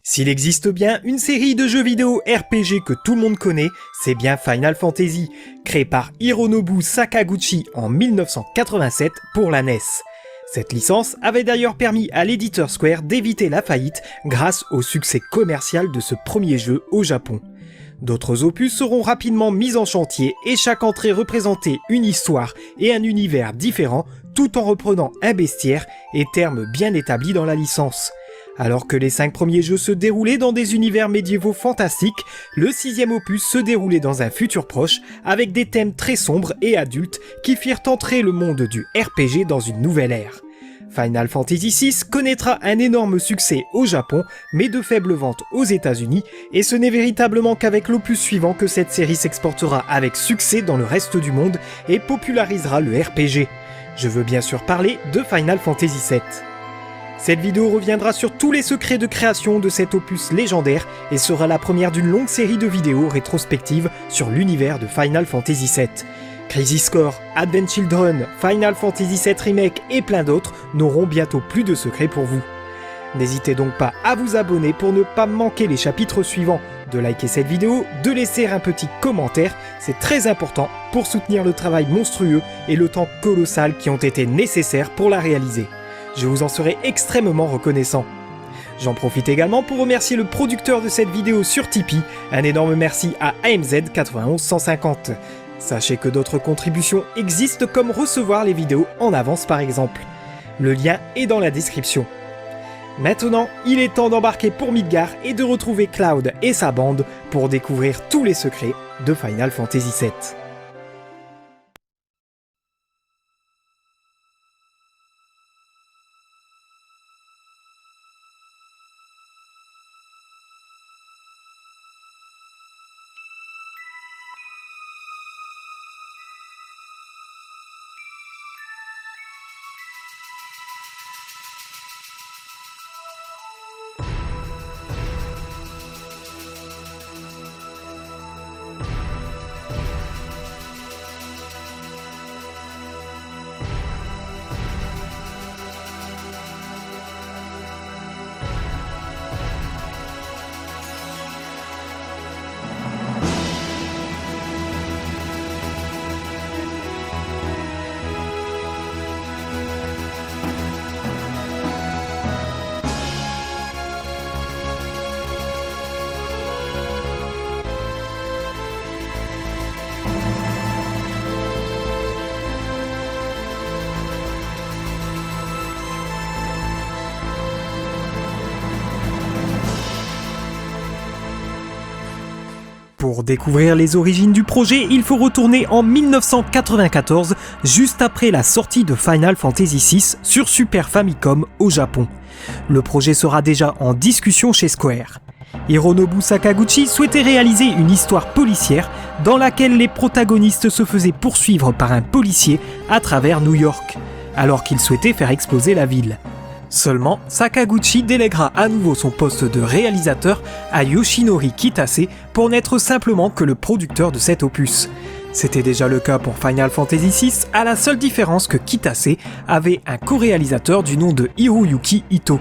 S'il existe bien une série de jeux vidéo RPG que tout le monde connaît, c'est bien Final Fantasy, créé par Hironobu Sakaguchi en 1987 pour la NES. Cette licence avait d'ailleurs permis à l'éditeur Square d'éviter la faillite grâce au succès commercial de ce premier jeu au Japon. D'autres opus seront rapidement mis en chantier et chaque entrée représentait une histoire et un univers différents tout en reprenant un bestiaire et termes bien établis dans la licence. Alors que les 5 premiers jeux se déroulaient dans des univers médiévaux fantastiques, le 6e opus se déroulait dans un futur proche avec des thèmes très sombres et adultes qui firent entrer le monde du RPG dans une nouvelle ère. Final Fantasy VI connaîtra un énorme succès au Japon, mais de faibles ventes aux États-Unis, et ce n'est véritablement qu'avec l'opus suivant que cette série s'exportera avec succès dans le reste du monde et popularisera le RPG. Je veux bien sûr parler de Final Fantasy VII. Cette vidéo reviendra sur tous les secrets de création de cet opus légendaire et sera la première d'une longue série de vidéos rétrospectives sur l'univers de Final Fantasy VII. Crisis Core, Advent Children, Final Fantasy VII Remake et plein d'autres n'auront bientôt plus de secrets pour vous. N'hésitez donc pas à vous abonner pour ne pas manquer les chapitres suivants, de liker cette vidéo, de laisser un petit commentaire, c'est très important pour soutenir le travail monstrueux et le temps colossal qui ont été nécessaires pour la réaliser. Je vous en serai extrêmement reconnaissant. J'en profite également pour remercier le producteur de cette vidéo sur Tipeee, un énorme merci à AMZ91150. Sachez que d'autres contributions existent comme recevoir les vidéos en avance par exemple. Le lien est dans la description. Maintenant, il est temps d'embarquer pour Midgar et de retrouver Cloud et sa bande pour découvrir tous les secrets de Final Fantasy VII. Pour découvrir les origines du projet, il faut retourner en 1994, juste après la sortie de Final Fantasy VI sur Super Famicom au Japon. Le projet sera déjà en discussion chez Square. Hironobu Sakaguchi souhaitait réaliser une histoire policière dans laquelle les protagonistes se faisaient poursuivre par un policier à travers New York, alors qu'il souhaitait faire exploser la ville. Seulement, Sakaguchi délèguera à nouveau son poste de réalisateur à Yoshinori Kitase pour n'être simplement que le producteur de cet opus. C'était déjà le cas pour Final Fantasy VI, à la seule différence que Kitase avait un co-réalisateur du nom de Hiroyuki Ito.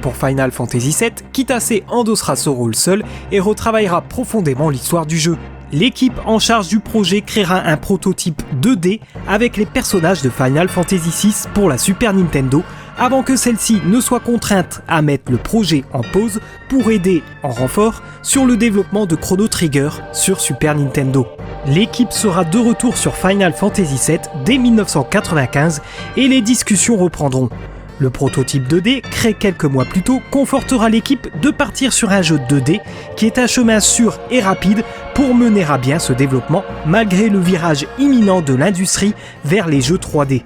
Pour Final Fantasy VII, Kitase endossera ce rôle seul et retravaillera profondément l'histoire du jeu. L'équipe en charge du projet créera un prototype 2D avec les personnages de Final Fantasy VI pour la Super Nintendo, avant que celle-ci ne soit contrainte à mettre le projet en pause pour aider en renfort sur le développement de Chrono Trigger sur Super Nintendo. L'équipe sera de retour sur Final Fantasy VII dès 1995 et les discussions reprendront. Le prototype 2D, créé quelques mois plus tôt, confortera l'équipe de partir sur un jeu 2D qui est un chemin sûr et rapide pour mener à bien ce développement malgré le virage imminent de l'industrie vers les jeux 3D.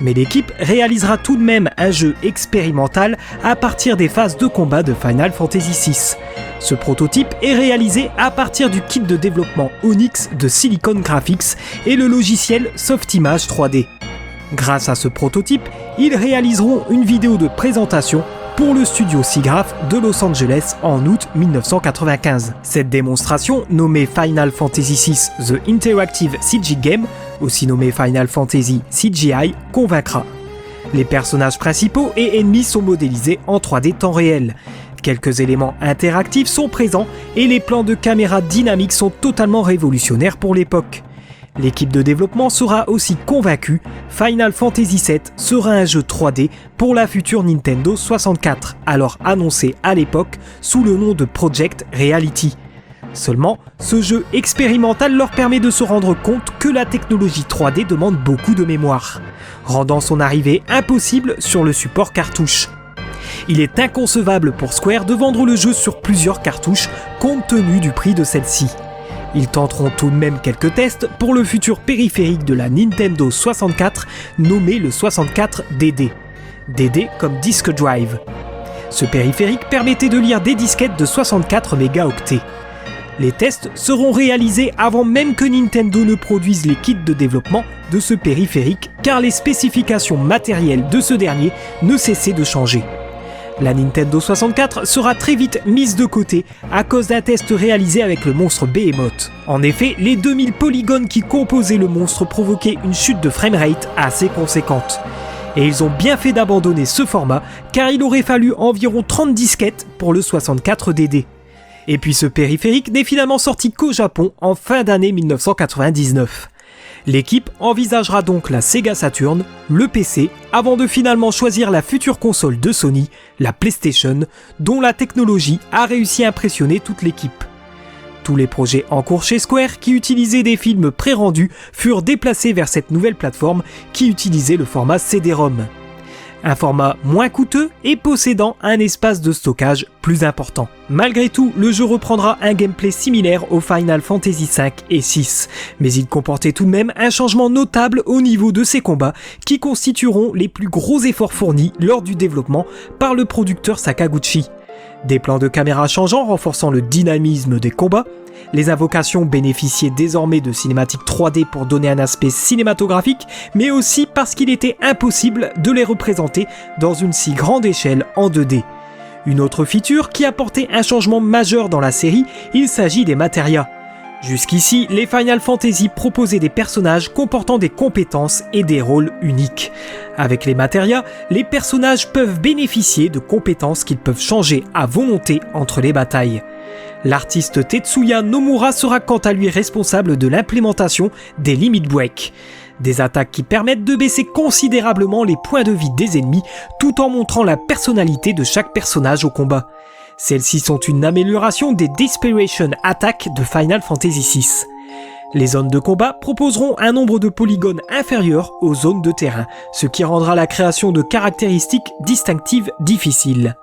Mais l'équipe réalisera tout de même un jeu expérimental à partir des phases de combat de Final Fantasy VI. Ce prototype est réalisé à partir du kit de développement Onyx de Silicon Graphics et le logiciel Softimage 3D. Grâce à ce prototype, ils réaliseront une vidéo de présentation pour le studio SIGGRAPH de Los Angeles en août 1995. Cette démonstration, nommée Final Fantasy VI The Interactive CG Game, aussi nommé Final Fantasy CGI, convaincra. Les personnages principaux et ennemis sont modélisés en 3D temps réel. Quelques éléments interactifs sont présents et les plans de caméra dynamiques sont totalement révolutionnaires pour l'époque. L'équipe de développement sera aussi convaincue, Final Fantasy VII sera un jeu 3D pour la future Nintendo 64, alors annoncé à l'époque sous le nom de Project Reality. Seulement, ce jeu expérimental leur permet de se rendre compte que la technologie 3D demande beaucoup de mémoire, rendant son arrivée impossible sur le support cartouche. Il est inconcevable pour Square de vendre le jeu sur plusieurs cartouches compte tenu du prix de celle-ci. Ils tenteront tout de même quelques tests pour le futur périphérique de la Nintendo 64 nommé le 64DD. DD comme Disk Drive. Ce périphérique permettait de lire des disquettes de 64 mégaoctets. Les tests seront réalisés avant même que Nintendo ne produise les kits de développement de ce périphérique car les spécifications matérielles de ce dernier ne cessaient de changer. La Nintendo 64 sera très vite mise de côté à cause d'un test réalisé avec le monstre Behemoth. En effet, les 2000 polygones qui composaient le monstre provoquaient une chute de framerate assez conséquente. Et ils ont bien fait d'abandonner ce format car il aurait fallu environ 30 disquettes pour le 64DD. Et puis ce périphérique n'est finalement sorti qu'au Japon en fin d'année 1999. L'équipe envisagera donc la Sega Saturn, le PC, avant de finalement choisir la future console de Sony, la PlayStation, dont la technologie a réussi à impressionner toute l'équipe. Tous les projets en cours chez Square qui utilisaient des films pré-rendus furent déplacés vers cette nouvelle plateforme qui utilisait le format CD-ROM. Un format moins coûteux et possédant un espace de stockage plus important. Malgré tout, le jeu reprendra un gameplay similaire au Final Fantasy V et VI, mais il comportait tout de même un changement notable au niveau de ses combats qui constitueront les plus gros efforts fournis lors du développement par le producteur Sakaguchi. Des plans de caméra changeants renforçant le dynamisme des combats, les invocations bénéficiaient désormais de cinématiques 3D pour donner un aspect cinématographique, mais aussi parce qu'il était impossible de les représenter dans une si grande échelle en 2D. Une autre feature qui apportait un changement majeur dans la série, il s'agit des Materia. Jusqu'ici, les Final Fantasy proposaient des personnages comportant des compétences et des rôles uniques. Avec les Materia, les personnages peuvent bénéficier de compétences qu'ils peuvent changer à volonté entre les batailles. L'artiste Tetsuya Nomura sera quant à lui responsable de l'implémentation des Limit Break, des attaques qui permettent de baisser considérablement les points de vie des ennemis tout en montrant la personnalité de chaque personnage au combat. Celles-ci sont une amélioration des Desperation Attack de Final Fantasy VI. Les zones de combat proposeront un nombre de polygones inférieur aux zones de terrain, ce qui rendra la création de caractéristiques distinctives difficile.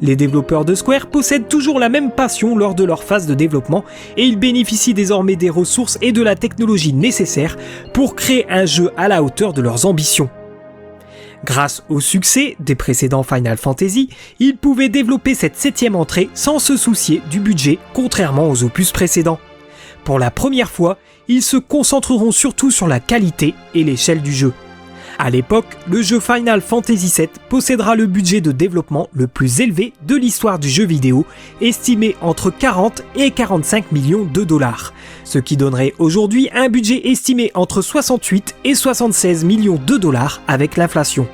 Les développeurs de Square possèdent toujours la même passion lors de leur phase de développement et ils bénéficient désormais des ressources et de la technologie nécessaires pour créer un jeu à la hauteur de leurs ambitions. Grâce au succès des précédents Final Fantasy, ils pouvaient développer cette 7e entrée sans se soucier du budget, contrairement aux opus précédents. Pour la première fois, ils se concentreront surtout sur la qualité et l'échelle du jeu. À l'époque, le jeu Final Fantasy VII possédera le budget de développement le plus élevé de l'histoire du jeu vidéo, estimé entre 40 et 45 millions de dollars, ce qui donnerait aujourd'hui un budget estimé entre 68 et 76 millions de dollars avec l'inflation.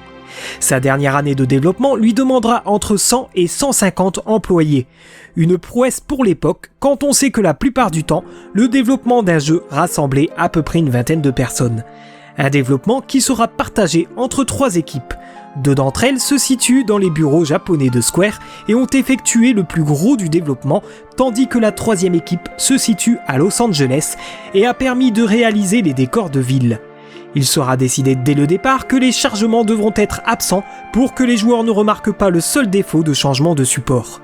Sa dernière année de développement lui demandera entre 100 et 150 employés. Une prouesse pour l'époque quand on sait que la plupart du temps, le développement d'un jeu rassemblait à peu près une vingtaine de personnes. Un développement qui sera partagé entre 3 équipes. 2 d'entre elles se situent dans les bureaux japonais de Square et ont effectué le plus gros du développement, tandis que la 3e équipe se situe à Los Angeles et a permis de réaliser les décors de ville. Il sera décidé dès le départ que les chargements devront être absents pour que les joueurs ne remarquent pas le seul défaut de changement de support.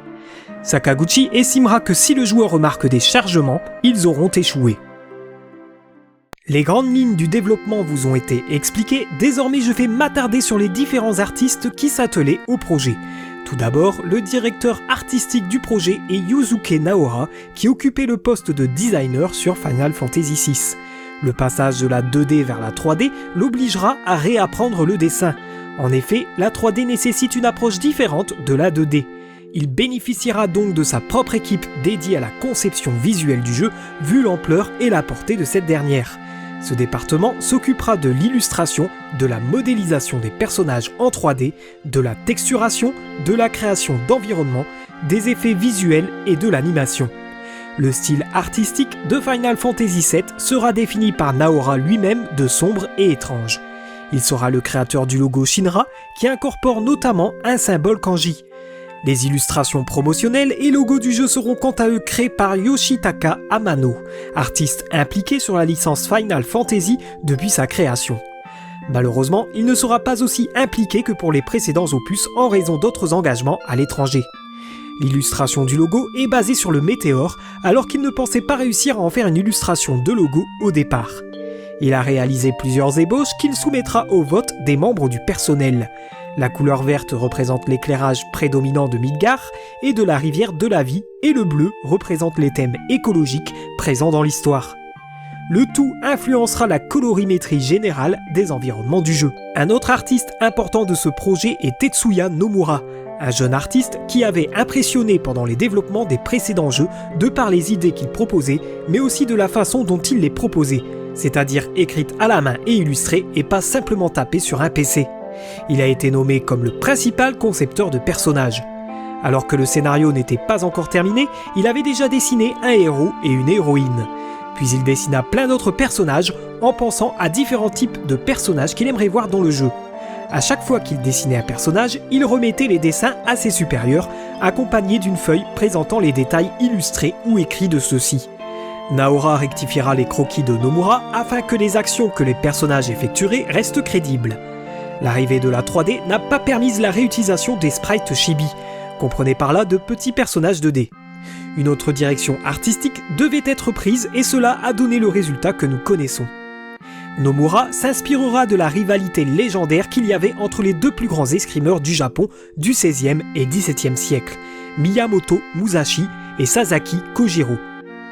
Sakaguchi estimera que si le joueur remarque des chargements, ils auront échoué. Les grandes lignes du développement vous ont été expliquées, désormais je vais m'attarder sur les différents artistes qui s'attelaient au projet. Tout d'abord, le directeur artistique du projet est Yusuke Naora, qui occupait le poste de designer sur Final Fantasy VI. Le passage de la 2D vers la 3D l'obligera à réapprendre le dessin. En effet, la 3D nécessite une approche différente de la 2D. Il bénéficiera donc de sa propre équipe dédiée à la conception visuelle du jeu, vu l'ampleur et la portée de cette dernière. Ce département s'occupera de l'illustration, de la modélisation des personnages en 3D, de la texturation, de la création d'environnements, des effets visuels et de l'animation. Le style artistique de Final Fantasy VII sera défini par Naora lui-même de sombre et étrange. Il sera le créateur du logo Shinra qui incorpore notamment un symbole kanji. Les illustrations promotionnelles et logos du jeu seront quant à eux créés par Yoshitaka Amano, artiste impliqué sur la licence Final Fantasy depuis sa création. Malheureusement, il ne sera pas aussi impliqué que pour les précédents opus en raison d'autres engagements à l'étranger. L'illustration du logo est basée sur le météore alors qu'il ne pensait pas réussir à en faire une illustration de logo au départ. Il a réalisé plusieurs ébauches qu'il soumettra au vote des membres du personnel. La couleur verte représente l'éclairage prédominant de Midgar et de la rivière de la vie, et le bleu représente les thèmes écologiques présents dans l'histoire. Le tout influencera la colorimétrie générale des environnements du jeu. Un autre artiste important de ce projet est Tetsuya Nomura, un jeune artiste qui avait impressionné pendant les développements des précédents jeux de par les idées qu'il proposait, mais aussi de la façon dont il les proposait, c'est-à-dire écrites à la main et illustrées et pas simplement tapées sur un PC. Il a été nommé comme le principal concepteur de personnages. Alors que le scénario n'était pas encore terminé, il avait déjà dessiné un héros et une héroïne. Puis il dessina plein d'autres personnages en pensant à différents types de personnages qu'il aimerait voir dans le jeu. À chaque fois qu'il dessinait un personnage, il remettait les dessins à ses supérieurs, accompagnés d'une feuille présentant les détails illustrés ou écrits de ceux-ci. Naora rectifiera les croquis de Nomura afin que les actions que les personnages effectueraient restent crédibles. L'arrivée de la 3D n'a pas permis la réutilisation des sprites chibi, comprenez par là de petits personnages 2D. Une autre direction artistique devait être prise et cela a donné le résultat que nous connaissons. Nomura s'inspirera de la rivalité légendaire qu'il y avait entre les deux plus grands escrimeurs du Japon du XVIe et XVIIe siècle, Miyamoto Musashi et Sasaki Kojiro.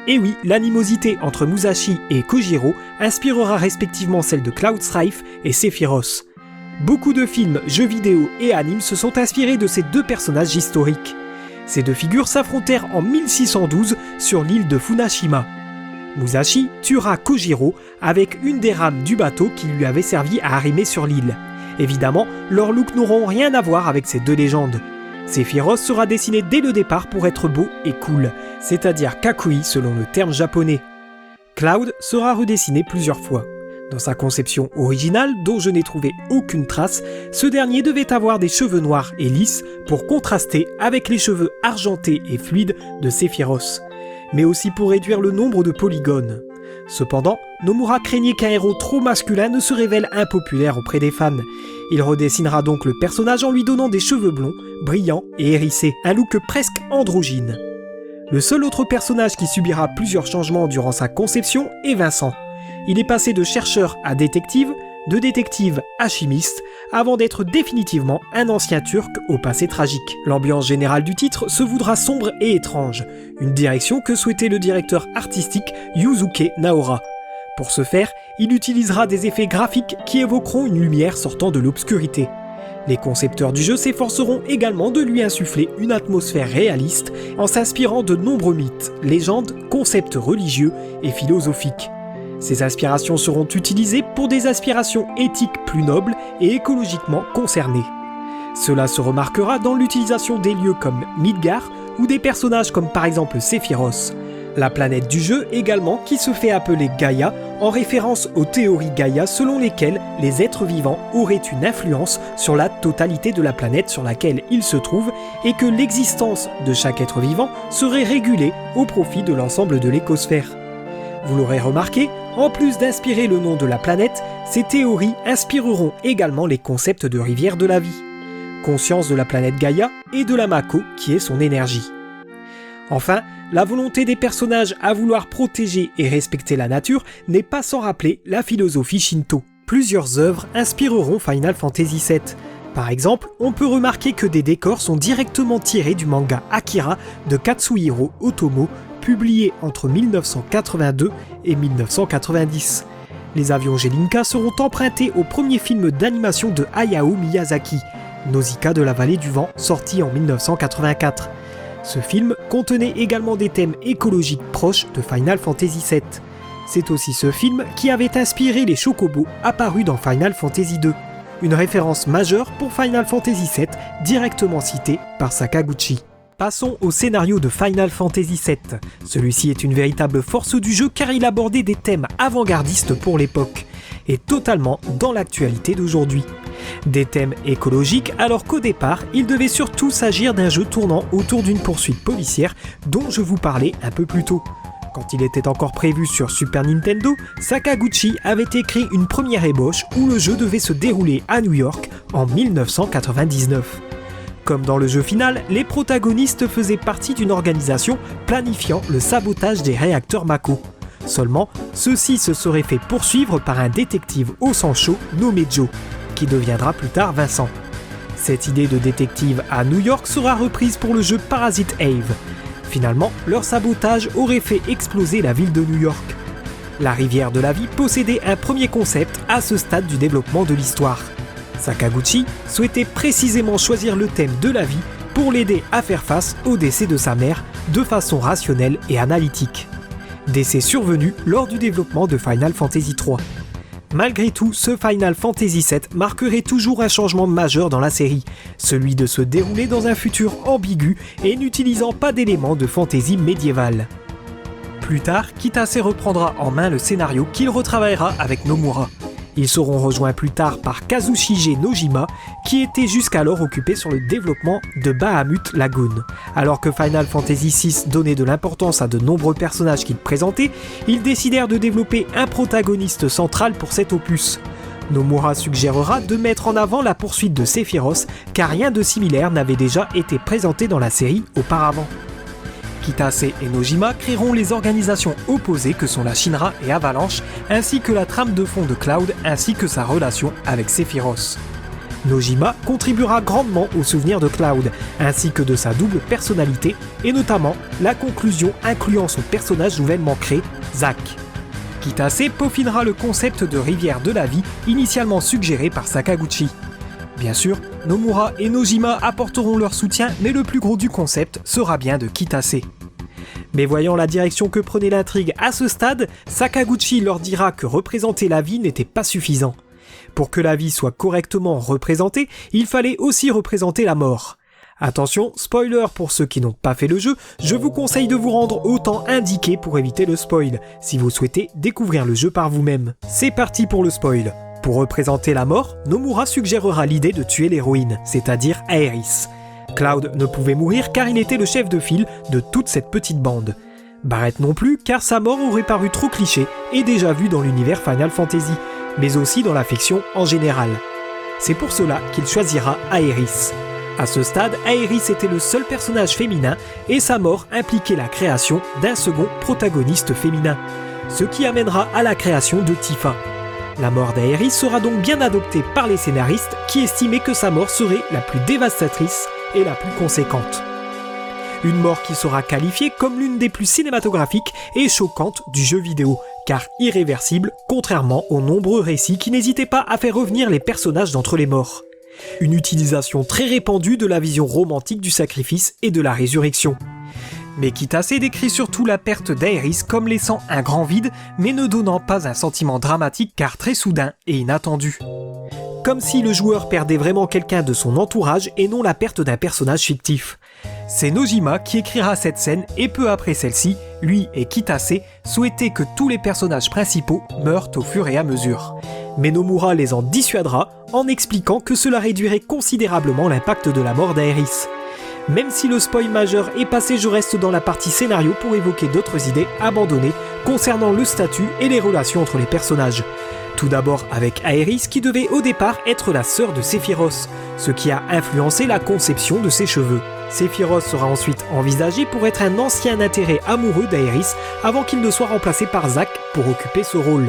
Et oui, l'animosité entre Musashi et Kojiro inspirera respectivement celle de Cloud Strife et Sephiroth. Beaucoup de films, jeux vidéo et animes se sont inspirés de ces deux personnages historiques. Ces deux figures s'affrontèrent en 1612 sur l'île de Funashima. Musashi tuera Kojiro avec une des rames du bateau qui lui avait servi à arrimer sur l'île. Évidemment, leurs looks n'auront rien à voir avec ces deux légendes. Sephiroth sera dessiné dès le départ pour être beau et cool, c'est-à-dire kakui selon le terme japonais. Cloud sera redessiné plusieurs fois. Dans sa conception originale, dont je n'ai trouvé aucune trace, ce dernier devait avoir des cheveux noirs et lisses pour contraster avec les cheveux argentés et fluides de Sephiroth, mais aussi pour réduire le nombre de polygones. Cependant, Nomura craignait qu'un héros trop masculin ne se révèle impopulaire auprès des fans. Il redessinera donc le personnage en lui donnant des cheveux blonds, brillants et hérissés, un look presque androgyne. Le seul autre personnage qui subira plusieurs changements durant sa conception est Vincent. Il est passé de chercheur à détective, de détective à chimiste, avant d'être définitivement un ancien turc au passé tragique. L'ambiance générale du titre se voudra sombre et étrange, une direction que souhaitait le directeur artistique Yusuke Naora. Pour ce faire, il utilisera des effets graphiques qui évoqueront une lumière sortant de l'obscurité. Les concepteurs du jeu s'efforceront également de lui insuffler une atmosphère réaliste en s'inspirant de nombreux mythes, légendes, concepts religieux et philosophiques. Ces inspirations seront utilisées pour des aspirations éthiques plus nobles et écologiquement concernées. Cela se remarquera dans l'utilisation des lieux comme Midgar ou des personnages comme par exemple Sephiroth. La planète du jeu également qui se fait appeler Gaïa en référence aux théories Gaïa selon lesquelles les êtres vivants auraient une influence sur la totalité de la planète sur laquelle ils se trouvent et que l'existence de chaque être vivant serait régulée au profit de l'ensemble de l'écosphère. Vous l'aurez remarqué, en plus d'inspirer le nom de la planète, ces théories inspireront également les concepts de rivière de la vie, conscience de la planète Gaïa et de la Mako qui est son énergie. Enfin, la volonté des personnages à vouloir protéger et respecter la nature n'est pas sans rappeler la philosophie Shinto. Plusieurs œuvres inspireront Final Fantasy VII. Par exemple, on peut remarquer que des décors sont directement tirés du manga Akira de Katsuhiro Otomo, publié entre 1982 et 1990. Les avions Jelinka seront empruntés au premier film d'animation de Hayao Miyazaki, Nausicaa de la vallée du vent, sorti en 1984. Ce film contenait également des thèmes écologiques proches de Final Fantasy VII. C'est aussi ce film qui avait inspiré les chocobos apparus dans Final Fantasy II. Une référence majeure pour Final Fantasy VII, directement citée par Sakaguchi. Passons au scénario de Final Fantasy VII. Celui-ci est une véritable force du jeu car il abordait des thèmes avant-gardistes pour l'époque, et totalement dans l'actualité d'aujourd'hui. Des thèmes écologiques alors qu'au départ, il devait surtout s'agir d'un jeu tournant autour d'une poursuite policière dont je vous parlais un peu plus tôt. Quand il était encore prévu sur Super Nintendo, Sakaguchi avait écrit une première ébauche où le jeu devait se dérouler à New York en 1999. Comme dans le jeu final, les protagonistes faisaient partie d'une organisation planifiant le sabotage des réacteurs Mako. Seulement, ceux-ci se seraient fait poursuivre par un détective au sang chaud nommé Joe, qui deviendra plus tard Vincent. Cette idée de détective à New York sera reprise pour le jeu Parasite Eve. Finalement, leur sabotage aurait fait exploser la ville de New York. La rivière de la vie possédait un premier concept à ce stade du développement de l'histoire. Sakaguchi souhaitait précisément choisir le thème de la vie pour l'aider à faire face au décès de sa mère de façon rationnelle et analytique. Décès survenu lors du développement de Final Fantasy III. Malgré tout, ce Final Fantasy VII marquerait toujours un changement majeur dans la série, celui de se dérouler dans un futur ambigu et n'utilisant pas d'éléments de fantasy médiévale. Plus tard, Kitase reprendra en main le scénario qu'il retravaillera avec Nomura. Ils seront rejoints plus tard par Kazushige Nojima, qui était jusqu'alors occupé sur le développement de Bahamut Lagoon. Alors que Final Fantasy VI donnait de l'importance à de nombreux personnages qu'il présentait, ils décidèrent de développer un protagoniste central pour cet opus. Nomura suggérera de mettre en avant la poursuite de Sephiroth, car rien de similaire n'avait déjà été présenté dans la série auparavant. Kitase et Nojima créeront les organisations opposées que sont la Shinra et Avalanche, ainsi que la trame de fond de Cloud ainsi que sa relation avec Sephiroth. Nojima contribuera grandement au souvenir de Cloud, ainsi que de sa double personnalité, et notamment la conclusion incluant son personnage nouvellement créé, Zack. Kitase peaufinera le concept de rivière de la vie initialement suggéré par Sakaguchi. Bien sûr, Nomura et Nojima apporteront leur soutien, mais le plus gros du concept sera bien de Kitase. Mais voyant la direction que prenait l'intrigue à ce stade, Sakaguchi leur dira que représenter la vie n'était pas suffisant. Pour que la vie soit correctement représentée, il fallait aussi représenter la mort. Attention, spoiler pour ceux qui n'ont pas fait le jeu, je vous conseille de vous rendre au temps indiqué pour éviter le spoil, si vous souhaitez découvrir le jeu par vous-même. C'est parti pour le spoil. Pour représenter la mort, Nomura suggérera l'idée de tuer l'héroïne, c'est-à-dire Aeris. Cloud ne pouvait mourir car il était le chef de file de toute cette petite bande. Barrett non plus car sa mort aurait paru trop cliché et déjà vue dans l'univers Final Fantasy, mais aussi dans la fiction en général. C'est pour cela qu'il choisira Aeris. À ce stade, Aeris était le seul personnage féminin et sa mort impliquait la création d'un second protagoniste féminin, ce qui amènera à la création de Tifa. La mort d'Aeris sera donc bien adoptée par les scénaristes qui estimaient que sa mort serait la plus dévastatrice et la plus conséquente. Une mort qui sera qualifiée comme l'une des plus cinématographiques et choquantes du jeu vidéo, car irréversible, contrairement aux nombreux récits qui n'hésitaient pas à faire revenir les personnages d'entre les morts. Une utilisation très répandue de la vision romantique du sacrifice et de la résurrection. Mais Kitase décrit surtout la perte d'Aeris comme laissant un grand vide, mais ne donnant pas un sentiment dramatique car très soudain et inattendu. Comme si le joueur perdait vraiment quelqu'un de son entourage et non la perte d'un personnage fictif. C'est Nojima qui écrira cette scène et peu après celle-ci, lui et Kitase souhaitaient que tous les personnages principaux meurent au fur et à mesure. Mais Nomura les en dissuadera en expliquant que cela réduirait considérablement l'impact de la mort d'Aeris. Même si le spoil majeur est passé, je reste dans la partie scénario pour évoquer d'autres idées abandonnées concernant le statut et les relations entre les personnages. Tout d'abord avec Aeris qui devait au départ être la sœur de Sephiroth, ce qui a influencé la conception de ses cheveux. Sephiroth sera ensuite envisagé pour être un ancien intérêt amoureux d'Aeris avant qu'il ne soit remplacé par Zack pour occuper ce rôle.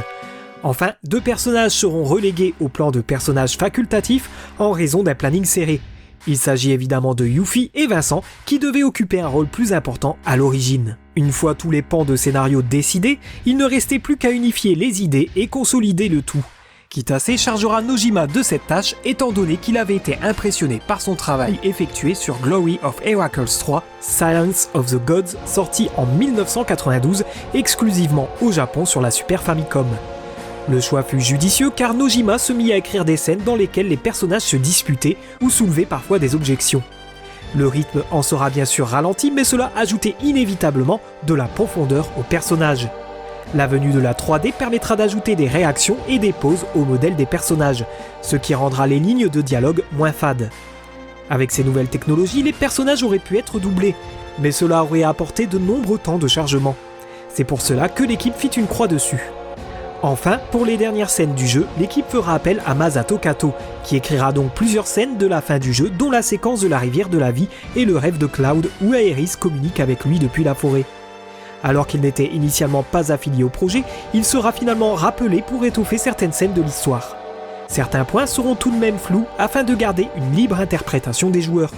Enfin, deux personnages seront relégués au plan de personnages facultatifs en raison d'un planning serré. Il s'agit évidemment de Yuffie et Vincent qui devaient occuper un rôle plus important à l'origine. Une fois tous les pans de scénario décidés, il ne restait plus qu'à unifier les idées et consolider le tout. Kitase chargera Nojima de cette tâche étant donné qu'il avait été impressionné par son travail effectué sur Glory of Heracles 3, Silence of the Gods, sorti en 1992 exclusivement au Japon sur la Super Famicom. Le choix fut judicieux car Nojima se mit à écrire des scènes dans lesquelles les personnages se disputaient ou soulevaient parfois des objections. Le rythme en sera bien sûr ralenti, mais cela ajoutait inévitablement de la profondeur aux personnages. La venue de la 3D permettra d'ajouter des réactions et des pauses au modèle des personnages, ce qui rendra les lignes de dialogue moins fades. Avec ces nouvelles technologies, les personnages auraient pu être doublés, mais cela aurait apporté de nombreux temps de chargement. C'est pour cela que l'équipe fit une croix dessus. Enfin, pour les dernières scènes du jeu, l'équipe fera appel à Masato Kato, qui écrira donc plusieurs scènes de la fin du jeu, dont la séquence de la rivière de la vie et le rêve de Cloud où Aeris communique avec lui depuis la forêt. Alors qu'il n'était initialement pas affilié au projet, il sera finalement rappelé pour étoffer certaines scènes de l'histoire. Certains points seront tout de même flous afin de garder une libre interprétation des joueurs.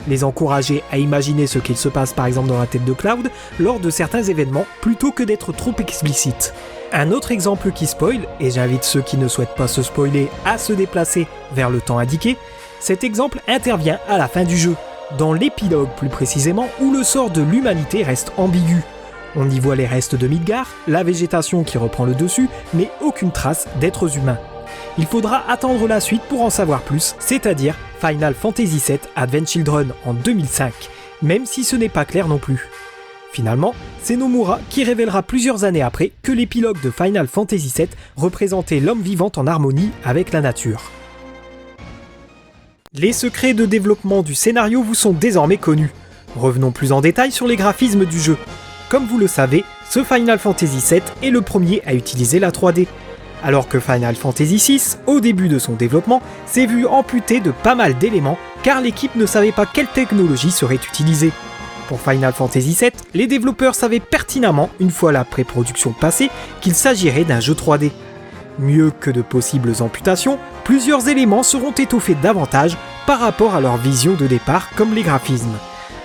Les encourager à imaginer ce qu'il se passe par exemple dans la tête de Cloud lors de certains événements plutôt que d'être trop explicite. Un autre exemple qui spoil, et j'invite ceux qui ne souhaitent pas se spoiler à se déplacer vers le temps indiqué, cet exemple intervient à la fin du jeu, dans l'épilogue plus précisément où le sort de l'humanité reste ambigu. On y voit les restes de Midgar, la végétation qui reprend le dessus, mais aucune trace d'êtres humains. Il faudra attendre la suite pour en savoir plus, c'est-à-dire Final Fantasy VII Advent Children en 2005, même si ce n'est pas clair non plus. Finalement, c'est Nomura qui révélera plusieurs années après que l'épilogue de Final Fantasy VII représentait l'homme vivant en harmonie avec la nature. Les secrets de développement du scénario vous sont désormais connus. Revenons plus en détail sur les graphismes du jeu. Comme vous le savez, ce Final Fantasy VII est le premier à utiliser la 3D, alors que Final Fantasy VI, au début de son développement, s'est vu amputé de pas mal d'éléments car l'équipe ne savait pas quelle technologie serait utilisée. Pour Final Fantasy VII, les développeurs savaient pertinemment, une fois la pré-production passée, qu'il s'agirait d'un jeu 3D. Mieux que de possibles amputations, plusieurs éléments seront étoffés davantage par rapport à leur vision de départ comme les graphismes.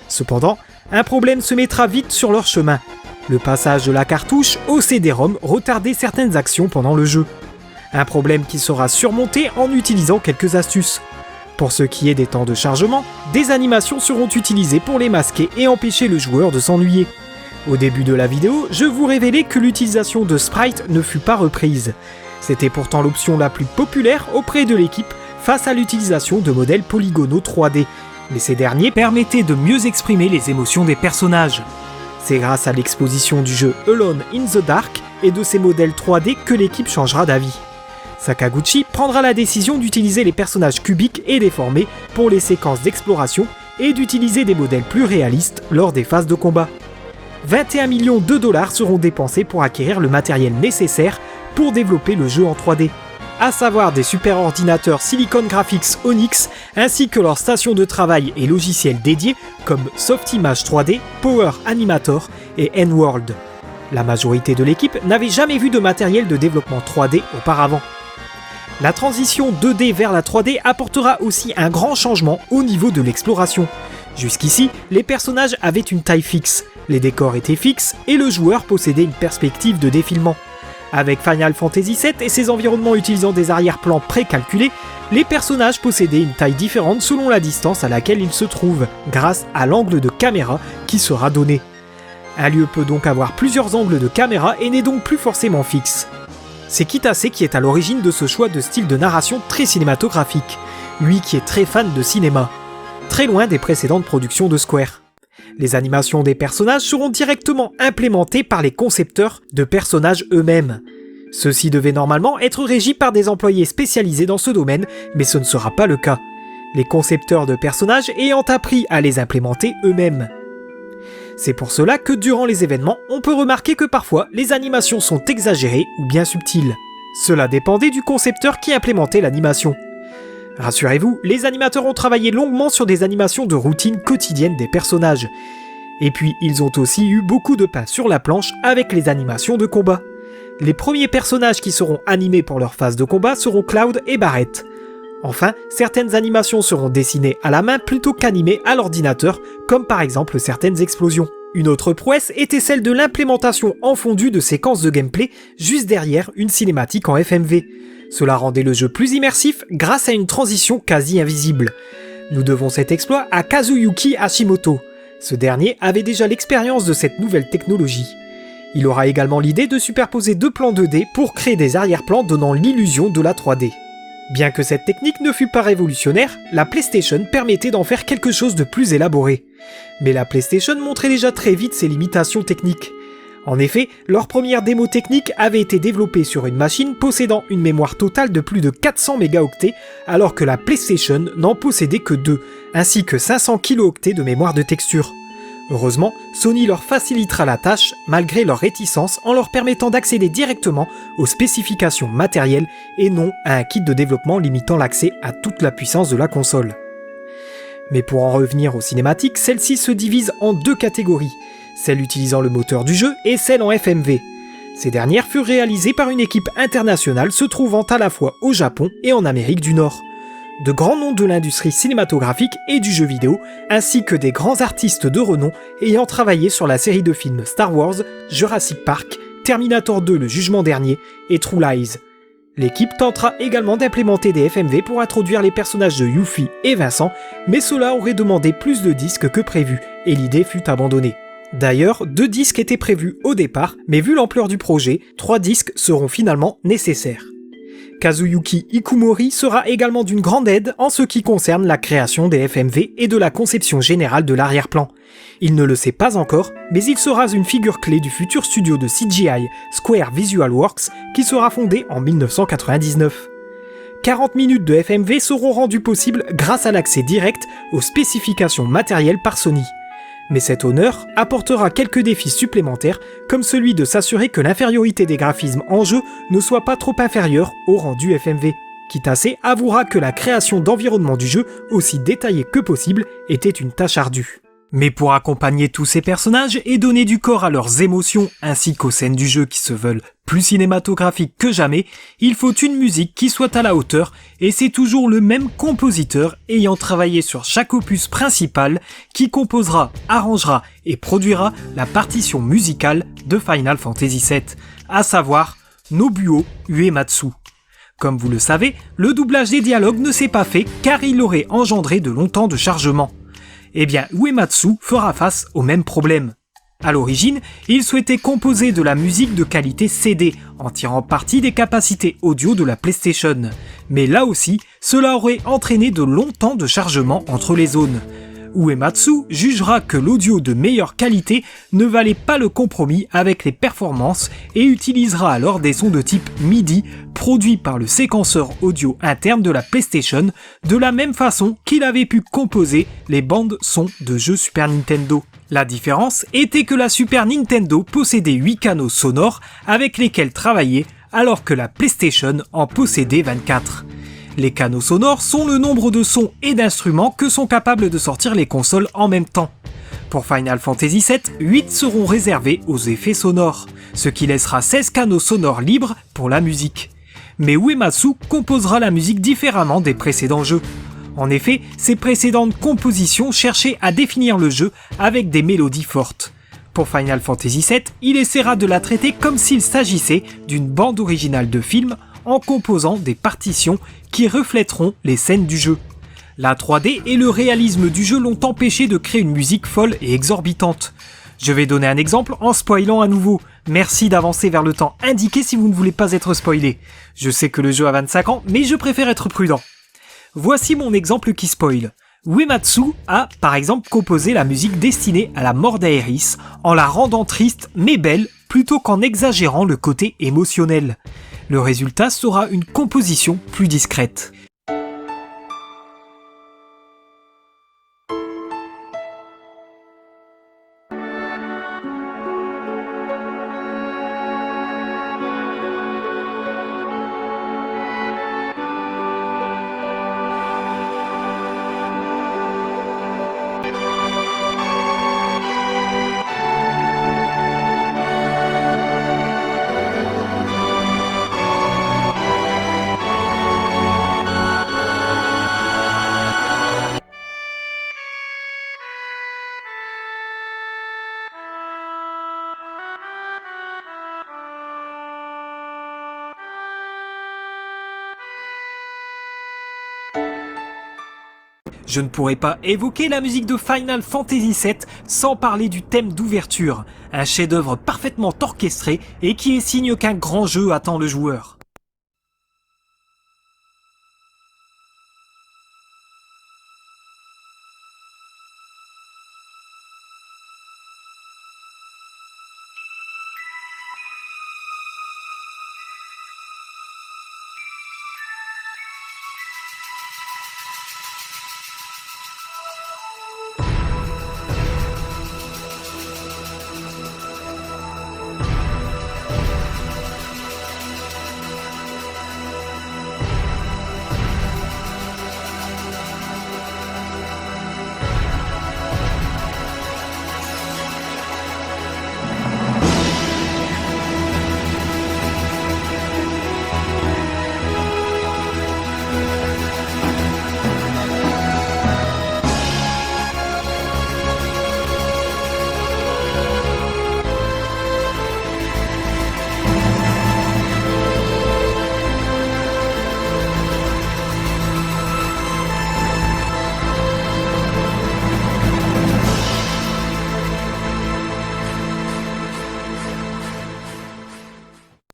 Cependant, un problème se mettra vite sur leur chemin. Le passage de la cartouche au CD-ROM retardait certaines actions pendant le jeu. Un problème qui sera surmonté en utilisant quelques astuces. Pour ce qui est des temps de chargement, des animations seront utilisées pour les masquer et empêcher le joueur de s'ennuyer. Au début de la vidéo, je vous révélais que l'utilisation de sprites ne fut pas reprise. C'était pourtant l'option la plus populaire auprès de l'équipe face à l'utilisation de modèles polygonaux 3D. Mais ces derniers permettaient de mieux exprimer les émotions des personnages. C'est grâce à l'exposition du jeu Alone in the Dark et de ses modèles 3D que l'équipe changera d'avis. Sakaguchi prendra la décision d'utiliser les personnages cubiques et déformés pour les séquences d'exploration et d'utiliser des modèles plus réalistes lors des phases de combat. 21 millions de dollars seront dépensés pour acquérir le matériel nécessaire pour développer le jeu en 3D. À savoir des superordinateurs Silicon Graphics Onyx ainsi que leurs stations de travail et logiciels dédiés comme Softimage 3D, Power Animator et N-World. La majorité de l'équipe n'avait jamais vu de matériel de développement 3D auparavant. La transition 2D vers la 3D apportera aussi un grand changement au niveau de l'exploration. Jusqu'ici, les personnages avaient une taille fixe, les décors étaient fixes et le joueur possédait une perspective de défilement. Avec Final Fantasy VII et ses environnements utilisant des arrière-plans précalculés, les personnages possédaient une taille différente selon la distance à laquelle ils se trouvent, grâce à l'angle de caméra qui sera donné. Un lieu peut donc avoir plusieurs angles de caméra et n'est donc plus forcément fixe. C'est Kitase qui est à l'origine de ce choix de style de narration très cinématographique, lui qui est très fan de cinéma, très loin des précédentes productions de Square. Les animations des personnages seront directement implémentées par les concepteurs de personnages eux-mêmes. Ceux-ci devaient normalement être régis par des employés spécialisés dans ce domaine, mais ce ne sera pas le cas. Les concepteurs de personnages ayant appris à les implémenter eux-mêmes. C'est pour cela que durant les événements, on peut remarquer que parfois les animations sont exagérées ou bien subtiles. Cela dépendait du concepteur qui implémentait l'animation. Rassurez-vous, les animateurs ont travaillé longuement sur des animations de routine quotidienne des personnages. Et puis, ils ont aussi eu beaucoup de pain sur la planche avec les animations de combat. Les premiers personnages qui seront animés pour leur phase de combat seront Cloud et Barrett. Enfin, certaines animations seront dessinées à la main plutôt qu'animées à l'ordinateur, comme par exemple certaines explosions. Une autre prouesse était celle de l'implémentation en fondu de séquences de gameplay juste derrière une cinématique en FMV. Cela rendait le jeu plus immersif grâce à une transition quasi invisible. Nous devons cet exploit à Kazuyuki Hashimoto. Ce dernier avait déjà l'expérience de cette nouvelle technologie. Il aura également l'idée de superposer deux plans 2D pour créer des arrière-plans donnant l'illusion de la 3D. Bien que cette technique ne fût pas révolutionnaire, la PlayStation permettait d'en faire quelque chose de plus élaboré. Mais la PlayStation montrait déjà très vite ses limitations techniques. En effet, leur première démo technique avait été développée sur une machine possédant une mémoire totale de plus de 400 mégaoctets, alors que la PlayStation n'en possédait que 2, ainsi que 500 kilooctets de mémoire de texture. Heureusement, Sony leur facilitera la tâche malgré leur réticence en leur permettant d'accéder directement aux spécifications matérielles et non à un kit de développement limitant l'accès à toute la puissance de la console. Mais pour en revenir aux cinématiques, celles-ci se divisent en deux catégories, celle utilisant le moteur du jeu et celle en FMV. Ces dernières furent réalisées par une équipe internationale se trouvant à la fois au Japon et en Amérique du Nord. De grands noms de l'industrie cinématographique et du jeu vidéo, ainsi que des grands artistes de renom ayant travaillé sur la série de films Star Wars, Jurassic Park, Terminator 2 Le Jugement Dernier et True Lies. L'équipe tentera également d'implémenter des FMV pour introduire les personnages de Yuffie et Vincent, mais cela aurait demandé plus de disques que prévu, et l'idée fut abandonnée. D'ailleurs, 2 disques étaient prévus au départ, mais vu l'ampleur du projet, 3 disques seront finalement nécessaires. Kazuyuki Ikumori sera également d'une grande aide en ce qui concerne la création des FMV et de la conception générale de l'arrière-plan. Il ne le sait pas encore, mais il sera une figure clé du futur studio de CGI Square Visual Works qui sera fondé en 1999. 40 minutes de FMV seront rendues possibles grâce à l'accès direct aux spécifications matérielles par Sony. Mais cet honneur apportera quelques défis supplémentaires, comme celui de s'assurer que l'infériorité des graphismes en jeu ne soit pas trop inférieure au rendu FMV. Kitase avouera que la création d'environnement du jeu, aussi détaillée que possible, était une tâche ardue. Mais pour accompagner tous ces personnages et donner du corps à leurs émotions ainsi qu'aux scènes du jeu qui se veulent plus cinématographiques que jamais, il faut une musique qui soit à la hauteur et c'est toujours le même compositeur ayant travaillé sur chaque opus principal qui composera, arrangera et produira la partition musicale de Final Fantasy VII, à savoir Nobuo Uematsu. Comme vous le savez, le doublage des dialogues ne s'est pas fait car il aurait engendré de longs temps de chargement. Eh bien, Uematsu fera face au même problème. À l'origine, il souhaitait composer de la musique de qualité CD, en tirant parti des capacités audio de la PlayStation. Mais là aussi, cela aurait entraîné de longs temps de chargement entre les zones. Uematsu jugera que l'audio de meilleure qualité ne valait pas le compromis avec les performances et utilisera alors des sons de type MIDI produits par le séquenceur audio interne de la PlayStation, de la même façon qu'il avait pu composer les bandes sons de jeux Super Nintendo. La différence était que la Super Nintendo possédait 8 canaux sonores avec lesquels travailler, alors que la PlayStation en possédait 24. Les canaux sonores sont le nombre de sons et d'instruments que sont capables de sortir les consoles en même temps. Pour Final Fantasy VII, 8 seront réservés aux effets sonores, ce qui laissera 16 canaux sonores libres pour la musique. Mais Uematsu composera la musique différemment des précédents jeux. En effet, ses précédentes compositions cherchaient à définir le jeu avec des mélodies fortes. Pour Final Fantasy VII, il essaiera de la traiter comme s'il s'agissait d'une bande originale de film en composant des partitions qui reflèteront les scènes du jeu. La 3D et le réalisme du jeu l'ont empêché de créer une musique folle et exorbitante. Je vais donner un exemple en spoilant à nouveau. Merci d'avancer vers le temps indiqué si vous ne voulez pas être spoilé. Je sais que le jeu a 25 ans, mais je préfère être prudent. Voici mon exemple qui spoil. Uematsu a, par exemple, composé la musique destinée à la mort d'Aeris en la rendant triste mais belle plutôt qu'en exagérant le côté émotionnel. Le résultat sera une composition plus discrète. Je ne pourrais pas évoquer la musique de Final Fantasy VII sans parler du thème d'ouverture, un chef-d'œuvre parfaitement orchestré et qui est signe qu'un grand jeu attend le joueur.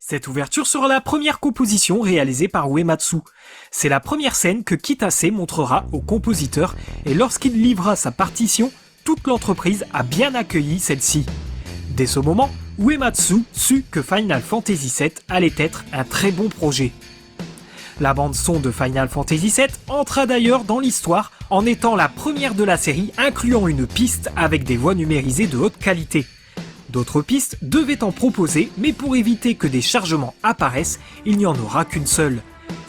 Cette ouverture sera la première composition réalisée par Uematsu. C'est la première scène que Kitase montrera au compositeur et lorsqu'il livra sa partition, toute l'entreprise a bien accueilli celle-ci. Dès ce moment, Uematsu sut que Final Fantasy VII allait être un très bon projet. La bande-son de Final Fantasy VII entra d'ailleurs dans l'histoire en étant la première de la série incluant une piste avec des voix numérisées de haute qualité. D'autres pistes devaient en proposer, mais pour éviter que des chargements apparaissent, il n'y en aura qu'une seule.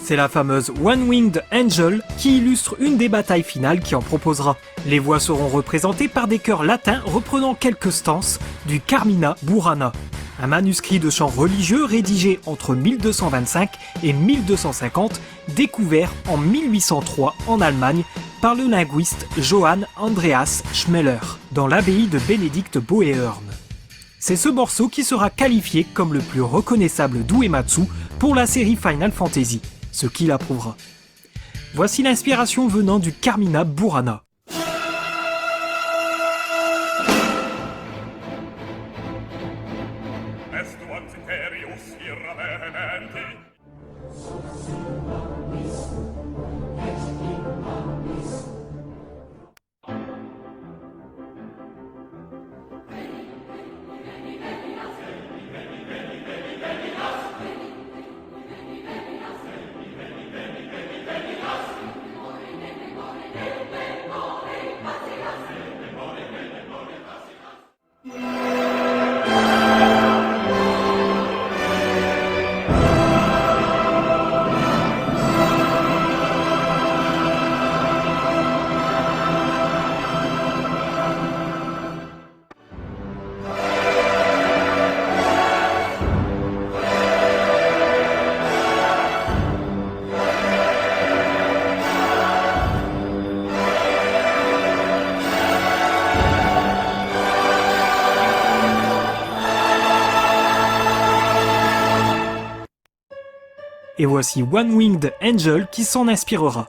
C'est la fameuse One Winged Angel qui illustre une des batailles finales qui en proposera. Les voix seront représentées par des chœurs latins reprenant quelques stances du Carmina Burana, un manuscrit de chant religieux rédigé entre 1225 et 1250, découvert en 1803 en Allemagne par le linguiste Johann Andreas Schmeller, dans l'abbaye de Bénédicte Boehörn. C'est ce morceau qui sera qualifié comme le plus reconnaissable d'Uematsu pour la série Final Fantasy, ce qui l'approuvera. Voici l'inspiration venant du Carmina Burana. Et voici One Winged Angel qui s'en inspirera.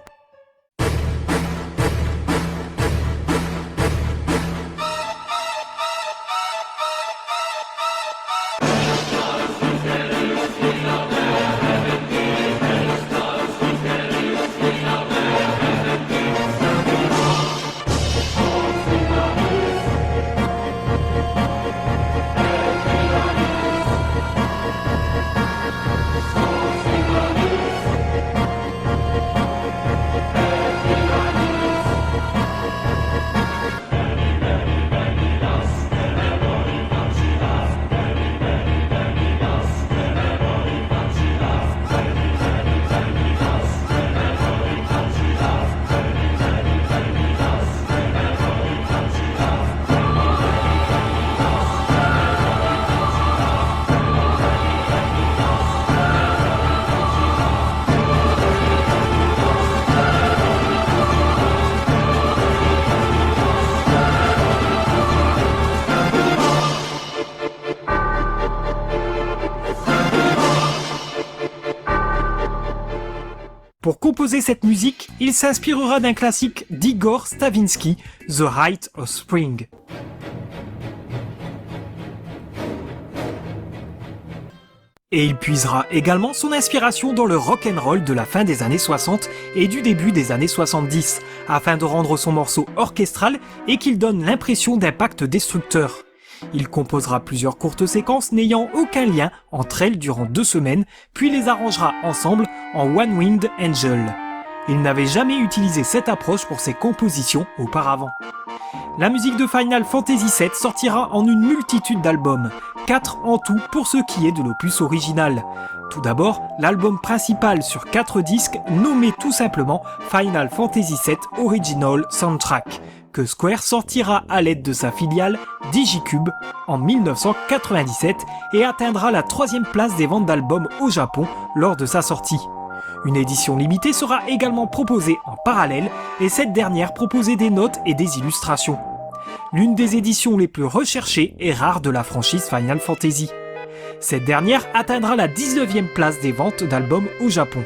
Pour composer cette musique, il s'inspirera d'un classique d'Igor Stravinsky, The Rite of Spring. Et il puisera également son inspiration dans le rock'n'roll de la fin des années 60 et du début des années 70, afin de rendre son morceau orchestral et qu'il donne l'impression d'impact destructeur. Il composera plusieurs courtes séquences n'ayant aucun lien entre elles durant 2 semaines, puis les arrangera ensemble en One Winged Angel. Il n'avait jamais utilisé cette approche pour ses compositions auparavant. La musique de Final Fantasy VII sortira en une multitude d'albums, 4 en tout pour ce qui est de l'opus original. Tout d'abord, l'album principal sur 4 disques nommé tout simplement Final Fantasy VII Original Soundtrack, que Square sortira à l'aide de sa filiale DigiCube en 1997 et atteindra la 3e place des ventes d'albums au Japon lors de sa sortie. Une édition limitée sera également proposée en parallèle et cette dernière proposait des notes et des illustrations. L'une des éditions les plus recherchées et rares de la franchise Final Fantasy. Cette dernière atteindra la 19e place des ventes d'albums au Japon.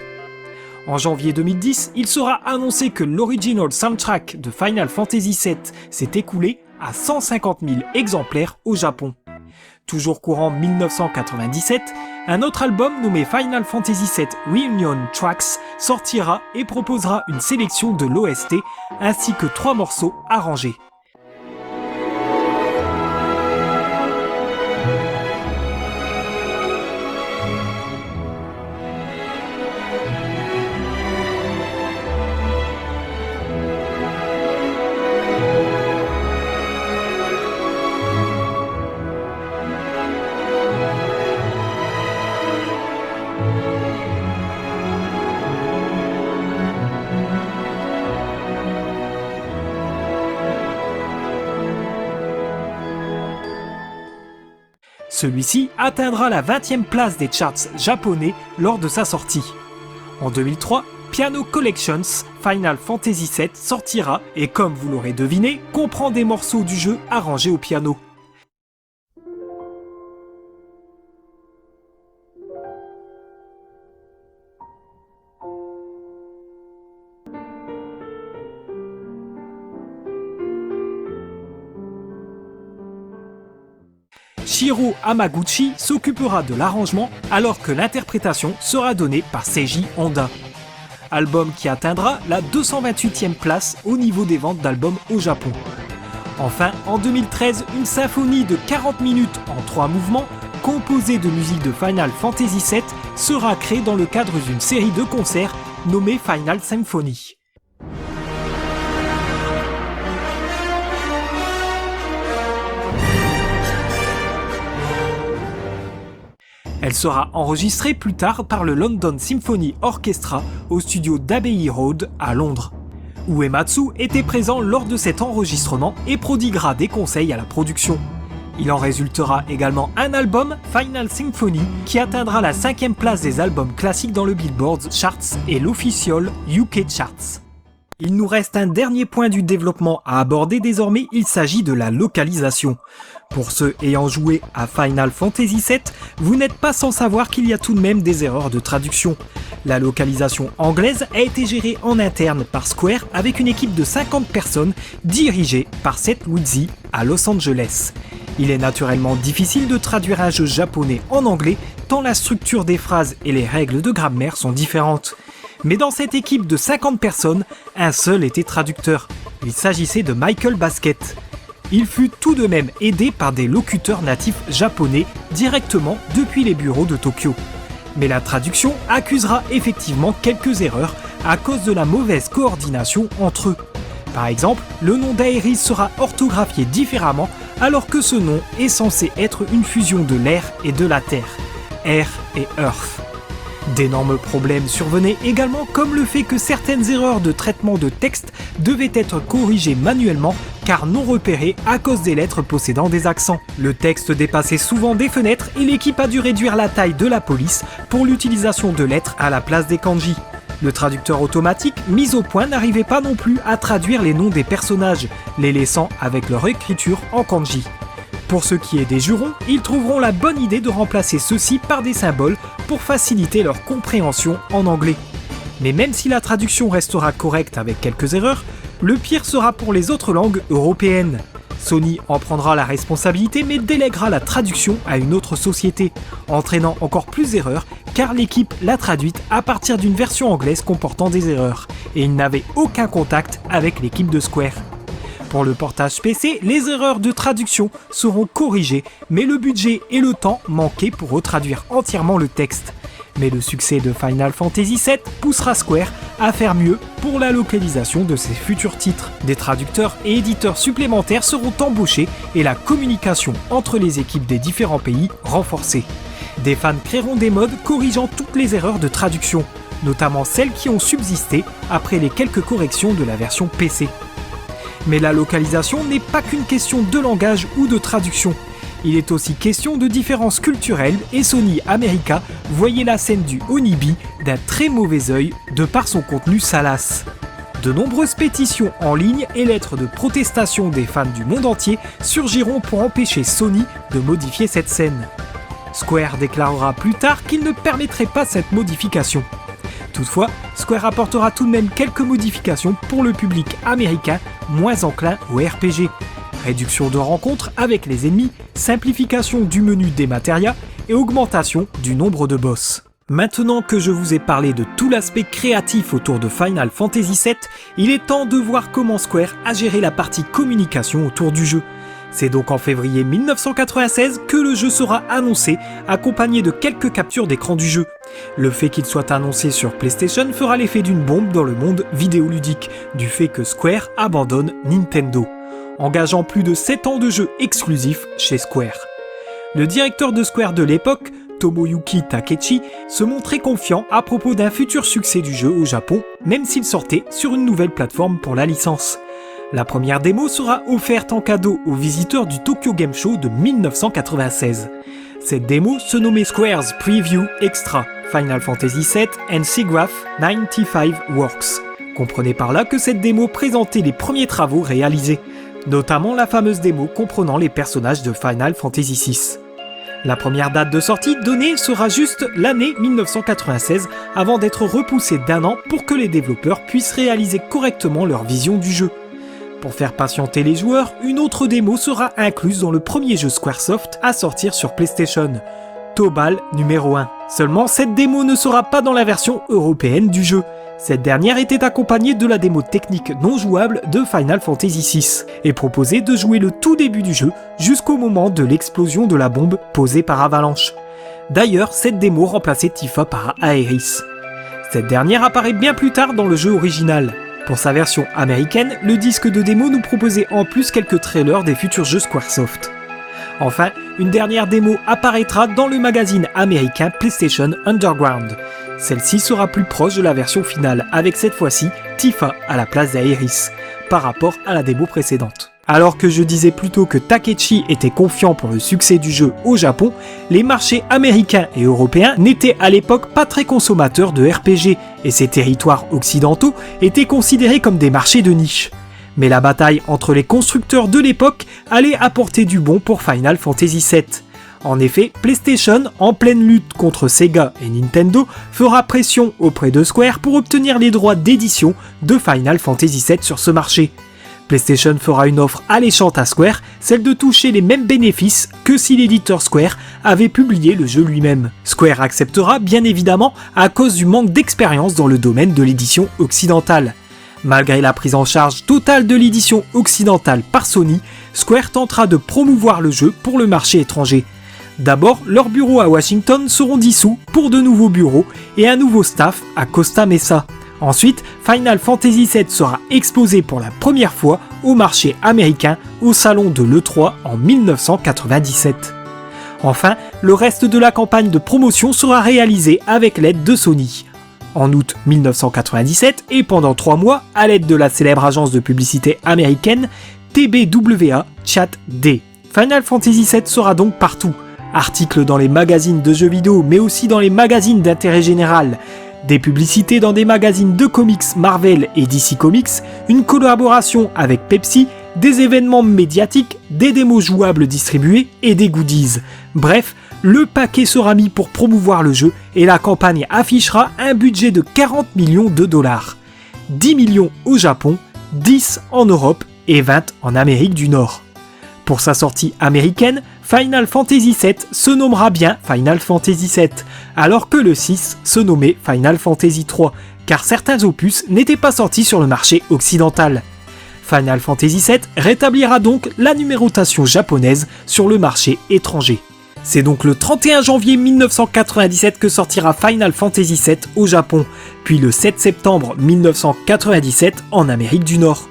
En janvier 2010, il sera annoncé que l'original soundtrack de Final Fantasy VII s'est écoulé à 150 000 exemplaires au Japon. Toujours courant 1997, un autre album nommé Final Fantasy VII Reunion Tracks sortira et proposera une sélection de l'OST ainsi que 3 morceaux arrangés. Celui-ci atteindra la 20e place des charts japonais lors de sa sortie. En 2003, Piano Collections Final Fantasy VII sortira et comme vous l'aurez deviné, comprend des morceaux du jeu arrangés au piano. Shiro Hamaguchi s'occupera de l'arrangement alors que l'interprétation sera donnée par Seiji Honda. Album qui atteindra la 228e place au niveau des ventes d'albums au Japon. Enfin, en 2013, une symphonie de 40 minutes en 3 mouvements, composée de musique de Final Fantasy VII, sera créée dans le cadre d'une série de concerts nommée Final Symphony. Elle sera enregistrée plus tard par le London Symphony Orchestra au studio d'Abbey Road à Londres. Uematsu était présent lors de cet enregistrement et prodiguera des conseils à la production. Il en résultera également un album, Final Symphony, qui atteindra la 5e place des albums classiques dans le Billboard Charts et l'official UK Charts. Il nous reste un dernier point du développement à aborder désormais, il s'agit de la localisation. Pour ceux ayant joué à Final Fantasy VII, vous n'êtes pas sans savoir qu'il y a tout de même des erreurs de traduction. La localisation anglaise a été gérée en interne par Square avec une équipe de 50 personnes dirigée par Seth Woodsey à Los Angeles. Il est naturellement difficile de traduire un jeu japonais en anglais tant la structure des phrases et les règles de grammaire sont différentes. Mais dans cette équipe de 50 personnes, un seul était traducteur. Il s'agissait de Michael Basket. Il fut tout de même aidé par des locuteurs natifs japonais directement depuis les bureaux de Tokyo. Mais la traduction accusera effectivement quelques erreurs à cause de la mauvaise coordination entre eux. Par exemple, le nom d'Aeris sera orthographié différemment alors que ce nom est censé être une fusion de l'air et de la terre. Air et Earth. D'énormes problèmes survenaient également comme le fait que certaines erreurs de traitement de texte devaient être corrigées manuellement car non repérées à cause des lettres possédant des accents. Le texte dépassait souvent des fenêtres et l'équipe a dû réduire la taille de la police pour l'utilisation de lettres à la place des kanji. Le traducteur automatique mis au point n'arrivait pas non plus à traduire les noms des personnages, les laissant avec leur écriture en kanji. Pour ce qui est des jurons, ils trouveront la bonne idée de remplacer ceux-ci par des symboles pour faciliter leur compréhension en anglais. Mais même si la traduction restera correcte avec quelques erreurs, le pire sera pour les autres langues européennes. Sony en prendra la responsabilité mais délèguera la traduction à une autre société, entraînant encore plus d'erreurs car l'équipe l'a traduite à partir d'une version anglaise comportant des erreurs, et il n'avait aucun contact avec l'équipe de Square. Pour le portage PC, les erreurs de traduction seront corrigées, mais le budget et le temps manquaient pour retraduire entièrement le texte. Mais le succès de Final Fantasy VII poussera Square à faire mieux pour la localisation de ses futurs titres. Des traducteurs et éditeurs supplémentaires seront embauchés et la communication entre les équipes des différents pays renforcée. Des fans créeront des mods corrigeant toutes les erreurs de traduction, notamment celles qui ont subsisté après les quelques corrections de la version PC. Mais la localisation n'est pas qu'une question de langage ou de traduction. Il est aussi question de différences culturelles et Sony America voyait la scène du Onibi d'un très mauvais œil de par son contenu salace. De nombreuses pétitions en ligne et lettres de protestation des fans du monde entier surgiront pour empêcher Sony de modifier cette scène. Square déclarera plus tard qu'il ne permettrait pas cette modification. Toutefois, Square apportera tout de même quelques modifications pour le public américain moins enclin au RPG. Réduction de rencontres avec les ennemis, simplification du menu des matérias et augmentation du nombre de boss. Maintenant que je vous ai parlé de tout l'aspect créatif autour de Final Fantasy VII, il est temps de voir comment Square a géré la partie communication autour du jeu. C'est donc en février 1996 que le jeu sera annoncé, accompagné de quelques captures d'écran du jeu. Le fait qu'il soit annoncé sur PlayStation fera l'effet d'une bombe dans le monde vidéoludique, du fait que Square abandonne Nintendo, engageant plus de 7 ans de jeu exclusif chez Square. Le directeur de Square de l'époque, Tomoyuki Takechi, se montrait confiant à propos d'un futur succès du jeu au Japon, même s'il sortait sur une nouvelle plateforme pour la licence. La première démo sera offerte en cadeau aux visiteurs du Tokyo Game Show de 1996. Cette démo se nommait Square's Preview Extra, Final Fantasy VII and SIGGRAPH 95 Works. Comprenez par là que cette démo présentait les premiers travaux réalisés, notamment la fameuse démo comprenant les personnages de Final Fantasy VI. La première date de sortie donnée sera juste l'année 1996 avant d'être repoussée d'1 an pour que les développeurs puissent réaliser correctement leur vision du jeu. Pour faire patienter les joueurs, une autre démo sera incluse dans le premier jeu Squaresoft à sortir sur PlayStation, Tobal numéro 1. Seulement, cette démo ne sera pas dans la version européenne du jeu. Cette dernière était accompagnée de la démo technique non jouable de Final Fantasy VI et proposait de jouer le tout début du jeu jusqu'au moment de l'explosion de la bombe posée par Avalanche. D'ailleurs, cette démo remplaçait Tifa par Aeris. Cette dernière apparaît bien plus tard dans le jeu original. Pour sa version américaine, le disque de démo nous proposait en plus quelques trailers des futurs jeux Squaresoft. Enfin, une dernière démo apparaîtra dans le magazine américain PlayStation Underground. Celle-ci sera plus proche de la version finale, avec cette fois-ci Tifa à la place d'Aeris, par rapport à la démo précédente. Alors que je disais plutôt que Takechi était confiant pour le succès du jeu au Japon, les marchés américains et européens n'étaient à l'époque pas très consommateurs de RPG, et ces territoires occidentaux étaient considérés comme des marchés de niche. Mais la bataille entre les constructeurs de l'époque allait apporter du bon pour Final Fantasy VII. En effet, PlayStation, en pleine lutte contre Sega et Nintendo, fera pression auprès de Square pour obtenir les droits d'édition de Final Fantasy VII sur ce marché. PlayStation fera une offre alléchante à Square, celle de toucher les mêmes bénéfices que si l'éditeur Square avait publié le jeu lui-même. Square acceptera bien évidemment à cause du manque d'expérience dans le domaine de l'édition occidentale. Malgré la prise en charge totale de l'édition occidentale par Sony, Square tentera de promouvoir le jeu pour le marché étranger. D'abord, leurs bureaux à Washington seront dissous pour de nouveaux bureaux et un nouveau staff à Costa Mesa. Ensuite, Final Fantasy VII sera exposé pour la première fois au marché américain au salon de l'E3 en 1997. Enfin, le reste de la campagne de promotion sera réalisé avec l'aide de Sony. En août 1997 et pendant 3 mois, à l'aide de la célèbre agence de publicité américaine TBWA Chat D. Final Fantasy VII sera donc partout. Articles dans les magazines de jeux vidéo, mais aussi dans les magazines d'intérêt général. Des publicités dans des magazines de comics Marvel et DC Comics, une collaboration avec Pepsi des événements médiatiques, des démos jouables distribuées et des goodies. Bref, le paquet sera mis pour promouvoir le jeu et la campagne affichera un budget de 40 millions de dollars. 10 millions au Japon, 10 en Europe et 20 en Amérique du Nord. Pour sa sortie américaine, Final Fantasy VII se nommera bien Final Fantasy VII, alors que le 6 se nommait Final Fantasy III, car certains opus n'étaient pas sortis sur le marché occidental. Final Fantasy VII rétablira donc la numérotation japonaise sur le marché étranger. C'est donc le 31 janvier 1997 que sortira Final Fantasy VII au Japon, puis le 7 septembre 1997 en Amérique du Nord.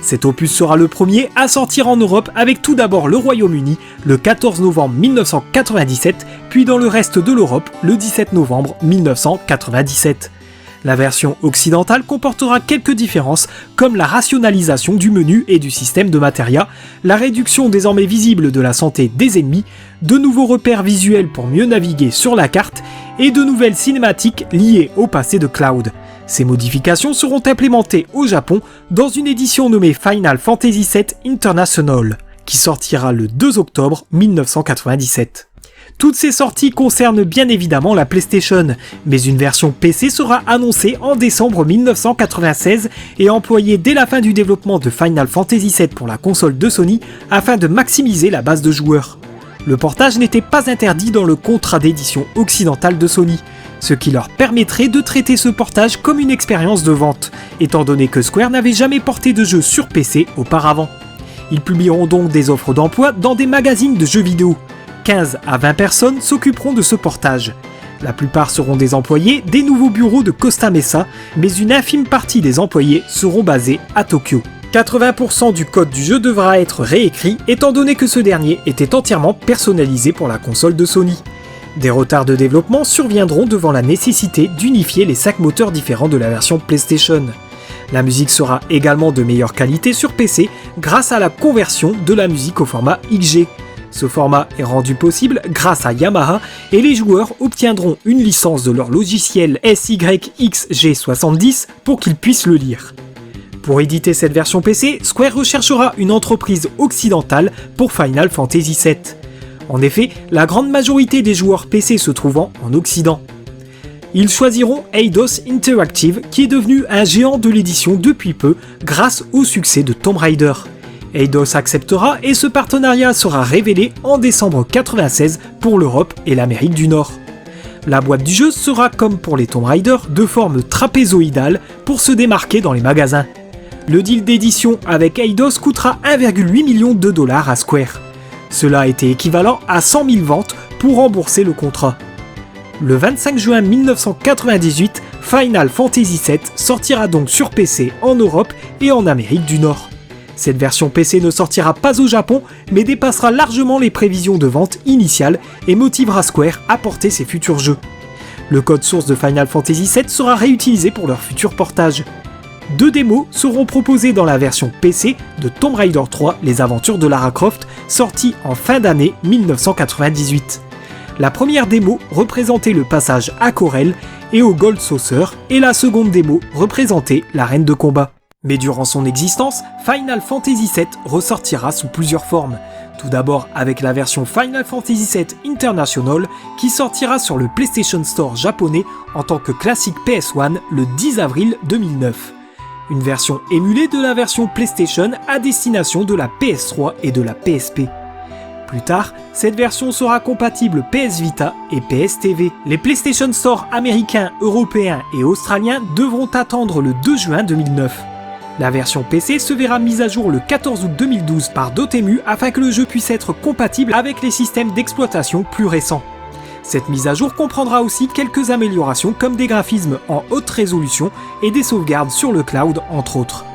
Cet opus sera le premier à sortir en Europe avec tout d'abord le Royaume-Uni le 14 novembre 1997, puis dans le reste de l'Europe le 17 novembre 1997. La version occidentale comportera quelques différences comme la rationalisation du menu et du système de materia, la réduction désormais visible de la santé des ennemis, de nouveaux repères visuels pour mieux naviguer sur la carte et de nouvelles cinématiques liées au passé de Cloud. Ces modifications seront implémentées au Japon dans une édition nommée Final Fantasy VII International, qui sortira le 2 octobre 1997. Toutes ces sorties concernent bien évidemment la PlayStation, mais une version PC sera annoncée en décembre 1996 et employée dès la fin du développement de Final Fantasy VII pour la console de Sony afin de maximiser la base de joueurs. Le portage n'était pas interdit dans le contrat d'édition occidental de Sony, ce qui leur permettrait de traiter ce portage comme une expérience de vente, étant donné que Square n'avait jamais porté de jeu sur PC auparavant. Ils publieront donc des offres d'emploi dans des magazines de jeux vidéo. 15 à 20 personnes s'occuperont de ce portage. La plupart seront des employés des nouveaux bureaux de Costa Mesa, mais une infime partie des employés seront basés à Tokyo. 80% du code du jeu devra être réécrit, étant donné que ce dernier était entièrement personnalisé pour la console de Sony. Des retards de développement surviendront devant la nécessité d'unifier les 5 moteurs différents de la version PlayStation. La musique sera également de meilleure qualité sur PC grâce à la conversion de la musique au format XG. Ce format est rendu possible grâce à Yamaha et les joueurs obtiendront une licence de leur logiciel SYXG70 pour qu'ils puissent le lire. Pour éditer cette version PC, Square recherchera une entreprise occidentale pour Final Fantasy VII. En effet, la grande majorité des joueurs PC se trouvant en Occident. Ils choisiront Eidos Interactive qui est devenu un géant de l'édition depuis peu grâce au succès de Tomb Raider. Eidos acceptera et ce partenariat sera révélé en décembre 1996 pour l'Europe et l'Amérique du Nord. La boîte du jeu sera comme pour les Tomb Raider de forme trapézoïdale pour se démarquer dans les magasins. Le deal d'édition avec Eidos coûtera 1,8 million de dollars à Square. Cela était équivalent à 100 000 ventes pour rembourser le contrat. Le 25 juin 1998, Final Fantasy VII sortira donc sur PC en Europe et en Amérique du Nord. Cette version PC ne sortira pas au Japon, mais dépassera largement les prévisions de vente initiales et motivera Square à porter ses futurs jeux. Le code source de Final Fantasy VII sera réutilisé pour leur futur portage. 2 démos seront proposées dans la version PC de Tomb Raider 3, les aventures de Lara Croft, sortie en fin d'année 1998. La première démo représentait le passage à Corel et au Gold Saucer, et la seconde démo représentait l'arène de combat. Mais durant son existence, Final Fantasy VII ressortira sous plusieurs formes. Tout d'abord avec la version Final Fantasy VII International qui sortira sur le PlayStation Store japonais en tant que classique PS1 le 10 avril 2009. Une version émulée de la version PlayStation à destination de la PS3 et de la PSP. Plus tard, cette version sera compatible PS Vita et PS TV. Les PlayStation Store américains, européens et australiens devront attendre le 2 juin 2009. La version PC se verra mise à jour le 14 août 2012 par Dotemu afin que le jeu puisse être compatible avec les systèmes d'exploitation plus récents. Cette mise à jour comprendra aussi quelques améliorations comme des graphismes en haute résolution et des sauvegardes sur le cloud entre autres.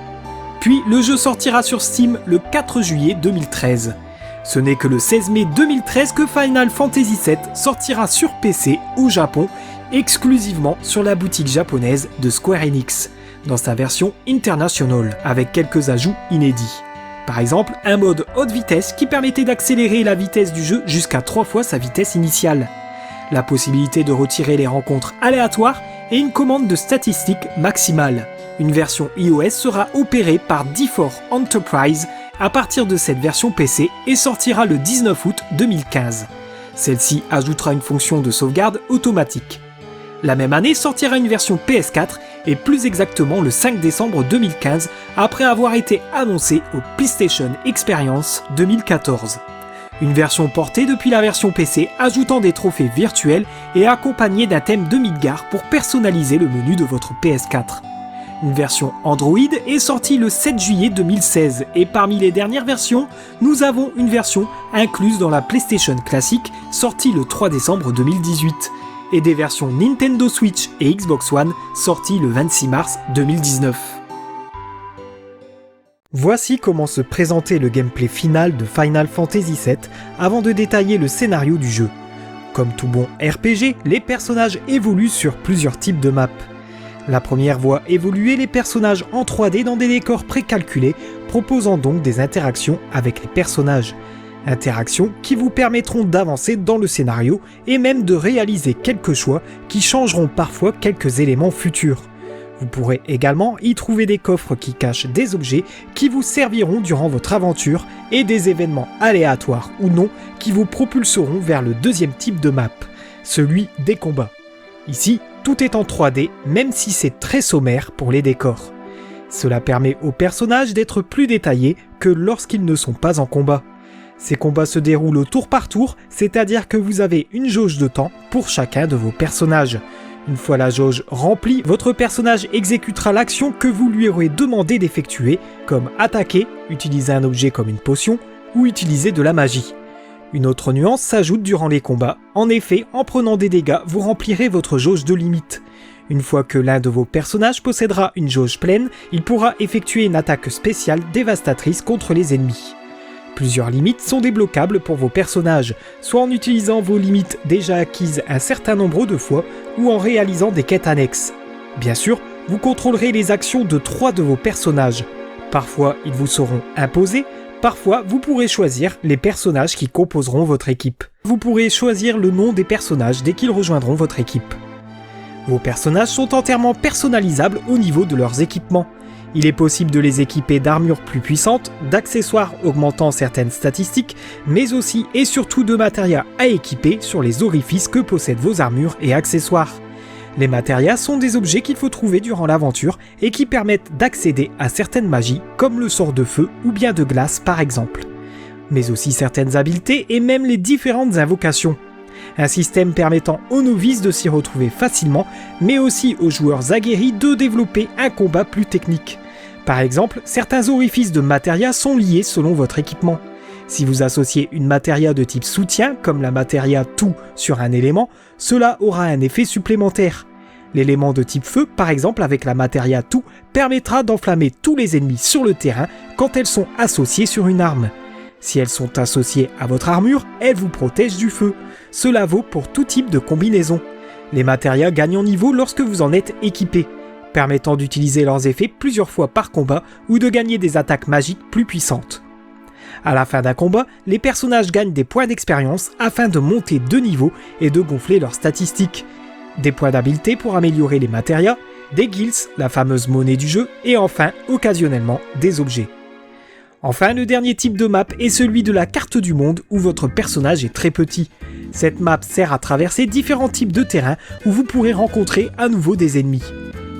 Puis le jeu sortira sur Steam le 4 juillet 2013. Ce n'est que le 16 mai 2013 que Final Fantasy VII sortira sur PC au Japon, exclusivement sur la boutique japonaise de Square Enix, dans sa version International, avec quelques ajouts inédits. Par exemple, un mode haute vitesse qui permettait d'accélérer la vitesse du jeu jusqu'à 3 fois sa vitesse initiale, la possibilité de retirer les rencontres aléatoires et une commande de statistiques maximale. Une version iOS sera opérée par D4 Enterprise à partir de cette version PC et sortira le 19 août 2015. Celle-ci ajoutera une fonction de sauvegarde automatique. La même année sortira une version PS4 et plus exactement le 5 décembre 2015 après avoir été annoncée au PlayStation Experience 2014. Une version portée depuis la version PC ajoutant des trophées virtuels et accompagnée d'un thème de Midgar pour personnaliser le menu de votre PS4. Une version Android est sortie le 7 juillet 2016 et parmi les dernières versions, nous avons une version incluse dans la PlayStation classique sortie le 3 décembre 2018 et des versions Nintendo Switch et Xbox One sorties le 26 mars 2019. Voici comment se présentait le gameplay final de Final Fantasy VII avant de détailler le scénario du jeu. Comme tout bon RPG, les personnages évoluent sur plusieurs types de maps. La première voit évoluer les personnages en 3D dans des décors précalculés, proposant donc des interactions avec les personnages. Interactions qui vous permettront d'avancer dans le scénario et même de réaliser quelques choix qui changeront parfois quelques éléments futurs. Vous pourrez également y trouver des coffres qui cachent des objets qui vous serviront durant votre aventure et des événements aléatoires ou non qui vous propulseront vers le deuxième type de map, celui des combats. Ici, tout est en 3D, même si c'est très sommaire pour les décors. Cela permet aux personnages d'être plus détaillés que lorsqu'ils ne sont pas en combat. Ces combats se déroulent au tour par tour, c'est-à-dire que vous avez une jauge de temps pour chacun de vos personnages. Une fois la jauge remplie, votre personnage exécutera l'action que vous lui aurez demandé d'effectuer, comme attaquer, utiliser un objet comme une potion, ou utiliser de la magie. Une autre nuance s'ajoute durant les combats. En effet, en prenant des dégâts, vous remplirez votre jauge de limite. Une fois que l'un de vos personnages possédera une jauge pleine, il pourra effectuer une attaque spéciale dévastatrice contre les ennemis. Plusieurs limites sont débloquables pour vos personnages, soit en utilisant vos limites déjà acquises un certain nombre de fois, ou en réalisant des quêtes annexes. Bien sûr, vous contrôlerez les actions de 3 de vos personnages. Parfois, ils vous seront imposés, parfois, vous pourrez choisir les personnages qui composeront votre équipe. Vous pourrez choisir le nom des personnages dès qu'ils rejoindront votre équipe. Vos personnages sont entièrement personnalisables au niveau de leurs équipements. Il est possible de les équiper d'armures plus puissantes, d'accessoires augmentant certaines statistiques, mais aussi et surtout de matérias à équiper sur les orifices que possèdent vos armures et accessoires. Les matérias sont des objets qu'il faut trouver durant l'aventure et qui permettent d'accéder à certaines magies, comme le sort de feu ou bien de glace par exemple. Mais aussi certaines habiletés et même les différentes invocations. Un système permettant aux novices de s'y retrouver facilement, mais aussi aux joueurs aguerris de développer un combat plus technique. Par exemple, certains orifices de matéria sont liés selon votre équipement. Si vous associez une matéria de type soutien, comme la matéria tout sur un élément, cela aura un effet supplémentaire. L'élément de type feu, par exemple avec la matéria tout, permettra d'enflammer tous les ennemis sur le terrain quand elles sont associées sur une arme. Si elles sont associées à votre armure, elles vous protègent du feu. Cela vaut pour tout type de combinaison. Les matérias gagnent en niveau lorsque vous en êtes équipé, permettant d'utiliser leurs effets plusieurs fois par combat ou de gagner des attaques magiques plus puissantes. À la fin d'un combat, les personnages gagnent des points d'expérience afin de monter de niveau et de gonfler leurs statistiques. Des points d'habileté pour améliorer les matérias, des guilds, la fameuse monnaie du jeu, et enfin, occasionnellement, des objets. Enfin, le dernier type de map est celui de la carte du monde où votre personnage est très petit. Cette map sert à traverser différents types de terrains où vous pourrez rencontrer à nouveau des ennemis.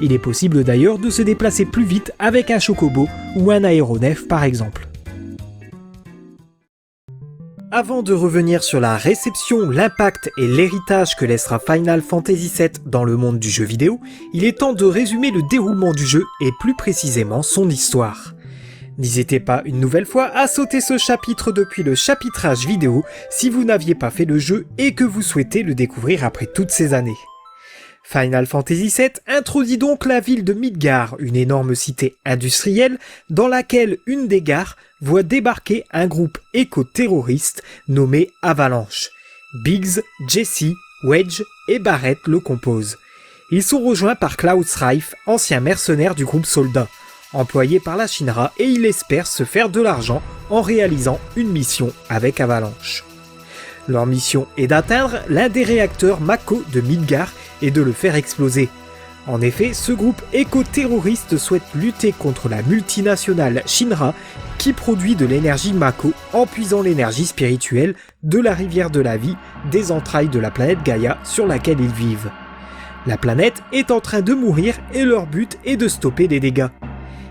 Il est possible d'ailleurs de se déplacer plus vite avec un chocobo ou un aéronef par exemple. Avant de revenir sur la réception, l'impact et l'héritage que laissera Final Fantasy VII dans le monde du jeu vidéo, il est temps de résumer le déroulement du jeu et plus précisément son histoire. N'hésitez pas une nouvelle fois à sauter ce chapitre depuis le chapitrage vidéo si vous n'aviez pas fait le jeu et que vous souhaitez le découvrir après toutes ces années. Final Fantasy VII introduit donc la ville de Midgar, une énorme cité industrielle dans laquelle une des gares voit débarquer un groupe éco-terroriste nommé Avalanche. Biggs, Jesse, Wedge et Barrett le composent. Ils sont rejoints par Cloud Strife, ancien mercenaire du groupe Soldat, employé par la Shinra, et il espère se faire de l'argent en réalisant une mission avec Avalanche. Leur mission est d'atteindre l'un des réacteurs Mako de Midgar et de le faire exploser. En effet, ce groupe éco-terroriste souhaite lutter contre la multinationale Shinra qui produit de l'énergie Mako en puisant l'énergie spirituelle de la rivière de la vie des entrailles de la planète Gaïa sur laquelle ils vivent. La planète est en train de mourir et leur but est de stopper les dégâts.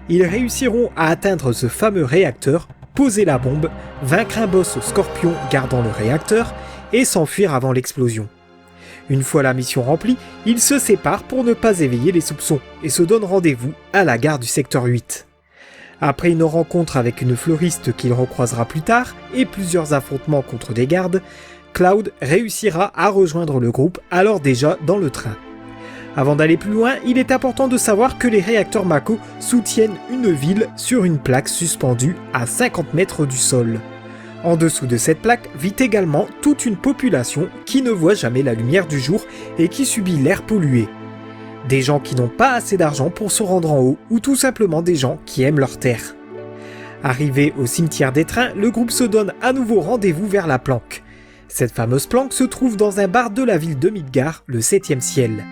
Ils réussiront à atteindre ce fameux réacteur, poser la bombe, vaincre un boss scorpion gardant le réacteur et s'enfuir avant l'explosion. Une fois la mission remplie, ils se séparent pour ne pas éveiller les soupçons et se donnent rendez-vous à la gare du secteur 8. Après une rencontre avec une fleuriste qu'il recroisera plus tard et plusieurs affrontements contre des gardes, Cloud réussira à rejoindre le groupe alors déjà dans le train. Avant d'aller plus loin, il est important de savoir que les réacteurs Mako soutiennent une ville sur une plaque suspendue à 50 mètres du sol. En dessous de cette plaque vit également toute une population qui ne voit jamais la lumière du jour et qui subit l'air pollué. Des gens qui n'ont pas assez d'argent pour se rendre en haut ou tout simplement des gens qui aiment leur terre. Arrivé au cimetière des trains, le groupe se donne à nouveau rendez-vous vers la planque. Cette fameuse planque se trouve dans un bar de la ville de Midgar, le 7e ciel.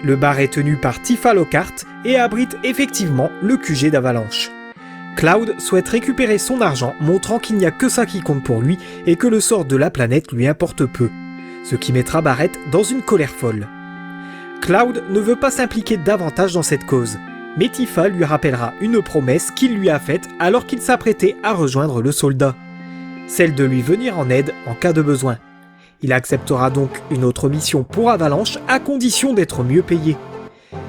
Le bar est tenu par Tifa Lockhart et abrite effectivement le QG d'Avalanche. Cloud souhaite récupérer son argent, montrant qu'il n'y a que ça qui compte pour lui et que le sort de la planète lui importe peu, ce qui mettra Barrett dans une colère folle. Cloud ne veut pas s'impliquer davantage dans cette cause, mais Tifa lui rappellera une promesse qu'il lui a faite alors qu'il s'apprêtait à rejoindre le soldat, celle de lui venir en aide en cas de besoin. Il acceptera donc une autre mission pour Avalanche à condition d'être mieux payé.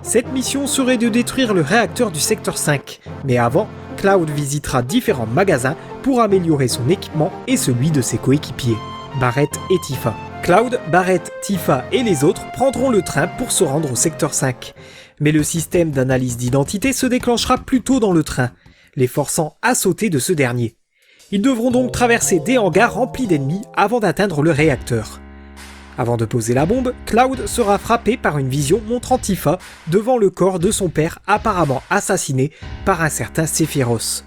Cette mission serait de détruire le réacteur du secteur 5, mais avant, Cloud visitera différents magasins pour améliorer son équipement et celui de ses coéquipiers, Barrett et Tifa. Cloud, Barrett, Tifa et les autres prendront le train pour se rendre au secteur 5. Mais le système d'analyse d'identité se déclenchera plus tôt dans le train, les forçant à sauter de ce dernier. Ils devront donc traverser des hangars remplis d'ennemis avant d'atteindre le réacteur. Avant de poser la bombe, Cloud sera frappé par une vision montrant Tifa devant le corps de son père apparemment assassiné par un certain Sephiroth.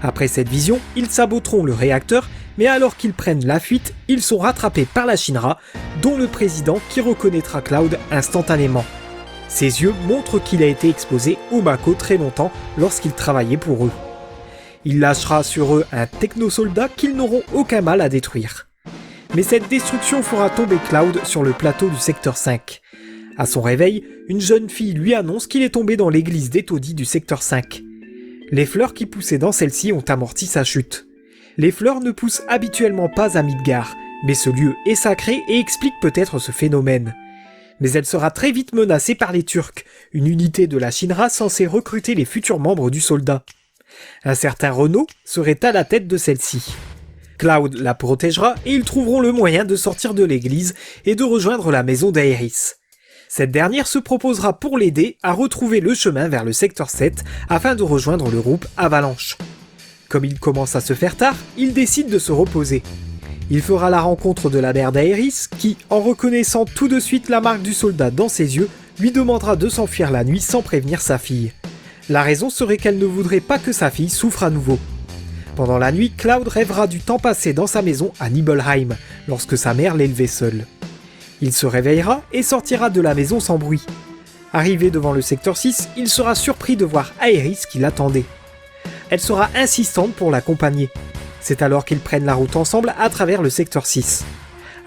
Après cette vision, ils saboteront le réacteur, mais alors qu'ils prennent la fuite, ils sont rattrapés par la Shinra, dont le président qui reconnaîtra Cloud instantanément. Ses yeux montrent qu'il a été exposé au Mako très longtemps lorsqu'il travaillait pour eux. Il lâchera sur eux un technosoldat qu'ils n'auront aucun mal à détruire. Mais cette destruction fera tomber Cloud sur le plateau du secteur 5. À son réveil, une jeune fille lui annonce qu'il est tombé dans l'église des taudis du secteur 5. Les fleurs qui poussaient dans celle-ci ont amorti sa chute. Les fleurs ne poussent habituellement pas à Midgar, mais ce lieu est sacré et explique peut-être ce phénomène. Mais elle sera très vite menacée par les Turcs, une unité de la Shinra censée recruter les futurs membres du soldat. Un certain Renault serait à la tête de celle-ci. Cloud la protégera et ils trouveront le moyen de sortir de l'église et de rejoindre la maison d'Aeris. Cette dernière se proposera pour l'aider à retrouver le chemin vers le secteur 7 afin de rejoindre le groupe Avalanche. Comme il commence à se faire tard, il décide de se reposer. Il fera la rencontre de la mère d'Aeris qui, en reconnaissant tout de suite la marque du soldat dans ses yeux, lui demandera de s'enfuir la nuit sans prévenir sa fille. La raison serait qu'elle ne voudrait pas que sa fille souffre à nouveau. Pendant la nuit, Cloud rêvera du temps passé dans sa maison à Nibelheim, lorsque sa mère l'élevait seule. Il se réveillera et sortira de la maison sans bruit. Arrivé devant le secteur 6, il sera surpris de voir Aeris qui l'attendait. Elle sera insistante pour l'accompagner. C'est alors qu'ils prennent la route ensemble à travers le secteur 6.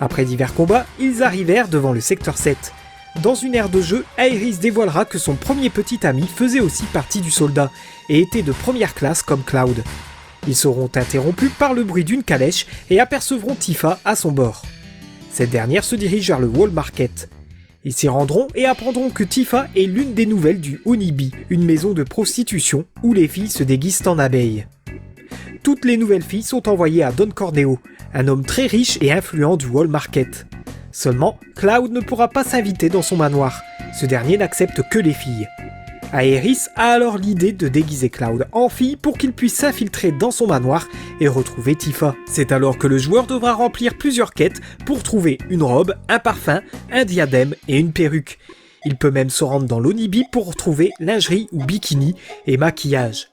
Après divers combats, ils arrivèrent devant le secteur 7. Dans une aire de jeu, Aeris dévoilera que son premier petit ami faisait aussi partie du soldat et était de première classe comme Cloud. Ils seront interrompus par le bruit d'une calèche et apercevront Tifa à son bord. Cette dernière se dirige vers le Wall Market. Ils s'y rendront et apprendront que Tifa est l'une des nouvelles du Onibi, une maison de prostitution où les filles se déguisent en abeilles. Toutes les nouvelles filles sont envoyées à Don Corneo, un homme très riche et influent du Wall Market. Seulement, Cloud ne pourra pas s'inviter dans son manoir. Ce dernier n'accepte que les filles. Aeris a alors l'idée de déguiser Cloud en fille pour qu'il puisse s'infiltrer dans son manoir et retrouver Tifa. C'est alors que le joueur devra remplir plusieurs quêtes pour trouver une robe, un parfum, un diadème et une perruque. Il peut même se rendre dans l'Onibi pour retrouver lingerie ou bikini et maquillage.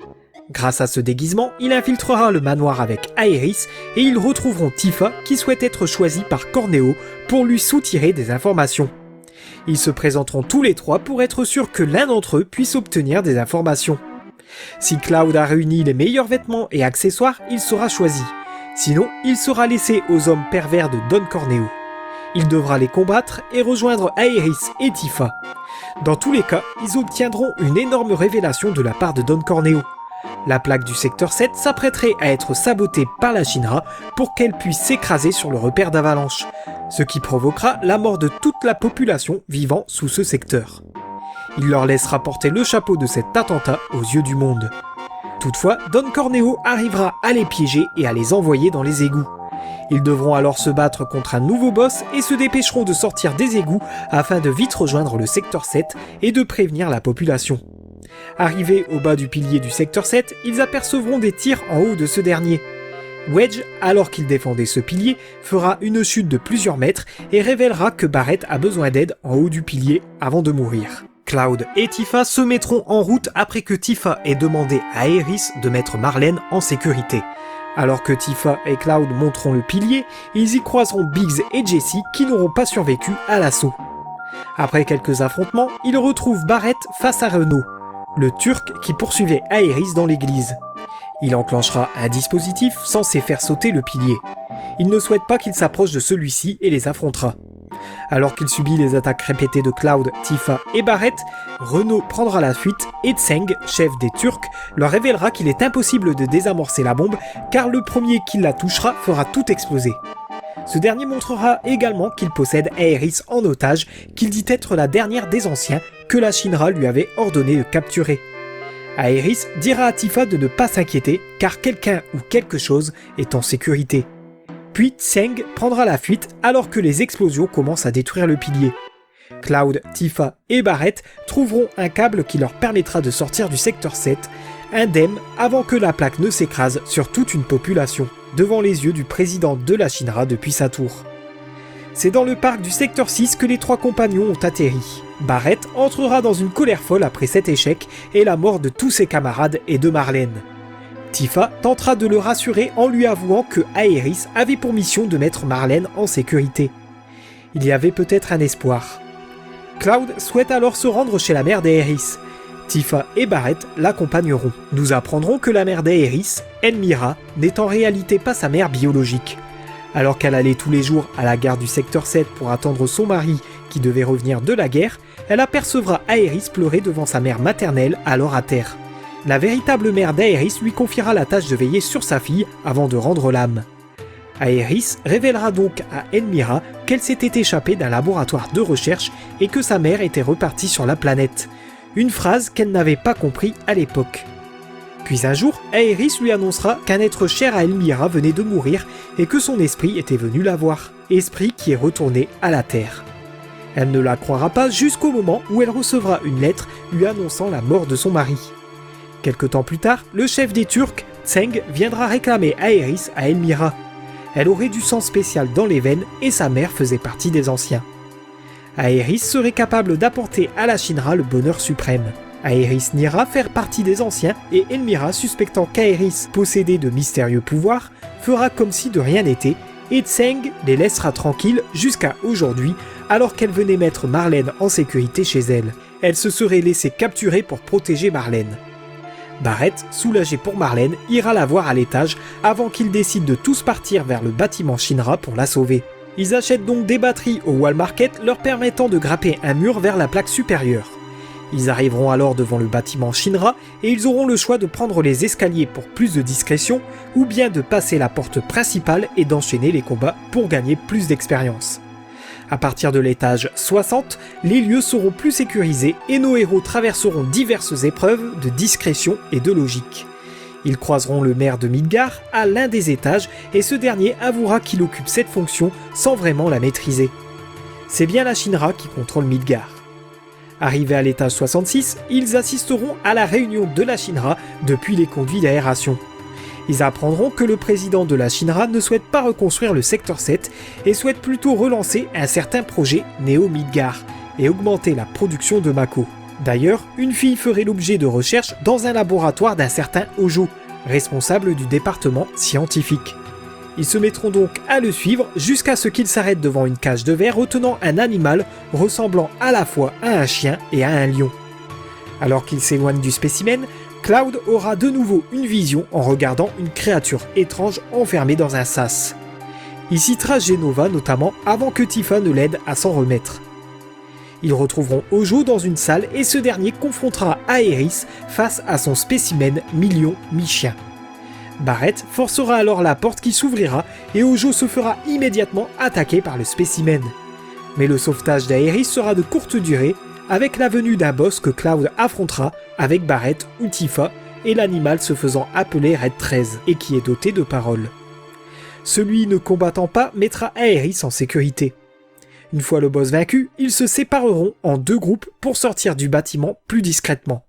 Grâce à ce déguisement, il infiltrera le manoir avec Aeris et ils retrouveront Tifa qui souhaite être choisie par Corneo pour lui soutirer des informations. Ils se présenteront tous les trois pour être sûrs que l'un d'entre eux puisse obtenir des informations. Si Cloud a réuni les meilleurs vêtements et accessoires, il sera choisi. Sinon, il sera laissé aux hommes pervers de Don Corneo. Il devra les combattre et rejoindre Aerys et Tifa. Dans tous les cas, ils obtiendront une énorme révélation de la part de Don Corneo. La plaque du secteur 7 s'apprêterait à être sabotée par la Shinra pour qu'elle puisse s'écraser sur le repère d'avalanche, ce qui provoquera la mort de toute la population vivant sous ce secteur. Il leur laissera porter le chapeau de cet attentat aux yeux du monde. Toutefois, Don Corneo arrivera à les piéger et à les envoyer dans les égouts. Ils devront alors se battre contre un nouveau boss et se dépêcheront de sortir des égouts afin de vite rejoindre le secteur 7 et de prévenir la population. Arrivés au bas du pilier du secteur 7, ils apercevront des tirs en haut de ce dernier. Wedge, alors qu'il défendait ce pilier, fera une chute de plusieurs mètres et révélera que Barrett a besoin d'aide en haut du pilier avant de mourir. Cloud et Tifa se mettront en route après que Tifa ait demandé à Aerys de mettre Marlène en sécurité. Alors que Tifa et Cloud monteront le pilier, ils y croiseront Biggs et Jessie qui n'auront pas survécu à l'assaut. Après quelques affrontements, ils retrouvent Barrett face à Renault, le Turc qui poursuivait Aerys dans l'église. Il enclenchera un dispositif censé faire sauter le pilier. Il ne souhaite pas qu'il s'approche de celui-ci et les affrontera. Alors qu'il subit les attaques répétées de Cloud, Tifa et Barrett, Renault prendra la fuite et Tseng, chef des Turcs, leur révélera qu'il est impossible de désamorcer la bombe car le premier qui la touchera fera tout exploser. Ce dernier montrera également qu'il possède Aerys en otage, qu'il dit être la dernière des anciens que la Shinra lui avait ordonné de capturer. Aerys dira à Tifa de ne pas s'inquiéter car quelqu'un ou quelque chose est en sécurité. Puis Tseng prendra la fuite alors que les explosions commencent à détruire le pilier. Cloud, Tifa et Barrett trouveront un câble qui leur permettra de sortir du secteur 7, indemnes avant que la plaque ne s'écrase sur toute une population, devant les yeux du président de la Shinra depuis sa tour. C'est dans le parc du secteur 6 que les trois compagnons ont atterri. Barrett entrera dans une colère folle après cet échec et la mort de tous ses camarades et de Marlène. Tifa tentera de le rassurer en lui avouant que Aerys avait pour mission de mettre Marlène en sécurité. Il y avait peut-être un espoir. Cloud souhaite alors se rendre chez la mère d'Aerys. Tifa et Barrett l'accompagneront. Nous apprendrons que la mère d'Aerys, Elmira, n'est en réalité pas sa mère biologique. Alors qu'elle allait tous les jours à la gare du secteur 7 pour attendre son mari qui devait revenir de la guerre, elle apercevra Aerys pleurer devant sa mère maternelle alors à terre. La véritable mère d'Aerys lui confiera la tâche de veiller sur sa fille avant de rendre l'âme. Aerys révélera donc à Elmira qu'elle s'était échappée d'un laboratoire de recherche et que sa mère était repartie sur la planète. Une phrase qu'elle n'avait pas compris à l'époque. Puis un jour, Aerys lui annoncera qu'un être cher à Elmira venait de mourir et que son esprit était venu la voir. Esprit qui est retourné à la Terre. Elle ne la croira pas jusqu'au moment où elle recevra une lettre lui annonçant la mort de son mari. Quelque temps plus tard, le chef des Turcs, Tseng, viendra réclamer Aerys à Elmira. Elle aurait du sang spécial dans les veines et sa mère faisait partie des anciens. Aerys serait capable d'apporter à la Shinra le bonheur suprême. Aerys niera faire partie des anciens et Elmira, suspectant qu'Aerys possédait de mystérieux pouvoirs, fera comme si de rien n'était et Tseng les laissera tranquilles jusqu'à aujourd'hui alors qu'elle venait mettre Marlène en sécurité chez elle. Elle se serait laissée capturer pour protéger Marlène. Barrett, soulagé pour Marlène, ira la voir à l'étage avant qu'ils décident de tous partir vers le bâtiment Shinra pour la sauver. Ils achètent donc des batteries au Wall Market leur permettant de grimper un mur vers la plaque supérieure. Ils arriveront alors devant le bâtiment Shinra et ils auront le choix de prendre les escaliers pour plus de discrétion ou bien de passer la porte principale et d'enchaîner les combats pour gagner plus d'expérience. À partir de l'étage 60, les lieux seront plus sécurisés et nos héros traverseront diverses épreuves de discrétion et de logique. Ils croiseront le maire de Midgar à l'un des étages et ce dernier avouera qu'il occupe cette fonction sans vraiment la maîtriser. C'est bien la Shinra qui contrôle Midgar. Arrivés à l'étage 66, ils assisteront à la réunion de la Shinra depuis les conduits d'aération. Ils apprendront que le président de la Shinra ne souhaite pas reconstruire le secteur 7 et souhaite plutôt relancer un certain projet Neo Midgar et augmenter la production de Mako. D'ailleurs, une fille ferait l'objet de recherches dans un laboratoire d'un certain Hojo, responsable du département scientifique. Ils se mettront donc à le suivre jusqu'à ce qu'il s'arrête devant une cage de verre retenant un animal ressemblant à la fois à un chien et à un lion. Alors qu'il s'éloigne du spécimen, Cloud aura de nouveau une vision en regardant une créature étrange enfermée dans un sas. Il citera Jenova notamment avant que Tifa ne l'aide à s'en remettre. Ils retrouveront Hojo dans une salle et ce dernier confrontera Aerys face à son spécimen mi-lion, mi-chien. Barrett forcera alors la porte qui s'ouvrira et Hojo se fera immédiatement attaquer par le spécimen. Mais le sauvetage d'Aerys sera de courte durée avec la venue d'un boss que Cloud affrontera avec Barrett ou Tifa et l'animal se faisant appeler Red 13 et qui est doté de paroles. Celui ne combattant pas mettra Aerys en sécurité. Une fois le boss vaincu, ils se sépareront en 2 groupes pour sortir du bâtiment plus discrètement.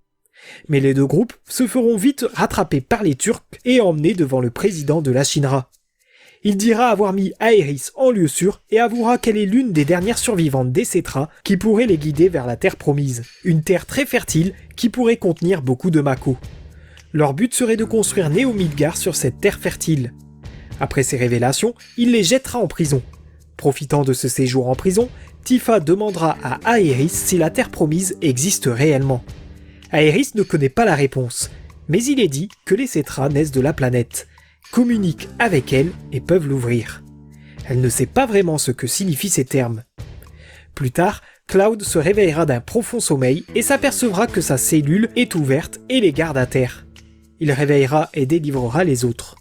Mais les 2 groupes se feront vite rattraper par les Turcs et emmenés devant le président de la Shinra. Il dira avoir mis Aerys en lieu sûr et avouera qu'elle est l'une des dernières survivantes des Cetra qui pourrait les guider vers la terre promise, une terre très fertile qui pourrait contenir beaucoup de Mako. Leur but serait de construire Neo Midgar sur cette terre fertile. Après ces révélations, il les jettera en prison. Profitant de ce séjour en prison, Tifa demandera à Aerys si la terre promise existe réellement. Aerys ne connaît pas la réponse, mais il est dit que les Cetra naissent de la planète, communiquent avec elle et peuvent l'ouvrir. Elle ne sait pas vraiment ce que signifient ces termes. Plus tard, Cloud se réveillera d'un profond sommeil et s'apercevra que sa cellule est ouverte et les garde à terre. Il réveillera et délivrera les autres.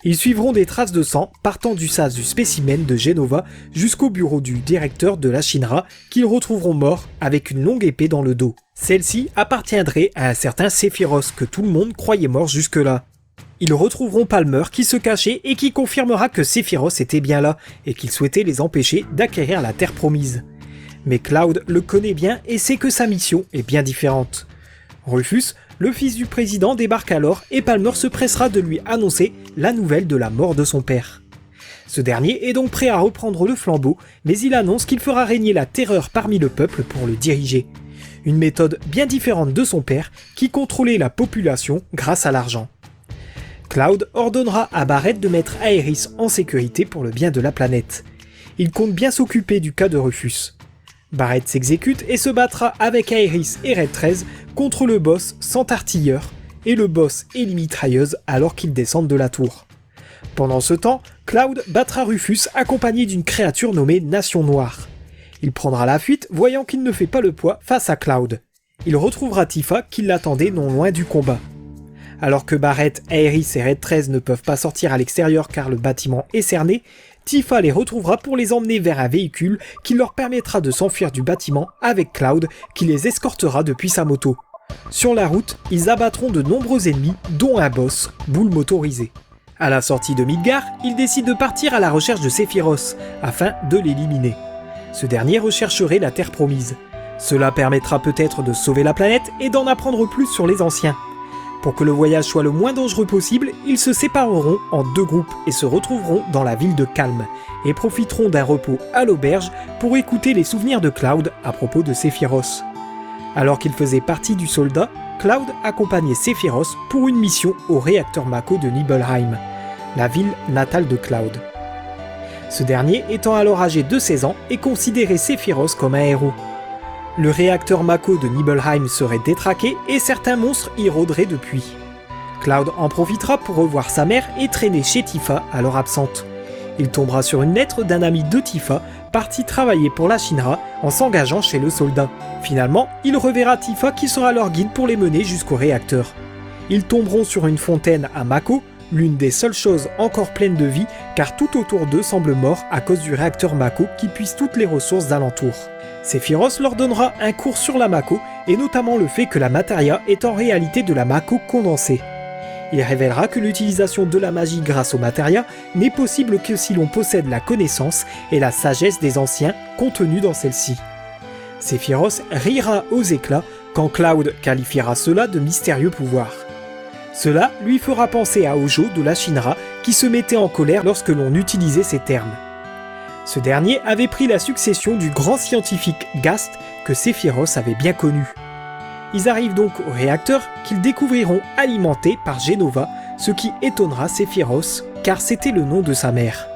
Ils suivront des traces de sang partant du sas du spécimen de Jenova jusqu'au bureau du directeur de la Shinra qu'ils retrouveront mort avec une longue épée dans le dos. Celle-ci appartiendrait à un certain Sephiroth que tout le monde croyait mort jusque-là. Ils retrouveront Palmer qui se cachait et qui confirmera que Sephiroth était bien là et qu'il souhaitait les empêcher d'acquérir la terre promise. Mais Cloud le connaît bien et sait que sa mission est bien différente. Rufus, le fils du président, débarque alors et Palmer se pressera de lui annoncer la nouvelle de la mort de son père. Ce dernier est donc prêt à reprendre le flambeau, mais il annonce qu'il fera régner la terreur parmi le peuple pour le diriger. Une méthode bien différente de son père qui contrôlait la population grâce à l'argent. Cloud ordonnera à Barrett de mettre Aerys en sécurité pour le bien de la planète. Il compte bien s'occuper du cas de Rufus. Barrett s'exécute et se battra avec Aerys et Red 13 contre le boss sans artilleur et le boss et les mitrailleuses alors qu'ils descendent de la tour. Pendant ce temps, Cloud battra Rufus accompagné d'une créature nommée Nation Noire. Il prendra la fuite voyant qu'il ne fait pas le poids face à Cloud. Il retrouvera Tifa qui l'attendait non loin du combat. Alors que Barrett, Aerys et Red 13 ne peuvent pas sortir à l'extérieur car le bâtiment est cerné, Tifa les retrouvera pour les emmener vers un véhicule qui leur permettra de s'enfuir du bâtiment avec Cloud qui les escortera depuis sa moto. Sur la route, ils abattront de nombreux ennemis, dont un boss, boule motorisée. À la sortie de Midgar, ils décident de partir à la recherche de Sephiroth, afin de l'éliminer. Ce dernier rechercherait la Terre Promise. Cela permettra peut-être de sauver la planète et d'en apprendre plus sur les anciens. Pour que le voyage soit le moins dangereux possible, ils se sépareront en 2 groupes et se retrouveront dans la ville de Kalm, et profiteront d'un repos à l'auberge pour écouter les souvenirs de Cloud à propos de Sephiroth. Alors qu'il faisait partie du soldat, Cloud accompagnait Sephiroth pour une mission au réacteur Mako de Nibelheim, la ville natale de Cloud. Ce dernier étant alors âgé de 16 ans et considérait Sephiroth comme un héros. Le réacteur Mako de Nibelheim serait détraqué et certains monstres y rôderaient depuis. Cloud en profitera pour revoir sa mère et traîner chez Tifa alors absente. Il tombera sur une lettre d'un ami de Tifa, parti travailler pour la Shinra en s'engageant chez le soldat. Finalement, il reverra Tifa qui sera leur guide pour les mener jusqu'au réacteur. Ils tomberont sur une fontaine à Mako, l'une des seules choses encore pleines de vie car tout autour d'eux semble mort à cause du réacteur Mako qui puise toutes les ressources d'alentour. Sephiroth leur donnera un cours sur la Mako et notamment le fait que la Materia est en réalité de la Mako condensée. Il révélera que l'utilisation de la magie grâce aux Materia n'est possible que si l'on possède la connaissance et la sagesse des anciens contenus dans celle-ci. Sephiroth rira aux éclats quand Cloud qualifiera cela de mystérieux pouvoir. Cela lui fera penser à Hojo de la Shinra qui se mettait en colère lorsque l'on utilisait ces termes. Ce dernier avait pris la succession du grand scientifique Gast que Sephiroth avait bien connu. Ils arrivent donc au réacteur qu'ils découvriront alimenté par Jenova, ce qui étonnera Sephiroth car c'était le nom de sa mère.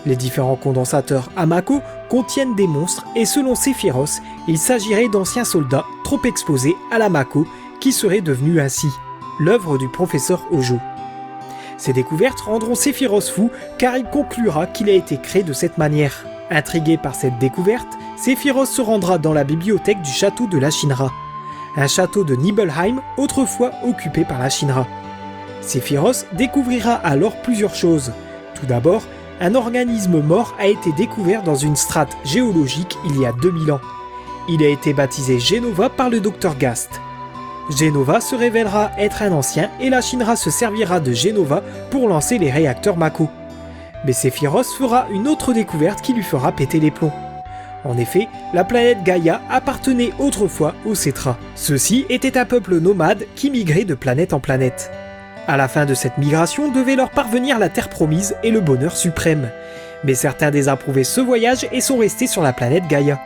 Les différents condensateurs à Mako contiennent des monstres et selon Sephiroth, il s'agirait d'anciens soldats trop exposés à la Mako qui seraient devenus ainsi, l'œuvre du professeur Hojo. Ces découvertes rendront Sephiroth fou car il conclura qu'il a été créé de cette manière. Intrigué par cette découverte, Sephiroth se rendra dans la bibliothèque du château de la Shinra, un château de Nibelheim autrefois occupé par la Shinra. Sephiroth découvrira alors plusieurs choses. Tout d'abord, un organisme mort a été découvert dans une strate géologique il y a 2000 ans. Il a été baptisé Jenova par le Dr Gast. Jenova se révélera être un ancien et la Shinra se servira de Jenova pour lancer les réacteurs Mako. Mais Sephiroth fera une autre découverte qui lui fera péter les plombs. En effet, la planète Gaïa appartenait autrefois aux Cetra. Ceux-ci étaient un peuple nomade qui migrait de planète en planète. À la fin de cette migration devait leur parvenir la terre promise et le bonheur suprême. Mais certains désapprouvaient ce voyage et sont restés sur la planète Gaïa.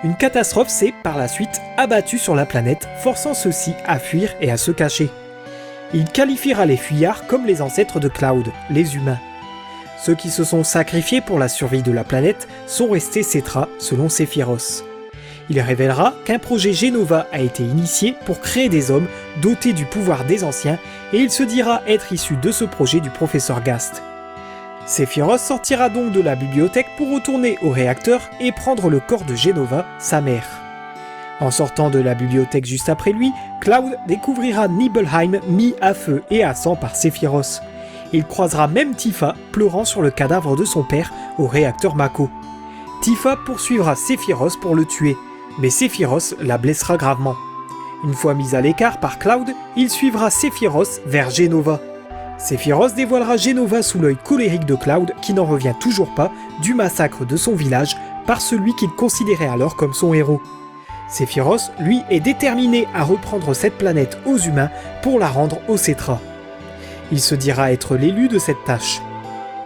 Une catastrophe s'est, par la suite, abattue sur la planète, forçant ceux-ci à fuir et à se cacher. Il qualifiera les fuyards comme les ancêtres de Cloud, les humains. Ceux qui se sont sacrifiés pour la survie de la planète sont restés Cetra, selon Sephiroth. Il révélera qu'un projet Jenova a été initié pour créer des hommes dotés du pouvoir des anciens et il se dira être issu de ce projet du professeur Gast. Sephiroth sortira donc de la bibliothèque pour retourner au réacteur et prendre le corps de Jenova, sa mère. En sortant de la bibliothèque juste après lui, Cloud découvrira Nibelheim mis à feu et à sang par Sephiroth. Il croisera même Tifa pleurant sur le cadavre de son père au réacteur Mako. Tifa poursuivra Sephiroth pour le tuer, mais Sephiroth la blessera gravement. Une fois mis à l'écart par Cloud, il suivra Sephiroth vers Jenova. Sephiroth dévoilera Jenova sous l'œil colérique de Cloud qui n'en revient toujours pas du massacre de son village par celui qu'il considérait alors comme son héros. Sephiroth, lui, est déterminé à reprendre cette planète aux humains pour la rendre aux Cetra. Il se dira être l'élu de cette tâche.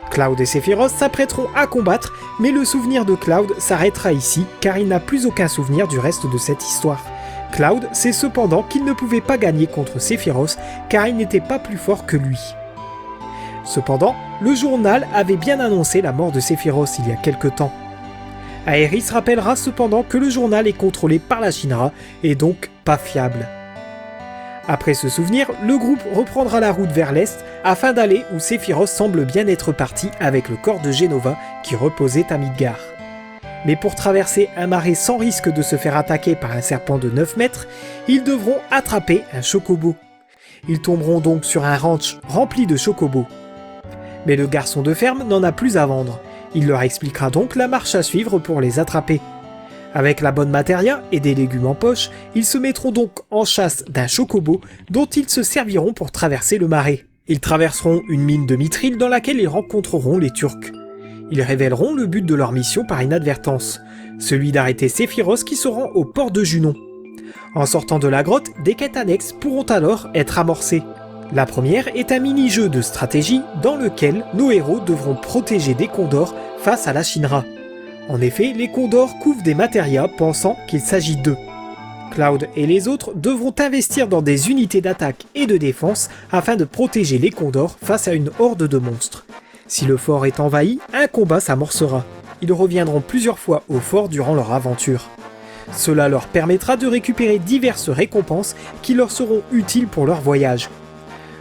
Cloud et Sephiroth s'apprêteront à combattre, mais le souvenir de Cloud s'arrêtera ici car il n'a plus aucun souvenir du reste de cette histoire. Cloud sait cependant qu'il ne pouvait pas gagner contre Sephiroth car il n'était pas plus fort que lui. Cependant, le journal avait bien annoncé la mort de Sephiroth il y a quelque temps. Aeris rappellera cependant que le journal est contrôlé par la Shinra et donc pas fiable. Après ce souvenir, le groupe reprendra la route vers l'est afin d'aller où Sephiroth semble bien être parti avec le corps de Jenova qui reposait à Midgar. Mais pour traverser un marais sans risque de se faire attaquer par un serpent de 9 mètres, ils devront attraper un chocobo. Ils tomberont donc sur un ranch rempli de chocobos. Mais le garçon de ferme n'en a plus à vendre. Il leur expliquera donc la marche à suivre pour les attraper. Avec la bonne matéria et des légumes en poche, ils se mettront donc en chasse d'un chocobo dont ils se serviront pour traverser le marais. Ils traverseront une mine de mithril dans laquelle ils rencontreront les Turcs. Ils révéleront le but de leur mission par inadvertance, celui d'arrêter Sephiroth qui se rend au port de Junon. En sortant de la grotte, des quêtes annexes pourront alors être amorcées. La première est un mini-jeu de stratégie dans lequel nos héros devront protéger des condors face à la Shinra. En effet, les condors couvrent des matérias pensant qu'il s'agit d'eux. Cloud et les autres devront investir dans des unités d'attaque et de défense afin de protéger les condors face à une horde de monstres. Si le fort est envahi, un combat s'amorcera. Ils reviendront plusieurs fois au fort durant leur aventure. Cela leur permettra de récupérer diverses récompenses qui leur seront utiles pour leur voyage.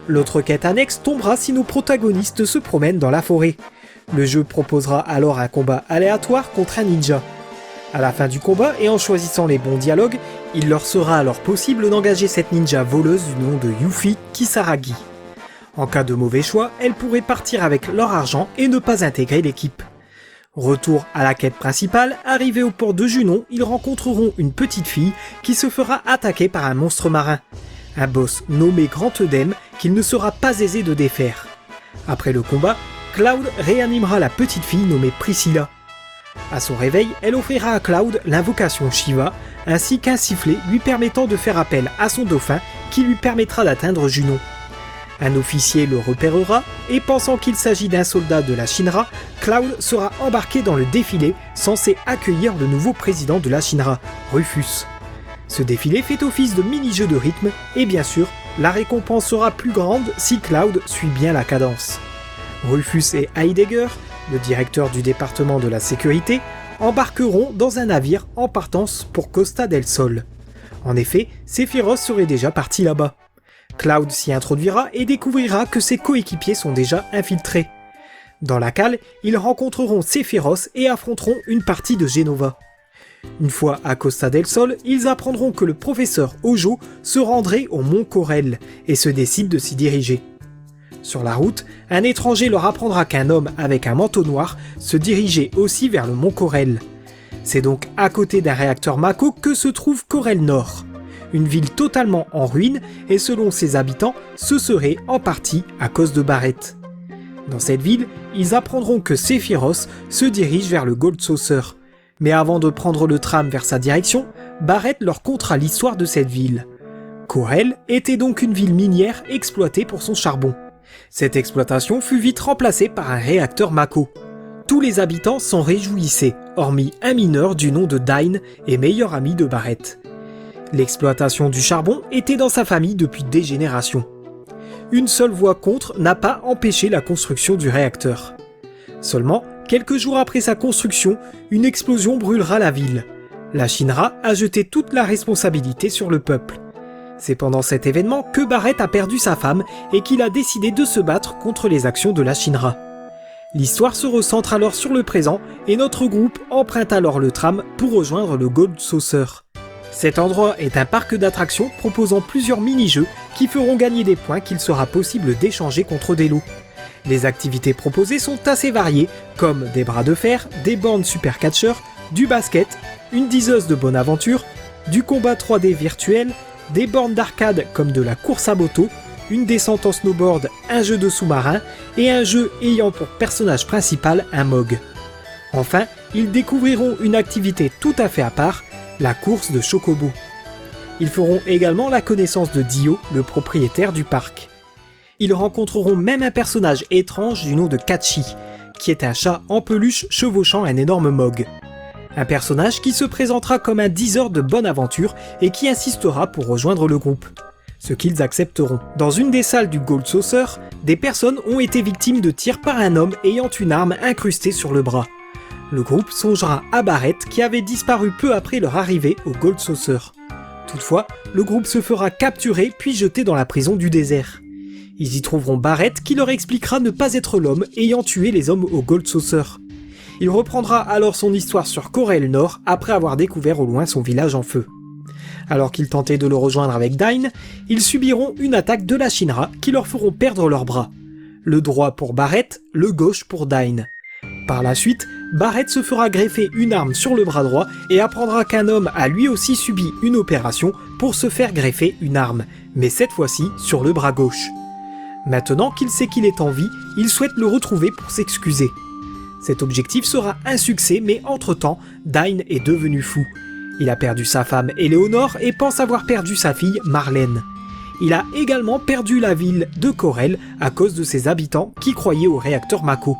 L'autre quête annexe tombera si nos protagonistes se promènent dans la forêt. Le jeu proposera alors un combat aléatoire contre un ninja. À la fin du combat et en choisissant les bons dialogues, il leur sera alors possible d'engager cette ninja voleuse du nom de Yuffie Kisaragi. En cas de mauvais choix, elle pourrait partir avec leur argent et ne pas intégrer l'équipe. Retour à la quête principale, arrivés au port de Junon, ils rencontreront une petite fille qui se fera attaquer par un monstre marin. Un boss nommé Grand Œdème qu'il ne sera pas aisé de défaire. Après le combat, Cloud réanimera la petite fille nommée Priscilla. À son réveil, elle offrira à Cloud l'invocation Shiva, ainsi qu'un sifflet lui permettant de faire appel à son dauphin qui lui permettra d'atteindre Junon. Un officier le repérera et pensant qu'il s'agit d'un soldat de la Shinra, Cloud sera embarqué dans le défilé censé accueillir le nouveau président de la Shinra, Rufus. Ce défilé fait office de mini-jeu de rythme et bien sûr, la récompense sera plus grande si Cloud suit bien la cadence. Rufus et Heidegger, le directeur du département de la sécurité, embarqueront dans un navire en partance pour Costa del Sol. En effet, Sephiroth serait déjà parti là-bas. Cloud s'y introduira et découvrira que ses coéquipiers sont déjà infiltrés. Dans la cale, ils rencontreront Sephiroth et affronteront une partie de Jenova. Une fois à Costa del Sol, ils apprendront que le professeur Hojo se rendrait au mont Corel et se décide de s'y diriger. Sur la route, un étranger leur apprendra qu'un homme avec un manteau noir se dirigeait aussi vers le mont Corel. C'est donc à côté d'un réacteur Mako que se trouve Corel Nord, une ville totalement en ruine et selon ses habitants, ce serait en partie à cause de Barrett. Dans cette ville, ils apprendront que Sephiroth se dirige vers le Gold Saucer. Mais avant de prendre le tram vers sa direction, Barrett leur contera l'histoire de cette ville. Corel était donc une ville minière exploitée pour son charbon. Cette exploitation fut vite remplacée par un réacteur Mako. Tous les habitants s'en réjouissaient, hormis un mineur du nom de Dyne et meilleur ami de Barrett. L'exploitation du charbon était dans sa famille depuis des générations. Une seule voix contre n'a pas empêché la construction du réacteur. Seulement, quelques jours après sa construction, une explosion brûlera la ville. La Shinra a jeté toute la responsabilité sur le peuple. C'est pendant cet événement que Barrett a perdu sa femme et qu'il a décidé de se battre contre les actions de la Shinra. L'histoire se recentre alors sur le présent et notre groupe emprunte alors le tram pour rejoindre le Gold Saucer. Cet endroit est un parc d'attractions proposant plusieurs mini-jeux qui feront gagner des points qu'il sera possible d'échanger contre des lots. Les activités proposées sont assez variées, comme des bras de fer, des bornes super catcher, du basket, une diseuse de bonne aventure, du combat 3D virtuel, des bornes d'arcade comme de la course à moto, une descente en snowboard, un jeu de sous-marin et un jeu ayant pour personnage principal un Mog. Enfin, ils découvriront une activité tout à fait à part, la course de Chocobo. Ils feront également la connaissance de Dio, le propriétaire du parc. Ils rencontreront même un personnage étrange du nom de Kachi, qui est un chat en peluche chevauchant un énorme Mog. Un personnage qui se présentera comme un diseur de bonne aventure et qui insistera pour rejoindre le groupe. Ce qu'ils accepteront. Dans une des salles du Gold Saucer, des personnes ont été victimes de tirs par un homme ayant une arme incrustée sur le bras. Le groupe songera à Barrett qui avait disparu peu après leur arrivée au Gold Saucer. Toutefois, le groupe se fera capturer puis jeter dans la prison du désert. Ils y trouveront Barrett qui leur expliquera ne pas être l'homme ayant tué les hommes au Gold Saucer. Il reprendra alors son histoire sur Corel Nord après avoir découvert au loin son village en feu. Alors qu'ils tentaient de le rejoindre avec Dyne, ils subiront une attaque de la Shinra qui leur feront perdre leurs bras. Le droit pour Barrett, le gauche pour Dyne. Par la suite, Barrett se fera greffer une arme sur le bras droit et apprendra qu'un homme a lui aussi subi une opération pour se faire greffer une arme, mais cette fois-ci sur le bras gauche. Maintenant qu'il sait qu'il est en vie, il souhaite le retrouver pour s'excuser. Cet objectif sera un succès, mais entre-temps, Dyne est devenu fou. Il a perdu sa femme Éléonore et pense avoir perdu sa fille Marlène. Il a également perdu la ville de Corel à cause de ses habitants qui croyaient au réacteur Mako.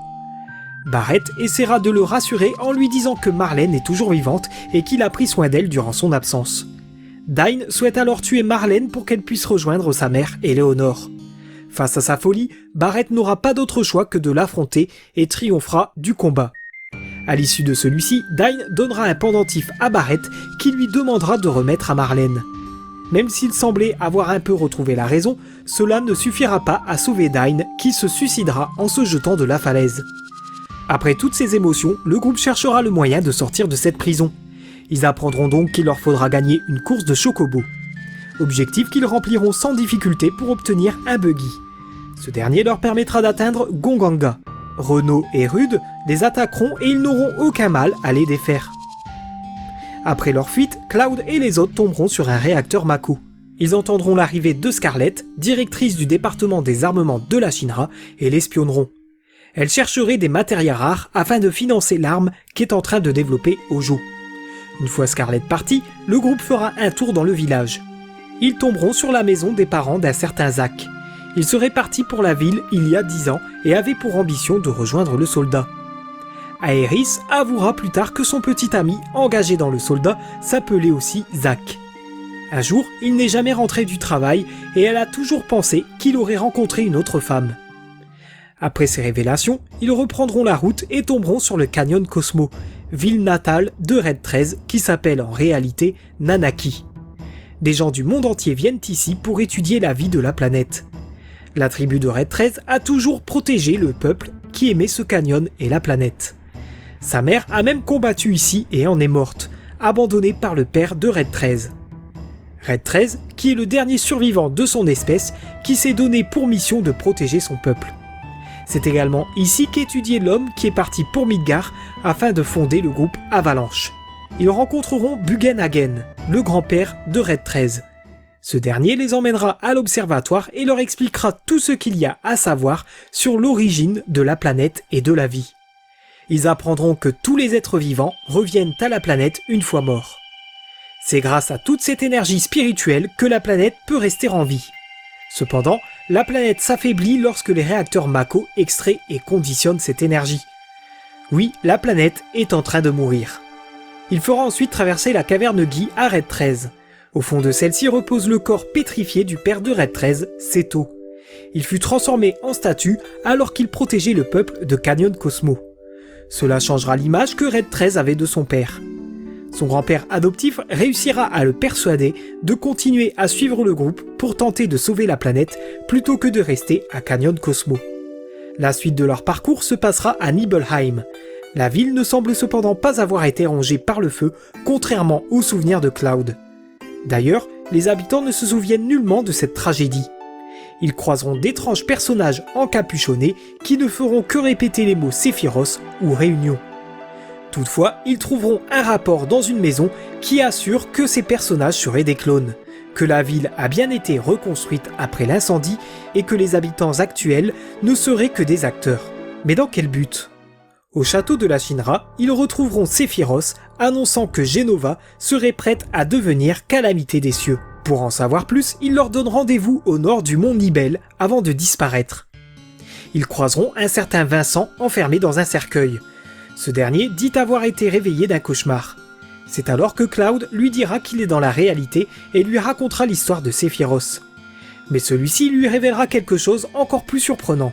Barrett essaiera de le rassurer en lui disant que Marlène est toujours vivante et qu'il a pris soin d'elle durant son absence. Dyne souhaite alors tuer Marlène pour qu'elle puisse rejoindre sa mère Éléonore. Face à sa folie, Barrett n'aura pas d'autre choix que de l'affronter et triomphera du combat. À l'issue de celui-ci, Dyne donnera un pendentif à Barrett qui lui demandera de remettre à Marlène. Même s'il semblait avoir un peu retrouvé la raison, cela ne suffira pas à sauver Dyne qui se suicidera en se jetant de la falaise. Après toutes ces émotions, le groupe cherchera le moyen de sortir de cette prison. Ils apprendront donc qu'il leur faudra gagner une course de chocobo. Objectif qu'ils rempliront sans difficulté pour obtenir un buggy. Ce dernier leur permettra d'atteindre Gonganga. Renaud et Rude les attaqueront et ils n'auront aucun mal à les défaire. Après leur fuite, Cloud et les autres tomberont sur un réacteur Mako. Ils entendront l'arrivée de Scarlett, directrice du département des armements de la Shinra, et l'espionneront. Elle chercherait des matériaux rares afin de financer l'arme qu'est en train de développer Hojo. Une fois Scarlett partie, le groupe fera un tour dans le village. Ils tomberont sur la maison des parents d'un certain Zack. Il serait parti pour la ville il y a 10 ans et avait pour ambition de rejoindre le soldat. Aerys avouera plus tard que son petit ami, engagé dans le soldat, s'appelait aussi Zack. Un jour, il n'est jamais rentré du travail et elle a toujours pensé qu'il aurait rencontré une autre femme. Après ces révélations, ils reprendront la route et tomberont sur le canyon Cosmo, ville natale de Red 13 qui s'appelle en réalité Nanaki. Des gens du monde entier viennent ici pour étudier la vie de la planète. La tribu de Red 13 a toujours protégé le peuple qui aimait ce canyon et la planète. Sa mère a même combattu ici et en est morte, abandonnée par le père de Red 13. Red 13, qui est le dernier survivant de son espèce, qui s'est donné pour mission de protéger son peuple. C'est également ici qu'étudiait l'homme qui est parti pour Midgar afin de fonder le groupe Avalanche. Ils rencontreront Bugenhagen, le grand-père de Red 13. Ce dernier les emmènera à l'observatoire et leur expliquera tout ce qu'il y a à savoir sur l'origine de la planète et de la vie. Ils apprendront que tous les êtres vivants reviennent à la planète une fois morts. C'est grâce à toute cette énergie spirituelle que la planète peut rester en vie. Cependant, la planète s'affaiblit lorsque les réacteurs Mako extraient et conditionnent cette énergie. Oui, la planète est en train de mourir. Il fera ensuite traverser la caverne Guy à Red 13. Au fond de celle-ci repose le corps pétrifié du père de Red 13, Seto. Il fut transformé en statue alors qu'il protégeait le peuple de Canyon Cosmo. Cela changera l'image que Red 13 avait de son père. Son grand-père adoptif réussira à le persuader de continuer à suivre le groupe pour tenter de sauver la planète plutôt que de rester à Canyon Cosmo. La suite de leur parcours se passera à Nibelheim. La ville ne semble cependant pas avoir été rongée par le feu, contrairement aux souvenirs de Cloud. D'ailleurs, les habitants ne se souviennent nullement de cette tragédie. Ils croiseront d'étranges personnages encapuchonnés qui ne feront que répéter les mots Sephiroth ou Réunion. Toutefois, ils trouveront un rapport dans une maison qui assure que ces personnages seraient des clones, que la ville a bien été reconstruite après l'incendie et que les habitants actuels ne seraient que des acteurs. Mais dans quel but ? Au château de la Shinra, ils retrouveront Sephiroth annonçant que Jenova serait prête à devenir calamité des cieux. Pour en savoir plus, il leur donne rendez-vous au nord du mont Nibel avant de disparaître. Ils croiseront un certain Vincent enfermé dans un cercueil. Ce dernier dit avoir été réveillé d'un cauchemar. C'est alors que Cloud lui dira qu'il est dans la réalité et lui racontera l'histoire de Sephiroth. Mais celui-ci lui révélera quelque chose encore plus surprenant.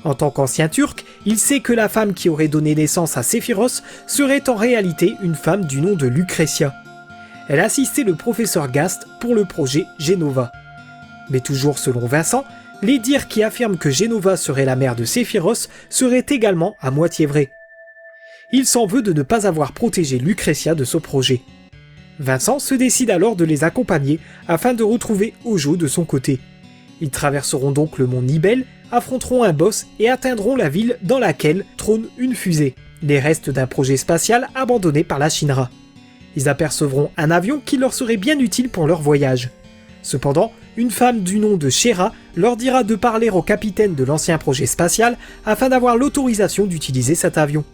En tant qu'ancien turc, il sait que la femme qui aurait donné naissance à Sephiroth serait en réalité une femme du nom de Lucretia. Elle assistait le professeur Gast pour le projet Jenova. Mais toujours selon Vincent, les dires qui affirment que Jenova serait la mère de Sephiroth seraient également à moitié vrais. Il s'en veut de ne pas avoir protégé Lucretia de ce projet. Vincent se décide alors de les accompagner afin de retrouver Hojo de son côté. Ils traverseront donc le mont Nibel, affronteront un boss et atteindront la ville dans laquelle trône une fusée, les restes d'un projet spatial abandonné par la Shinra. Ils apercevront un avion qui leur serait bien utile pour leur voyage. Cependant, une femme du nom de Shera leur dira de parler au capitaine de l'ancien projet spatial afin d'avoir l'autorisation d'utiliser cet avion.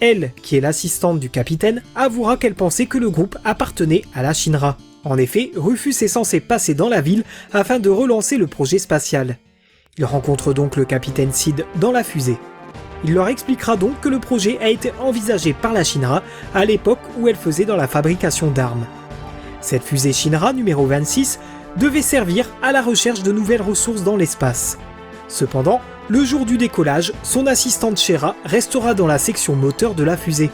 Elle, qui est l'assistante du capitaine, avouera qu'elle pensait que le groupe appartenait à la Shinra. En effet, Rufus est censé passer dans la ville afin de relancer le projet spatial. Il rencontre donc le capitaine Sid dans la fusée. Il leur expliquera donc que le projet a été envisagé par la Shinra à l'époque où elle faisait dans la fabrication d'armes. Cette fusée Shinra numéro 26 devait servir à la recherche de nouvelles ressources dans l'espace. Cependant, le jour du décollage, son assistante Shera restera dans la section moteur de la fusée.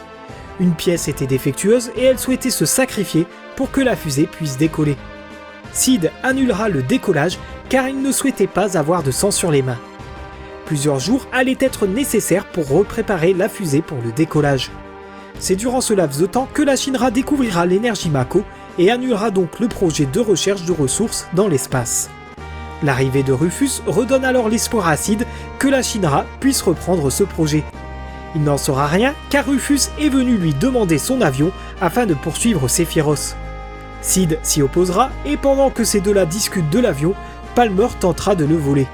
Une pièce était défectueuse et elle souhaitait se sacrifier pour que la fusée puisse décoller. Sid annulera le décollage car il ne souhaitait pas avoir de sang sur les mains. Plusieurs jours allaient être nécessaires pour repréparer la fusée pour le décollage. C'est durant ce laps de temps que la Shinra découvrira l'énergie Mako et annulera donc le projet de recherche de ressources dans l'espace. L'arrivée de Rufus redonne alors l'espoir à Sid que la Shinra puisse reprendre ce projet. Il n'en saura rien car Rufus est venu lui demander son avion afin de poursuivre Sephiroth. Sid s'y opposera et pendant que ces deux-là discutent de l'avion, Palmer tentera de le voler.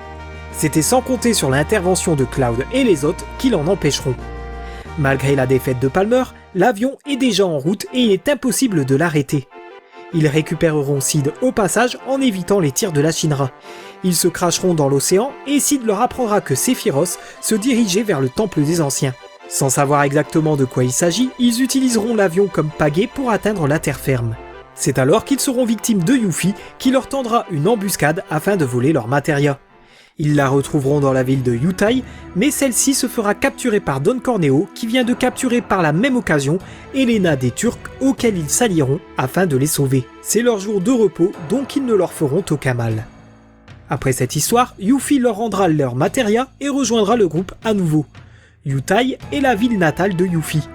C'était sans compter sur l'intervention de Cloud et les autres qui l'en empêcheront. Malgré la défaite de Palmer, l'avion est déjà en route et il est impossible de l'arrêter. Ils récupéreront Sid au passage en évitant les tirs de la Shinra. Ils se cracheront dans l'océan et Sid leur apprendra que Sephiroth se dirigeait vers le temple des anciens. Sans savoir exactement de quoi il s'agit, ils utiliseront l'avion comme pagaie pour atteindre la terre ferme. C'est alors qu'ils seront victimes de Yuffie qui leur tendra une embuscade afin de voler leur matériel. Ils la retrouveront dans la ville de Yutai, mais celle-ci se fera capturer par Don Corneo qui vient de capturer par la même occasion Helena des Turcs auxquels ils s'allieront afin de les sauver. C'est leur jour de repos, donc ils ne leur feront aucun mal. Après cette histoire, Yuffie leur rendra leur materia et rejoindra le groupe à nouveau. Yutai est la ville natale de Yuffie.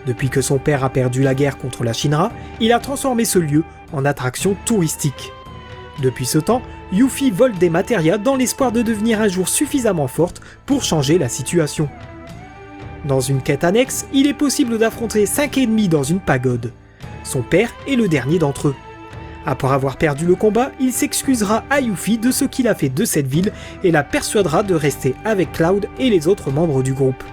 Depuis que son père a perdu la guerre contre la Shinra, il a transformé ce lieu en attraction touristique. Depuis ce temps, Yuffie vole des matérias dans l'espoir de devenir un jour suffisamment forte pour changer la situation. Dans une quête annexe, il est possible d'affronter 5 ennemis dans une pagode. Son père est le dernier d'entre eux. Après avoir perdu le combat, il s'excusera à Yuffie de ce qu'il a fait de cette ville et la persuadera de rester avec Cloud et les autres membres du groupe.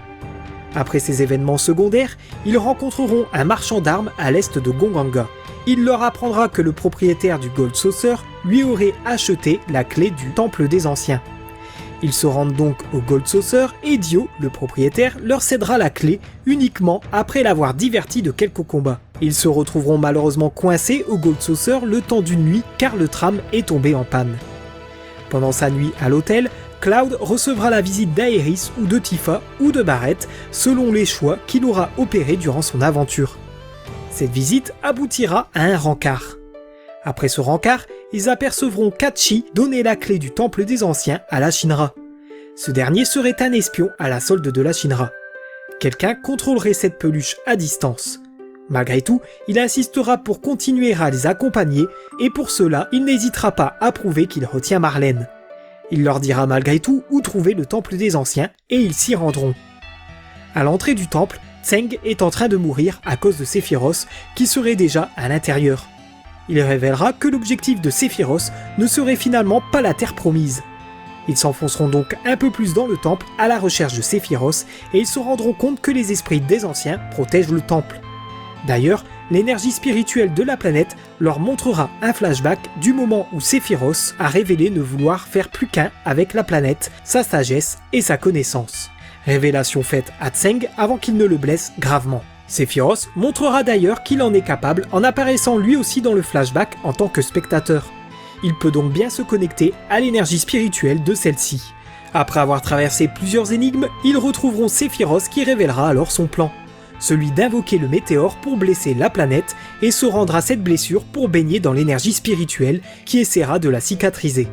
Après ces événements secondaires, ils rencontreront un marchand d'armes à l'est de Gonganga. Il leur apprendra que le propriétaire du Gold Saucer lui aurait acheté la clé du Temple des Anciens. Ils se rendent donc au Gold Saucer et Dio, le propriétaire, leur cédera la clé uniquement après l'avoir diverti de quelques combats. Ils se retrouveront malheureusement coincés au Gold Saucer le temps d'une nuit car le tram est tombé en panne. Pendant sa nuit à l'hôtel, Cloud recevra la visite d'Aerys ou de Tifa ou de Barrett selon les choix qu'il aura opérés durant son aventure. Cette visite aboutira à un rencard. Après ce rencard, ils apercevront Kachi donner la clé du Temple des Anciens à la Shinra. Ce dernier serait un espion à la solde de la Shinra. Quelqu'un contrôlerait cette peluche à distance. Malgré tout, il insistera pour continuer à les accompagner et pour cela, il n'hésitera pas à prouver qu'il retient Marlène. Il leur dira malgré tout où trouver le Temple des Anciens et ils s'y rendront. À l'entrée du temple, Tseng est en train de mourir à cause de Sephiroth qui serait déjà à l'intérieur. Il révélera que l'objectif de Sephiroth ne serait finalement pas la terre promise. Ils s'enfonceront donc un peu plus dans le temple à la recherche de Sephiroth et ils se rendront compte que les esprits des anciens protègent le temple. D'ailleurs, l'énergie spirituelle de la planète leur montrera un flashback du moment où Sephiroth a révélé ne vouloir faire plus qu'un avec la planète, sa sagesse et sa connaissance. Révélation faite à Tseng avant qu'il ne le blesse gravement. Sephiroth montrera d'ailleurs qu'il en est capable en apparaissant lui aussi dans le flashback en tant que spectateur. Il peut donc bien se connecter à l'énergie spirituelle de celle-ci. Après avoir traversé plusieurs énigmes, ils retrouveront Sephiroth qui révélera alors son plan. Celui d'invoquer le météore pour blesser la planète et se rendre à cette blessure pour baigner dans l'énergie spirituelle qui essaiera de la cicatriser.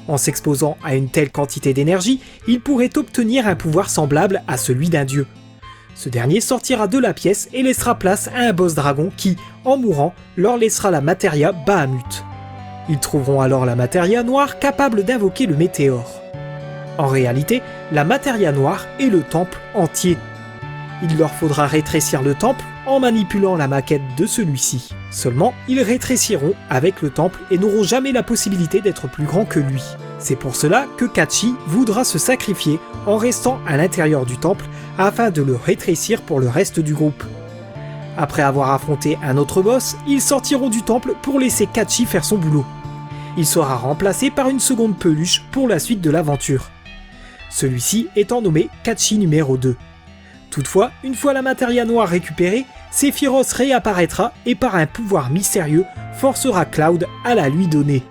En s'exposant à une telle quantité d'énergie, il pourrait obtenir un pouvoir semblable à celui d'un dieu. Ce dernier sortira de la pièce et laissera place à un boss dragon qui, en mourant, leur laissera la materia Bahamut. Ils trouveront alors la materia noire capable d'invoquer le météore. En réalité, la materia noire est le temple entier. Il leur faudra rétrécir le temple en manipulant la maquette de celui-ci. Seulement, ils rétréciront avec le temple et n'auront jamais la possibilité d'être plus grands que lui. C'est pour cela que Kachi voudra se sacrifier en restant à l'intérieur du temple afin de le rétrécir pour le reste du groupe. Après avoir affronté un autre boss, ils sortiront du temple pour laisser Kachi faire son boulot. Il sera remplacé par une seconde peluche pour la suite de l'aventure. Celui-ci étant nommé Kachi numéro 2. Toutefois, une fois la materia noire récupérée, Sephiroth réapparaîtra et par un pouvoir mystérieux forcera Cloud à la lui donner.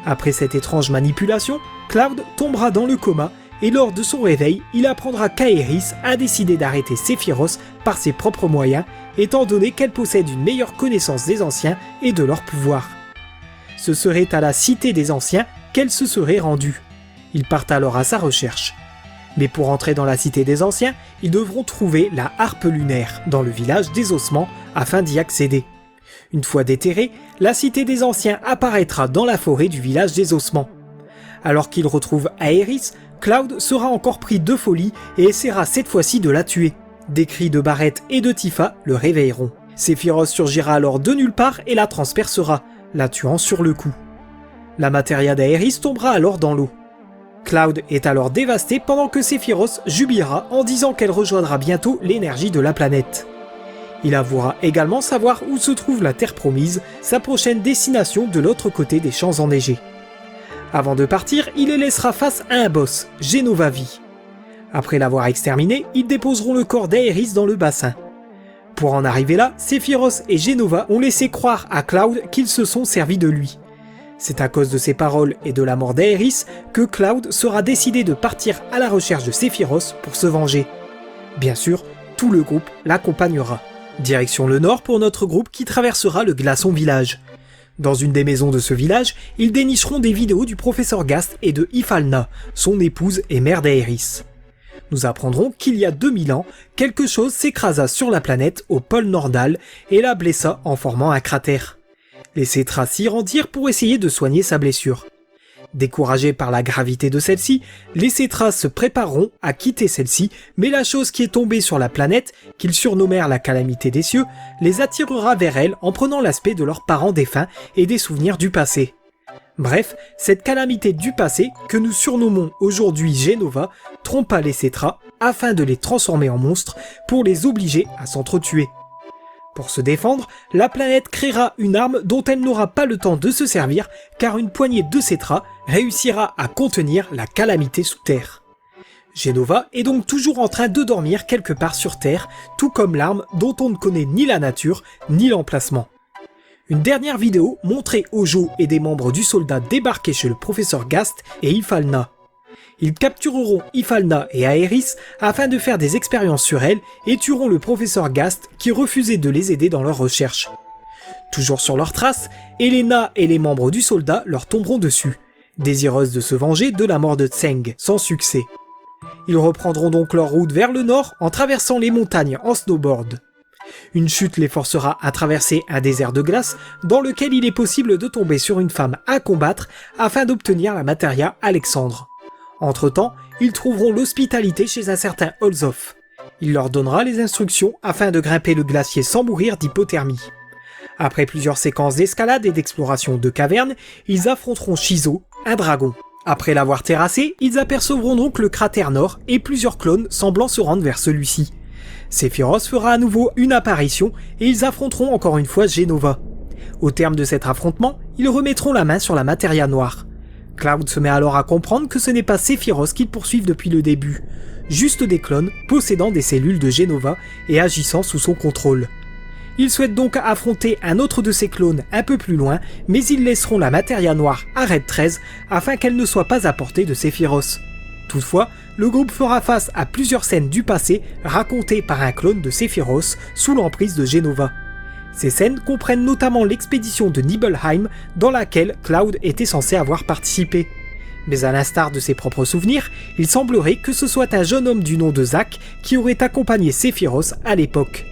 Après cette étrange manipulation, Cloud tombera dans le coma et lors de son réveil, il apprendra qu'Aerys a décidé d'arrêter Sephiroth par ses propres moyens, étant donné qu'elle possède une meilleure connaissance des anciens et de leur pouvoir. Ce serait à la Cité des Anciens qu'elle se serait rendue. Ils partent alors à sa recherche. Mais pour entrer dans la Cité des Anciens, ils devront trouver la harpe lunaire dans le village des ossements afin d'y accéder. Une fois déterrée, la Cité des Anciens apparaîtra dans la forêt du village des ossements. Alors qu'il retrouve Aerys, Cloud sera encore pris de folie et essaiera cette fois-ci de la tuer. Des cris de Barrett et de Tifa le réveilleront. Sephiroth surgira alors de nulle part et la transpercera, la tuant sur le coup. La materia d'Aerys tombera alors dans l'eau. Cloud est alors dévastée pendant que Sephiroth jubilera en disant qu'elle rejoindra bientôt l'énergie de la planète. Il avouera également savoir où se trouve la Terre Promise, sa prochaine destination de l'autre côté des champs enneigés. Avant de partir, il les laissera face à un boss, Genovavi. Après l'avoir exterminé, ils déposeront le corps d'Aerys dans le bassin. Pour en arriver là, Sephiroth et Genova ont laissé croire à Cloud qu'ils se sont servis de lui. C'est à cause de ces paroles et de la mort d'Aerys que Cloud sera décidé de partir à la recherche de Sephiroth pour se venger. Bien sûr, tout le groupe l'accompagnera. Direction le nord pour notre groupe qui traversera le Glaçon Village. Dans une des maisons de ce village, ils dénicheront des vidéos du professeur Gast et de Ifalna, son épouse et mère d'Aerys. Nous apprendrons qu'il y a 2000 ans, quelque chose s'écrasa sur la planète au pôle nordal et la blessa en formant un cratère. Les Cétras s'y rendirent pour essayer de soigner sa blessure. Découragés par la gravité de celle-ci, les Cétras se prépareront à quitter celle-ci, mais la chose qui est tombée sur la planète, qu'ils surnommèrent la calamité des cieux, les attirera vers elle en prenant l'aspect de leurs parents défunts et des souvenirs du passé. Bref, cette calamité du passé, que nous surnommons aujourd'hui Jenova, trompa les Cétras afin de les transformer en monstres pour les obliger à s'entretuer. Pour se défendre, la planète créera une arme dont elle n'aura pas le temps de se servir car une poignée de Cétras réussira à contenir la calamité sous terre. Jenova est donc toujours en train de dormir quelque part sur Terre, tout comme l'arme dont on ne connaît ni la nature ni l'emplacement. Une dernière vidéo montrait Hojo et des membres du soldat débarquer chez le professeur Gast et Ifalna. Ils captureront Ifalna et Aerys afin de faire des expériences sur elle et tueront le professeur Gast qui refusait de les aider dans leurs recherches. Toujours sur leurs traces, Elena et les membres du soldat leur tomberont dessus, désireuses de se venger de la mort de Tseng, sans succès. Ils reprendront donc leur route vers le nord en traversant les montagnes en snowboard. Une chute les forcera à traverser un désert de glace dans lequel il est possible de tomber sur une femme à combattre afin d'obtenir la Materia Alexandre. Entre-temps, ils trouveront l'hospitalité chez un certain Olzoff. Il leur donnera les instructions afin de grimper le glacier sans mourir d'hypothermie. Après plusieurs séquences d'escalade et d'exploration de cavernes, ils affronteront Shizo, un dragon. Après l'avoir terrassé, ils apercevront donc le cratère nord et plusieurs clones semblant se rendre vers celui-ci. Sephiroth fera à nouveau une apparition et ils affronteront encore une fois Jenova. Au terme de cet affrontement, ils remettront la main sur la Materia noire. Cloud se met alors à comprendre que ce n'est pas Sephiroth qu'ils poursuivent depuis le début, juste des clones possédant des cellules de Jenova et agissant sous son contrôle. Ils souhaitent donc affronter un autre de ces clones un peu plus loin, mais ils laisseront la Materia noire à Red 13 afin qu'elle ne soit pas à portée de Sephiroth. Toutefois, le groupe fera face à plusieurs scènes du passé racontées par un clone de Sephiroth sous l'emprise de Jenova. Ces scènes comprennent notamment l'expédition de Nibelheim dans laquelle Cloud était censé avoir participé. Mais à l'instar de ses propres souvenirs, il semblerait que ce soit un jeune homme du nom de Zack qui aurait accompagné Sephiroth à l'époque.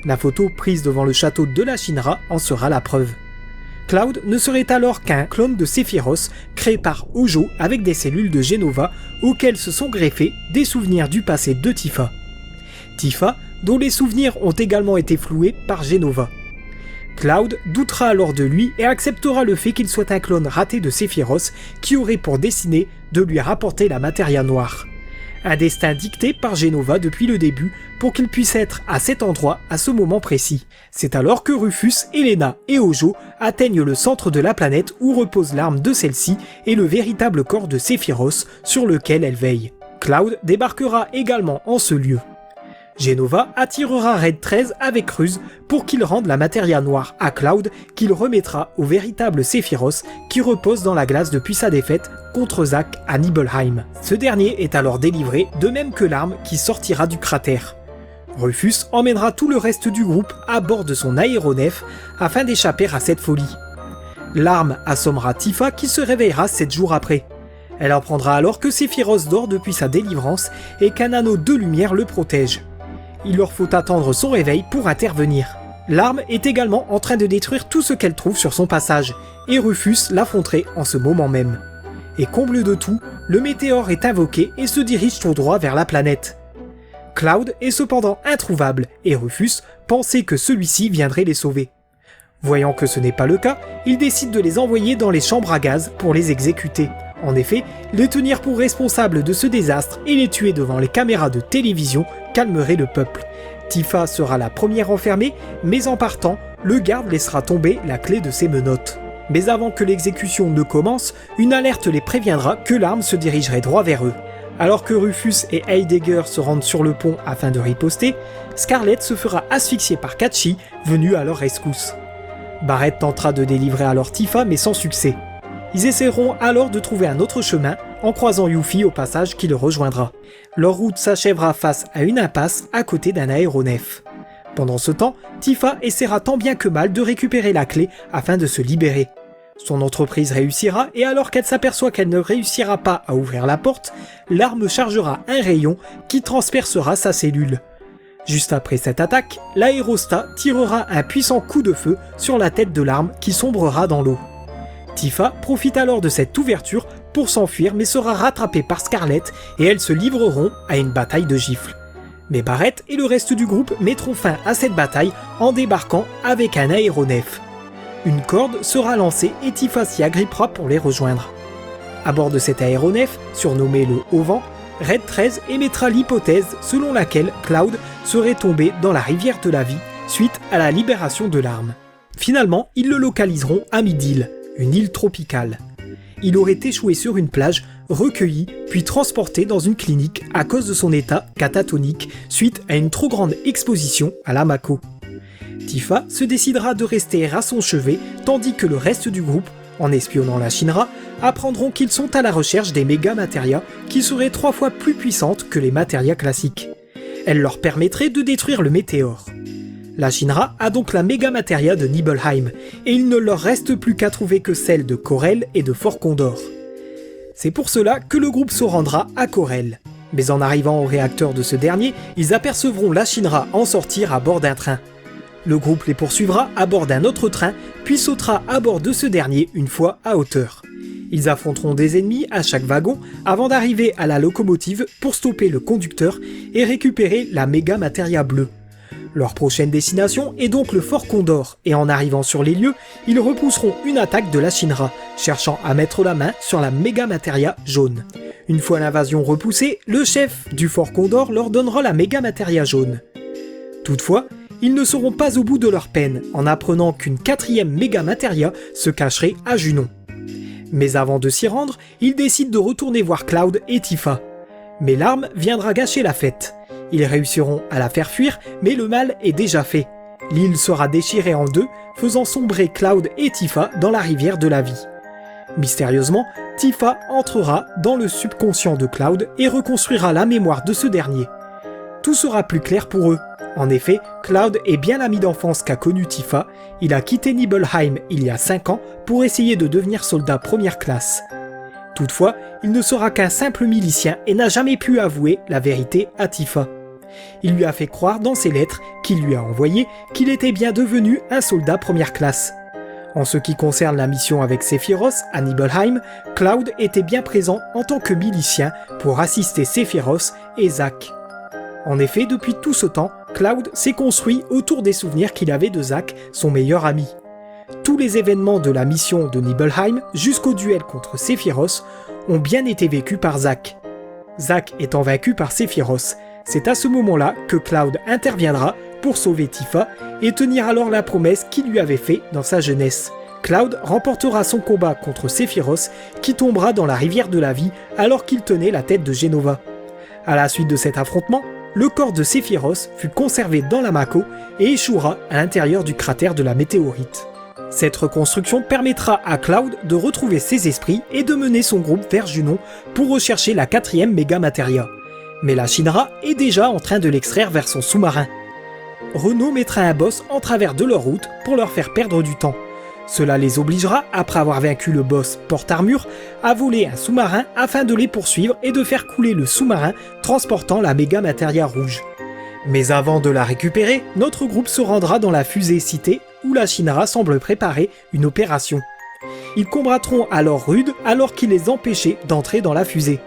La photo prise devant le château de la Shinra en sera la preuve. Cloud ne serait alors qu'un clone de Sephiroth créé par Hojo avec des cellules de Jenova auxquelles se sont greffés des souvenirs du passé de Tifa. Tifa, dont les souvenirs ont également été floués par Jenova. Cloud doutera alors de lui et acceptera le fait qu'il soit un clone raté de Sephiroth qui aurait pour destinée de lui rapporter la Materia noire. Un destin dicté par Jenova depuis le début pour qu'il puisse être à cet endroit à ce moment précis. C'est alors que Rufus, Elena et Hojo atteignent le centre de la planète où repose l'arme de celle-ci et le véritable corps de Sephiroth sur lequel elle veille. Cloud débarquera également en ce lieu. Jenova attirera Red 13 avec ruse pour qu'il rende la Materia noire à Cloud qu'il remettra au véritable Sephiroth qui repose dans la glace depuis sa défaite contre Zack à Nibelheim. Ce dernier est alors délivré, de même que l'arme qui sortira du cratère. Rufus emmènera tout le reste du groupe à bord de son aéronef afin d'échapper à cette folie. L'arme assommera Tifa qui se réveillera 7 jours après. Elle apprendra alors que Sephiroth dort depuis sa délivrance et qu'un anneau de lumière le protège. Il leur faut attendre son réveil pour intervenir. L'arme est également en train de détruire tout ce qu'elle trouve sur son passage, et Rufus l'affronterait en ce moment même. Et comble de tout, le météore est invoqué et se dirige tout droit vers la planète. Cloud est cependant introuvable, et Rufus pensait que celui-ci viendrait les sauver. Voyant que ce n'est pas le cas, il décide de les envoyer dans les chambres à gaz pour les exécuter. En effet, les tenir pour responsables de ce désastre et les tuer devant les caméras de télévision calmerait le peuple. Tifa sera la première enfermée, mais en partant, le garde laissera tomber la clé de ses menottes. Mais avant que l'exécution ne commence, une alerte les préviendra que l'arme se dirigerait droit vers eux. Alors que Rufus et Heidegger se rendent sur le pont afin de riposter, Scarlet se fera asphyxier par Kachi, venu à leur rescousse. Barrett tentera de délivrer alors Tifa mais sans succès. Ils essaieront alors de trouver un autre chemin en croisant Yuffie au passage qui le rejoindra. Leur route s'achèvera face à une impasse à côté d'un aéronef. Pendant ce temps, Tifa essaiera tant bien que mal de récupérer la clé afin de se libérer. Son entreprise réussira et alors qu'elle s'aperçoit qu'elle ne réussira pas à ouvrir la porte, l'arme chargera un rayon qui transpercera sa cellule. Juste après cette attaque, l'aérostat tirera un puissant coup de feu sur la tête de l'arme qui sombrera dans l'eau. Tifa profite alors de cette ouverture pour s'enfuir mais sera rattrapée par Scarlet et elles se livreront à une bataille de gifles. Mais Barrett et le reste du groupe mettront fin à cette bataille en débarquant avec un aéronef. Une corde sera lancée et Tifa s'y agrippera pour les rejoindre. À bord de cet aéronef, surnommé le Haut-Vent, Red 13 émettra l'hypothèse selon laquelle Cloud serait tombé dans la rivière de la vie suite à la libération de l'arme. Finalement, ils le localiseront à Midil, une île tropicale. Il aurait échoué sur une plage, recueilli, puis transporté dans une clinique à cause de son état catatonique suite à une trop grande exposition à la Mako. Tifa se décidera de rester à son chevet tandis que le reste du groupe, en espionnant la Shinra, apprendront qu'ils sont à la recherche des méga Materia qui seraient 3 fois plus puissantes que les Materia classiques. Elles leur permettraient de détruire le météore. La Shinra a donc la méga Materia de Nibelheim, et il ne leur reste plus qu'à trouver que celle de Corel et de Fort Condor. C'est pour cela que le groupe se rendra à Corel. Mais en arrivant au réacteur de ce dernier, ils apercevront la Shinra en sortir à bord d'un train. Le groupe les poursuivra à bord d'un autre train, puis sautera à bord de ce dernier une fois à hauteur. Ils affronteront des ennemis à chaque wagon avant d'arriver à la locomotive pour stopper le conducteur et récupérer la méga Materia bleue. Leur prochaine destination est donc le Fort Condor, et en arrivant sur les lieux, ils repousseront une attaque de la Shinra, cherchant à mettre la main sur la méga Materia jaune. Une fois l'invasion repoussée, le chef du Fort Condor leur donnera la méga Materia jaune. Toutefois, ils ne seront pas au bout de leur peine en apprenant qu'une 4e méga Materia se cacherait à Junon. Mais avant de s'y rendre, ils décident de retourner voir Cloud et Tifa. Mais l'arme viendra gâcher la fête. Ils réussiront à la faire fuir, mais le mal est déjà fait. L'île sera déchirée en deux, faisant sombrer Cloud et Tifa dans la rivière de la vie. Mystérieusement, Tifa entrera dans le subconscient de Cloud et reconstruira la mémoire de ce dernier. Tout sera plus clair pour eux. En effet, Cloud est bien l'ami d'enfance qu'a connu Tifa. Il a quitté Nibelheim il y a 5 ans pour essayer de devenir soldat première classe. Toutefois, il ne sera qu'un simple milicien et n'a jamais pu avouer la vérité à Tifa. Il lui a fait croire dans ses lettres qu'il lui a envoyées qu'il était bien devenu un soldat première classe. En ce qui concerne la mission avec Sephiroth à Nibelheim, Cloud était bien présent en tant que milicien pour assister Sephiroth et Zack. En effet, depuis tout ce temps, Cloud s'est construit autour des souvenirs qu'il avait de Zack, son meilleur ami. Tous les événements de la mission de Nibelheim jusqu'au duel contre Sephiroth ont bien été vécus par Zack. Zack étant vaincu par Sephiroth, c'est à ce moment-là que Cloud interviendra pour sauver Tifa et tenir alors la promesse qu'il lui avait faite dans sa jeunesse. Cloud remportera son combat contre Sephiroth qui tombera dans la rivière de la vie alors qu'il tenait la tête de Jenova. À la suite de cet affrontement, le corps de Sephiroth fut conservé dans la Mako et échouera à l'intérieur du cratère de la météorite. Cette reconstruction permettra à Cloud de retrouver ses esprits et de mener son groupe vers Junon pour rechercher la 4e méga Materia. Mais la Shinra est déjà en train de l'extraire vers son sous-marin. Renault mettra un boss en travers de leur route pour leur faire perdre du temps. Cela les obligera, après avoir vaincu le boss porte-armure, à voler un sous-marin afin de les poursuivre et de faire couler le sous-marin transportant la méga Materia rouge. Mais avant de la récupérer, notre groupe se rendra dans la fusée cité où la Shinra semble préparer une opération. Ils combattront alors Rude alors qu'il les empêchait d'entrer dans la fusée.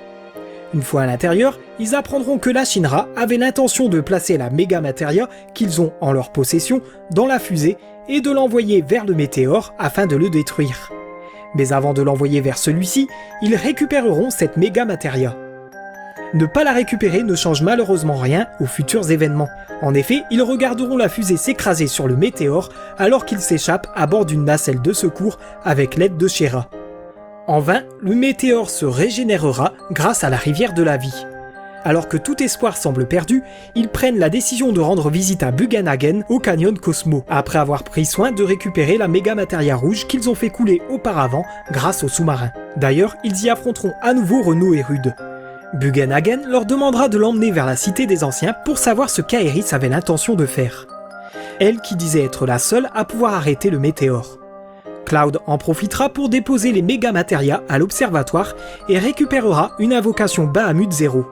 Une fois à l'intérieur, ils apprendront que la Shinra avait l'intention de placer la méga Materia qu'ils ont en leur possession dans la fusée et de l'envoyer vers le météore afin de le détruire. Mais avant de l'envoyer vers celui-ci, ils récupéreront cette méga Materia. Ne pas la récupérer ne change malheureusement rien aux futurs événements. En effet, ils regarderont la fusée s'écraser sur le météore alors qu'ils s'échappent à bord d'une nacelle de secours avec l'aide de Shera. En vain, le météore se régénérera grâce à la rivière de la vie. Alors que tout espoir semble perdu, ils prennent la décision de rendre visite à Bugenhagen au canyon Cosmo, après avoir pris soin de récupérer la méga matéria rouge qu'ils ont fait couler auparavant grâce aux sous-marins. D'ailleurs, ils y affronteront à nouveau Renaud et Rude. Bugenhagen leur demandera de l'emmener vers la cité des anciens pour savoir ce qu'Aerys avait l'intention de faire. Elle qui disait être la seule à pouvoir arrêter le météore. Cloud en profitera pour déposer les méga matéria à l'observatoire et récupérera une invocation Bahamut 0.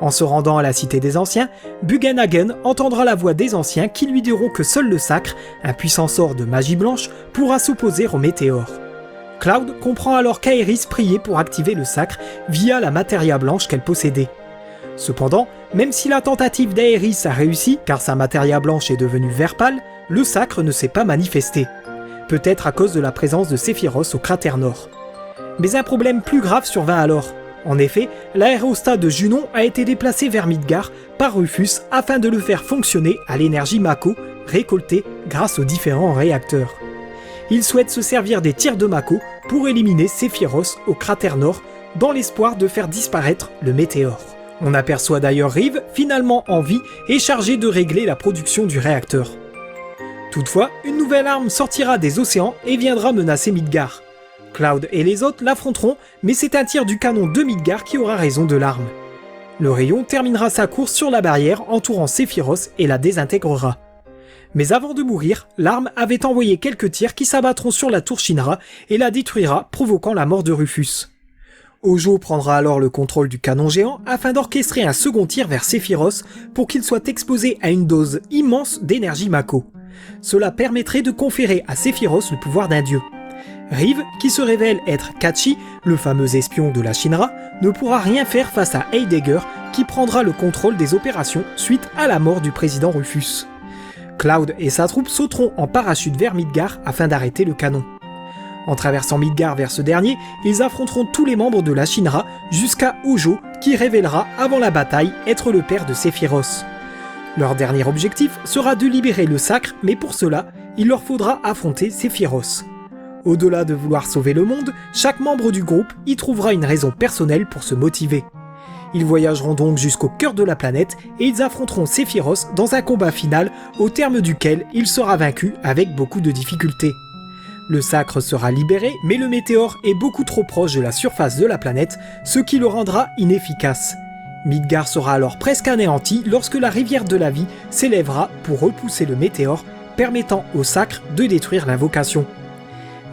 En se rendant à la cité des anciens, Bugenhagen entendra la voix des anciens qui lui diront que seul le sacre, un puissant sort de magie blanche, pourra s'opposer au météore. Cloud comprend alors qu'Aerys priait pour activer le sacre via la matéria blanche qu'elle possédait. Cependant, même si la tentative d'Aerys a réussi, car sa matéria blanche est devenue vert pâle, le sacre ne s'est pas manifesté. Peut-être à cause de la présence de Sephiroth au cratère nord. Mais un problème plus grave survint alors. En effet, l'aérostat de Junon a été déplacé vers Midgar par Rufus afin de le faire fonctionner à l'énergie Mako récoltée grâce aux différents réacteurs. Il souhaite se servir des tirs de Mako pour éliminer Sephiroth au cratère nord dans l'espoir de faire disparaître le météore. On aperçoit d'ailleurs Rive finalement en vie et chargé de régler la production du réacteur. Toutefois, une nouvelle arme sortira des océans et viendra menacer Midgar. Cloud et les autres l'affronteront, mais c'est un tir du canon de Midgar qui aura raison de l'arme. Le rayon terminera sa course sur la barrière entourant Sephiroth et la désintégrera. Mais avant de mourir, l'arme avait envoyé quelques tirs qui s'abattront sur la tour Shinra et la détruira, provoquant la mort de Rufus. Hojo prendra alors le contrôle du canon géant afin d'orchestrer un second tir vers Sephiroth pour qu'il soit exposé à une dose immense d'énergie Mako. Cela permettrait de conférer à Sephiroth le pouvoir d'un dieu. Rive, qui se révèle être Kachi, le fameux espion de la Shinra, ne pourra rien faire face à Heidegger qui prendra le contrôle des opérations suite à la mort du président Rufus. Cloud et sa troupe sauteront en parachute vers Midgar afin d'arrêter le canon. En traversant Midgar vers ce dernier, ils affronteront tous les membres de la Shinra jusqu'à Hojo qui révélera avant la bataille être le père de Sephiroth. Leur dernier objectif sera de libérer le sacre, mais pour cela, il leur faudra affronter Sephiroth. Au-delà de vouloir sauver le monde, chaque membre du groupe y trouvera une raison personnelle pour se motiver. Ils voyageront donc jusqu'au cœur de la planète et ils affronteront Sephiroth dans un combat final au terme duquel il sera vaincu avec beaucoup de difficultés. Le sacre sera libéré, mais le météore est beaucoup trop proche de la surface de la planète, ce qui le rendra inefficace. Midgar sera alors presque anéanti lorsque la rivière de la vie s'élèvera pour repousser le météore, permettant au sacre de détruire l'invocation.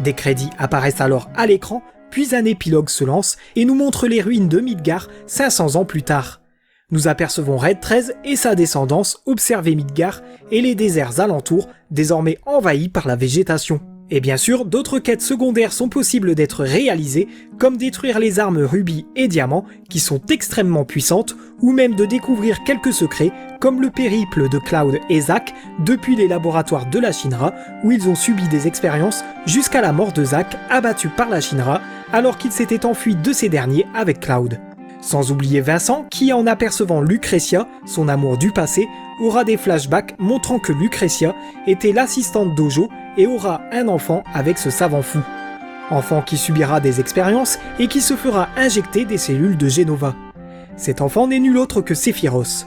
Des crédits apparaissent alors à l'écran, puis un épilogue se lance et nous montre les ruines de Midgar 500 ans plus tard. Nous apercevons Red 13 et sa descendance observer Midgar et les déserts alentours désormais envahis par la végétation. Et bien sûr, d'autres quêtes secondaires sont possibles d'être réalisées, comme détruire les armes rubis et diamants, qui sont extrêmement puissantes, ou même de découvrir quelques secrets, comme le périple de Cloud et Zack depuis les laboratoires de la Shinra, où ils ont subi des expériences jusqu'à la mort de Zack, abattu par la Shinra, alors qu'il s'était enfui de ces derniers avec Cloud. Sans oublier Vincent, qui en apercevant Lucretia, son amour du passé, aura des flashbacks montrant que Lucretia était l'assistante d'Hojo et aura un enfant avec ce savant fou. Enfant qui subira des expériences et qui se fera injecter des cellules de Genova. Cet enfant n'est nul autre que Sephiroth.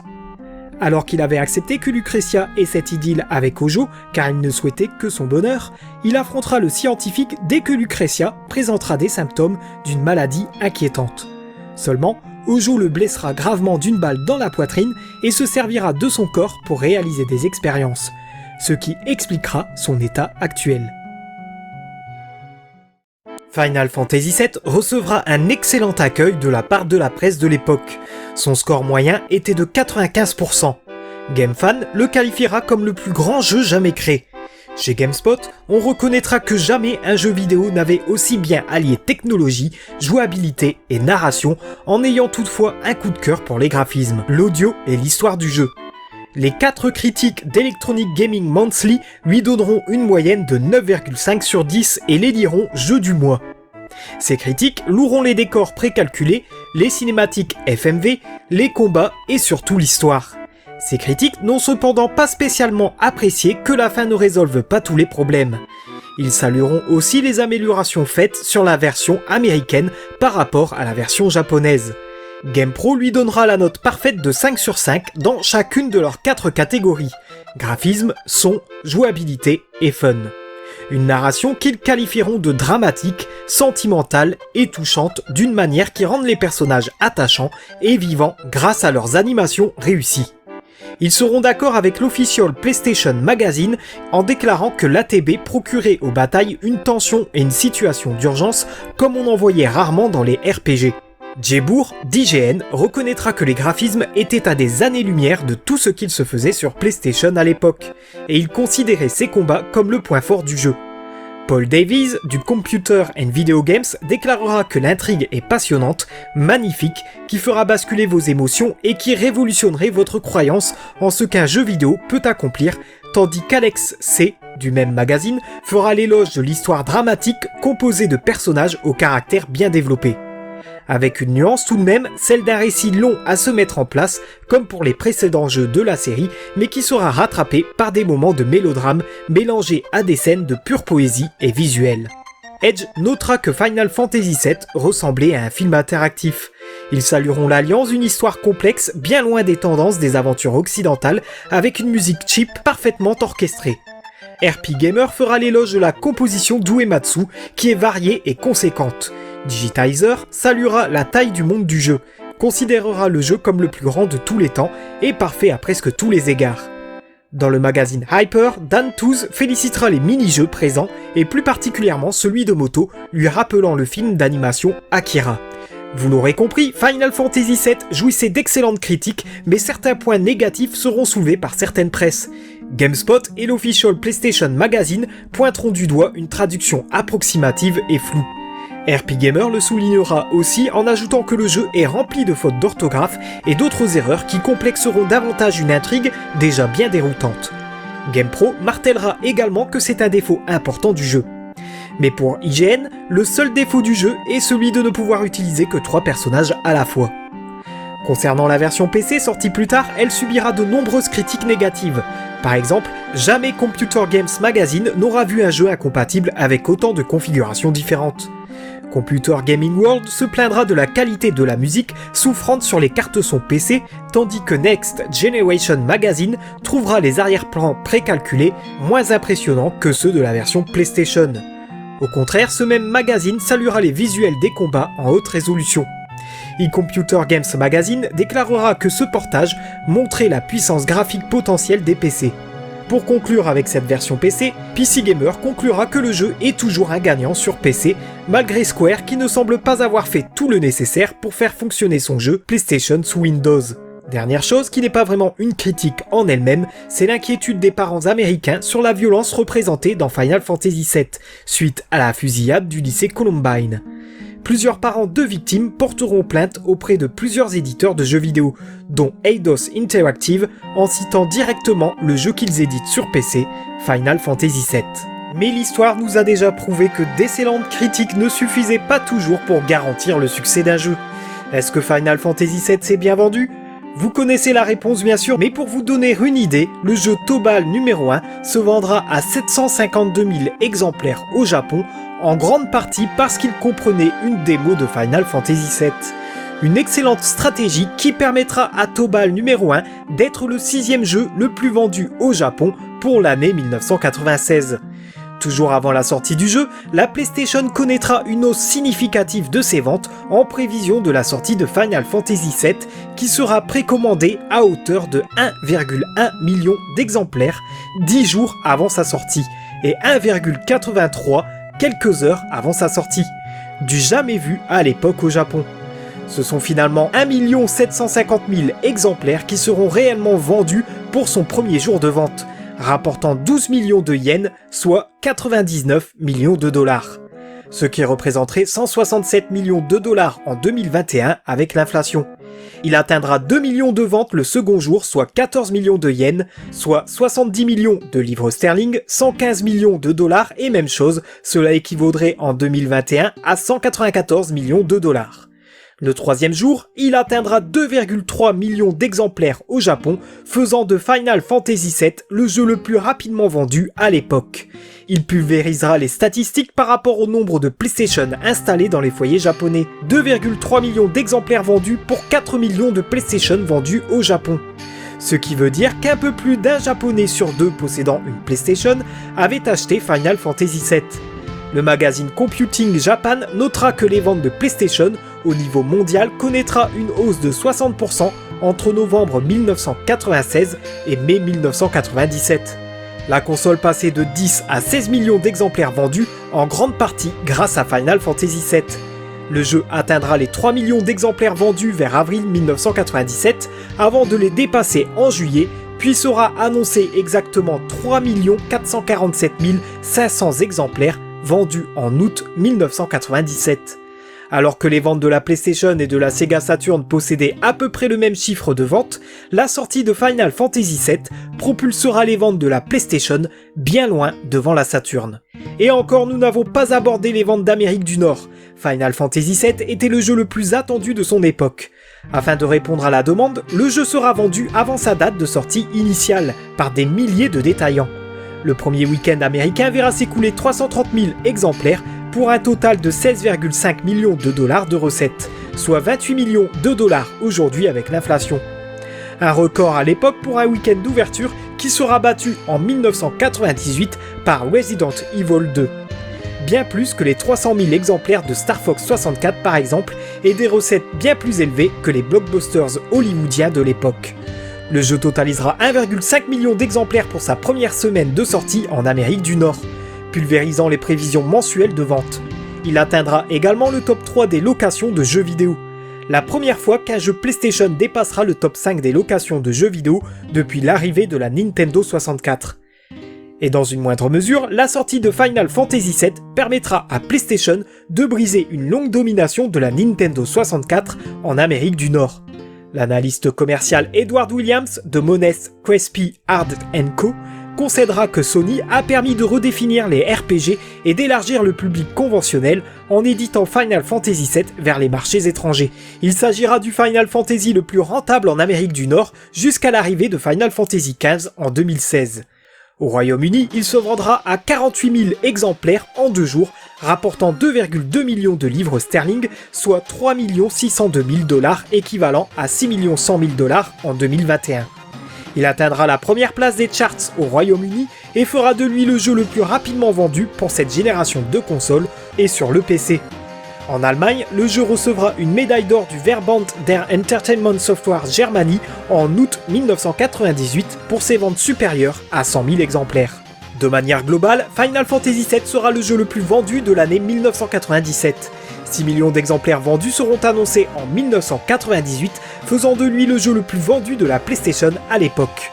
Alors qu'il avait accepté que Lucretia ait cette idylle avec Hojo, car il ne souhaitait que son bonheur, il affrontera le scientifique dès que Lucretia présentera des symptômes d'une maladie inquiétante. Seulement, Hojo le blessera gravement d'une balle dans la poitrine et se servira de son corps pour réaliser des expériences, ce qui expliquera son état actuel. Final Fantasy VII recevra un excellent accueil de la part de la presse de l'époque. Son score moyen était de 95%. GameFan le qualifiera comme le plus grand jeu jamais créé. Chez GameSpot, on reconnaîtra que jamais un jeu vidéo n'avait aussi bien allié technologie, jouabilité et narration, en ayant toutefois un coup de cœur pour les graphismes, l'audio et l'histoire du jeu. Les 4 critiques d'Electronic Gaming Monthly lui donneront une moyenne de 9,5 sur 10 et l'éliront jeu du mois. Ces critiques loueront les décors précalculés, les cinématiques FMV, les combats et surtout l'histoire. Ces critiques n'ont cependant pas spécialement apprécié que la fin ne résolve pas tous les problèmes. Ils salueront aussi les améliorations faites sur la version américaine par rapport à la version japonaise. GamePro lui donnera la note parfaite de 5 sur 5 dans chacune de leurs 4 catégories: graphisme, son, jouabilité et fun. Une narration qu'ils qualifieront de dramatique, sentimentale et touchante d'une manière qui rende les personnages attachants et vivants grâce à leurs animations réussies. Ils seront d'accord avec l'official PlayStation Magazine en déclarant que l'ATB procurait aux batailles une tension et une situation d'urgence comme on en voyait rarement dans les RPG. Djebour, d'IGN, reconnaîtra que les graphismes étaient à des années-lumière de tout ce qu'il se faisait sur PlayStation à l'époque, et il considérait ces combats comme le point fort du jeu. Paul Davies, du Computer and Video Games, déclarera que l'intrigue est passionnante, magnifique, qui fera basculer vos émotions et qui révolutionnerait votre croyance en ce qu'un jeu vidéo peut accomplir, tandis qu'Alex C., du même magazine, fera l'éloge de l'histoire dramatique composée de personnages au caractère bien développé. Avec une nuance tout de même, celle d'un récit long à se mettre en place, comme pour les précédents jeux de la série, mais qui sera rattrapé par des moments de mélodrame mélangés à des scènes de pure poésie et visuel. Edge notera que Final Fantasy VII ressemblait à un film interactif. Ils salueront l'alliance d'une histoire complexe bien loin des tendances des aventures occidentales, avec une musique cheap parfaitement orchestrée. RP Gamer fera l'éloge de la composition d'Uematsu, qui est variée et conséquente. Digitizer saluera la taille du monde du jeu, considérera le jeu comme le plus grand de tous les temps et parfait à presque tous les égards. Dans le magazine Hyper, Dan Tooze félicitera les mini-jeux présents et plus particulièrement celui de moto, lui rappelant le film d'animation Akira. Vous l'aurez compris, Final Fantasy VII jouissait d'excellentes critiques, mais certains points négatifs seront soulevés par certaines presses. GameSpot et l'official PlayStation Magazine pointeront du doigt une traduction approximative et floue. RP Gamer le soulignera aussi en ajoutant que le jeu est rempli de fautes d'orthographe et d'autres erreurs qui complexeront davantage une intrigue déjà bien déroutante. GamePro martèlera également que c'est un défaut important du jeu. Mais pour IGN, le seul défaut du jeu est celui de ne pouvoir utiliser que 3 personnages à la fois. Concernant la version PC sortie plus tard, elle subira de nombreuses critiques négatives. Par exemple, jamais Computer Games Magazine n'aura vu un jeu incompatible avec autant de configurations différentes. Computer Gaming World se plaindra de la qualité de la musique souffrante sur les cartes son PC, tandis que Next Generation Magazine trouvera les arrière-plans précalculés moins impressionnants que ceux de la version PlayStation. Au contraire, ce même magazine saluera les visuels des combats en haute résolution. eComputer Games Magazine déclarera que ce portage montrait la puissance graphique potentielle des PC. Pour conclure avec cette version PC, PC Gamer conclura que le jeu est toujours un gagnant sur PC, malgré Square qui ne semble pas avoir fait tout le nécessaire pour faire fonctionner son jeu PlayStation sous Windows. Dernière chose qui n'est pas vraiment une critique en elle-même, c'est l'inquiétude des parents américains sur la violence représentée dans Final Fantasy VII, suite à la fusillade du lycée Columbine. Plusieurs parents de victimes porteront plainte auprès de plusieurs éditeurs de jeux vidéo, dont Eidos Interactive, en citant directement le jeu qu'ils éditent sur PC, Final Fantasy VII. Mais l'histoire nous a déjà prouvé que d'excellentes critiques ne suffisaient pas toujours pour garantir le succès d'un jeu. Est-ce que Final Fantasy VII s'est bien vendu ? Vous connaissez la réponse bien sûr, mais pour vous donner une idée, le jeu Tobal numéro 1 se vendra à 752 000 exemplaires au Japon, en grande partie parce qu'il comprenait une démo de Final Fantasy VII. Une excellente stratégie qui permettra à Tobal numéro 1 d'être le 6e jeu le plus vendu au Japon pour l'année 1996. Toujours avant la sortie du jeu, la PlayStation connaîtra une hausse significative de ses ventes en prévision de la sortie de Final Fantasy VII qui sera précommandée à hauteur de 1,1 million d'exemplaires 10 jours avant sa sortie et 1,83 quelques heures avant sa sortie. Du jamais vu à l'époque au Japon. Ce sont finalement 1 750 000 exemplaires qui seront réellement vendus pour son premier jour de vente, rapportant 12 millions de yens, soit 99 millions de dollars. Ce qui représenterait 167 millions de dollars en 2021 avec l'inflation. Il atteindra 2 millions de ventes le second jour, soit 14 millions de yens, soit 70 millions de livres sterling, 115 millions de dollars et même chose, cela équivaudrait en 2021 à 194 millions de dollars. Le troisième jour, il atteindra 2,3 millions d'exemplaires au Japon, faisant de Final Fantasy VII le jeu le plus rapidement vendu à l'époque. il pulvérisera les statistiques par rapport au nombre de PlayStation installés dans les foyers japonais. 2,3 millions d'exemplaires vendus pour 4 millions de PlayStation vendus au Japon. Ce qui veut dire qu'un peu plus d'un japonais sur deux possédant une PlayStation avait acheté Final Fantasy VII. Le magazine Computing Japan notera que les ventes de PlayStation au niveau mondial connaîtra une hausse de 60% entre novembre 1996 et mai 1997. La console passait de 10 à 16 millions d'exemplaires vendus, en grande partie grâce à Final Fantasy VII. Le jeu atteindra les 3 millions d'exemplaires vendus vers avril 1997, avant de les dépasser en juillet, puis sera annoncé exactement 3 447 500 exemplaires vendus en août 1997. Alors que les ventes de la PlayStation et de la Sega Saturn possédaient à peu près le même chiffre de vente, la sortie de Final Fantasy VII propulsera les ventes de la PlayStation bien loin devant la Saturn. Et encore, nous n'avons pas abordé les ventes d'Amérique du Nord. Final Fantasy VII était le jeu le plus attendu de son époque. Afin de répondre à la demande, le jeu sera vendu avant sa date de sortie initiale, par des milliers de détaillants. Le premier week-end américain verra s'écouler 330 000 exemplaires pour un total de 16,5 millions de dollars de recettes, soit 28 millions de dollars aujourd'hui avec l'inflation. Un record à l'époque pour un week-end d'ouverture qui sera battu en 1998 par Resident Evil 2. Bien plus que les 300 000 exemplaires de Star Fox 64 par exemple, et des recettes bien plus élevées que les blockbusters hollywoodiens de l'époque. Le jeu totalisera 1,5 million d'exemplaires pour sa première semaine de sortie en Amérique du Nord, pulvérisant les prévisions mensuelles de vente. Il atteindra également le top 3 des locations de jeux vidéo. La première fois qu'un jeu PlayStation dépassera le top 5 des locations de jeux vidéo depuis l'arrivée de la Nintendo 64. Et dans une moindre mesure, la sortie de Final Fantasy VII permettra à PlayStation de briser une longue domination de la Nintendo 64 en Amérique du Nord. L'analyste commercial Edward Williams de Monness, Crespi, Hard & Co concédera que Sony a permis de redéfinir les RPG et d'élargir le public conventionnel en éditant Final Fantasy VII vers les marchés étrangers. Il s'agira du Final Fantasy le plus rentable en Amérique du Nord jusqu'à l'arrivée de Final Fantasy XV en 2016. Au Royaume-Uni, il se vendra à 48 000 exemplaires en 2 jours, rapportant 2,2 millions de livres sterling, soit 3 602 000 dollars, équivalent à 6 100 000 dollars en 2021. Il atteindra la première place des charts au Royaume-Uni et fera de lui le jeu le plus rapidement vendu pour cette génération de consoles et sur le PC. En Allemagne, le jeu recevra une médaille d'or du Verband der Entertainment Software Germany en août 1998 pour ses ventes supérieures à 100 000 exemplaires. De manière globale, Final Fantasy VII sera le jeu le plus vendu de l'année 1997. 6 millions d'exemplaires vendus seront annoncés en 1998, faisant de lui le jeu le plus vendu de la PlayStation à l'époque.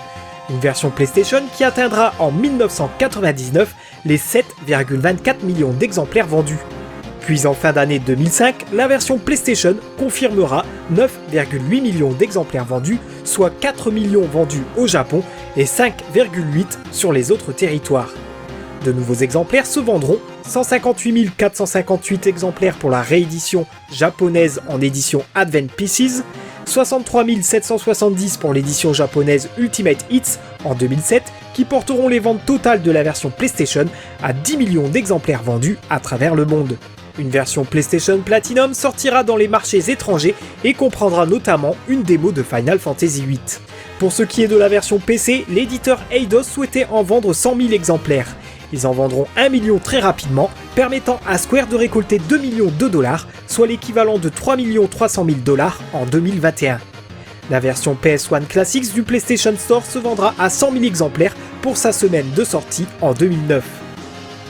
Une version PlayStation qui atteindra en 1999 les 7,24 millions d'exemplaires vendus. Puis en fin d'année 2005, la version PlayStation confirmera 9,8 millions d'exemplaires vendus, soit 4 millions vendus au Japon et 5,8 sur les autres territoires. De nouveaux exemplaires se vendront, 158 458 exemplaires pour la réédition japonaise en édition Advent Pieces, 63 770 pour l'édition japonaise Ultimate Hits en 2007, qui porteront les ventes totales de la version PlayStation à 10 millions d'exemplaires vendus à travers le monde. Une version PlayStation Platinum sortira dans les marchés étrangers et comprendra notamment une démo de Final Fantasy VIII. Pour ce qui est de la version PC, l'éditeur Eidos souhaitait en vendre 100 000 exemplaires. Ils en vendront 1 million très rapidement, permettant à Square de récolter 2 millions de dollars, soit l'équivalent de 3 300 000 dollars en 2021. La version PS1 Classics du PlayStation Store se vendra à 100 000 exemplaires pour sa semaine de sortie en 2009.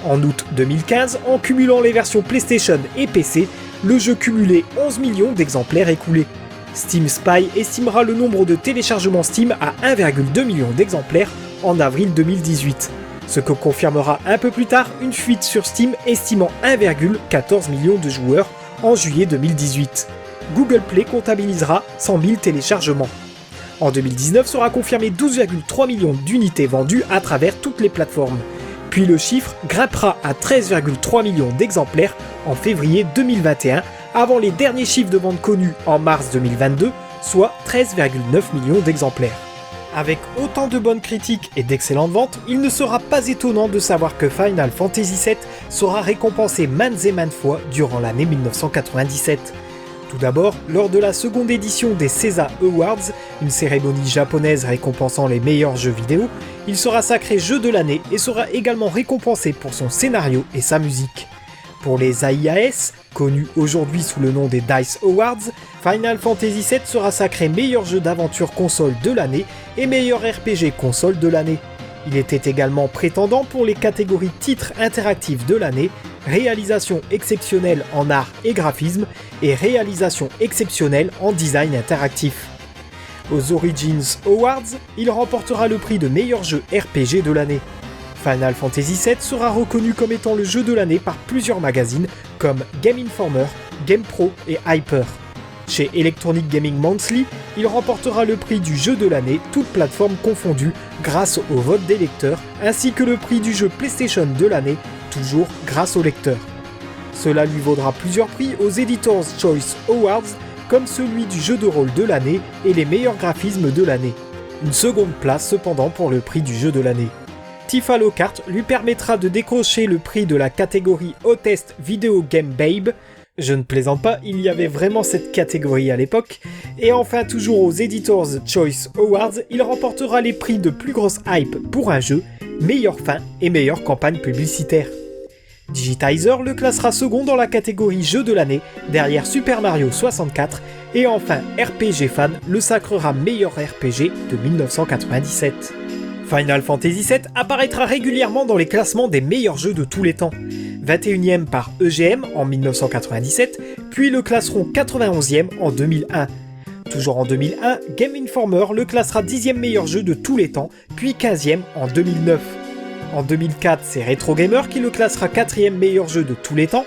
En août 2015, en cumulant les versions PlayStation et PC, le jeu cumulait 11 millions d'exemplaires écoulés. Steam Spy estimera le nombre de téléchargements Steam à 1,2 million d'exemplaires en avril 2018. Ce que confirmera un peu plus tard une fuite sur Steam estimant 1,14 million de joueurs en juillet 2018. Google Play comptabilisera 100 000 téléchargements. En 2019 sera confirmé 12,3 millions d'unités vendues à travers toutes les plateformes. Puis le chiffre grimpera à 13,3 millions d'exemplaires en février 2021, avant les derniers chiffres de vente connus en mars 2022, soit 13,9 millions d'exemplaires. Avec autant de bonnes critiques et d'excellentes ventes, il ne sera pas étonnant de savoir que Final Fantasy VII sera récompensé maintes et maintes fois durant l'année 1997. Tout d'abord, lors de la seconde édition des Seiza Awards, une cérémonie japonaise récompensant les meilleurs jeux vidéo, il sera sacré jeu de l'année et sera également récompensé pour son scénario et sa musique. Pour les AIAS, connus aujourd'hui sous le nom des DICE Awards, Final Fantasy VII sera sacré meilleur jeu d'aventure console de l'année et meilleur RPG console de l'année. Il était également prétendant pour les catégories titres interactifs de l'année, réalisation exceptionnelle en art et graphisme et réalisation exceptionnelle en design interactif. Aux Origins Awards, il remportera le prix de meilleur jeu RPG de l'année. Final Fantasy VII sera reconnu comme étant le jeu de l'année par plusieurs magazines comme Game Informer, GamePro et Hyper. Chez Electronic Gaming Monthly, il remportera le prix du jeu de l'année, toutes plateformes confondues, grâce au vote des lecteurs, ainsi que le prix du jeu PlayStation de l'année, toujours grâce aux lecteurs. Cela lui vaudra plusieurs prix aux Editor's Choice Awards, comme celui du jeu de rôle de l'année et les meilleurs graphismes de l'année. Une seconde place cependant pour le prix du jeu de l'année. Tifa Lockhart lui permettra de décrocher le prix de la catégorie Hottest Video Game Babe. Je ne plaisante pas, il y avait vraiment cette catégorie à l'époque. Et enfin, toujours aux Editor's Choice Awards, il remportera les prix de plus grosse hype pour un jeu, meilleure fin et meilleure campagne publicitaire. Digitizer le classera second dans la catégorie jeu de l'année, derrière Super Mario 64, et enfin RPG Fan le sacrera meilleur RPG de 1997. Final Fantasy VII apparaîtra régulièrement dans les classements des meilleurs jeux de tous les temps. 21e par EGM en 1997, puis le classeront 91e en 2001. Toujours en 2001, Game Informer le classera 10e meilleur jeu de tous les temps, puis 15e en 2009. En 2004, c'est Retro Gamer qui le classera 4e meilleur jeu de tous les temps.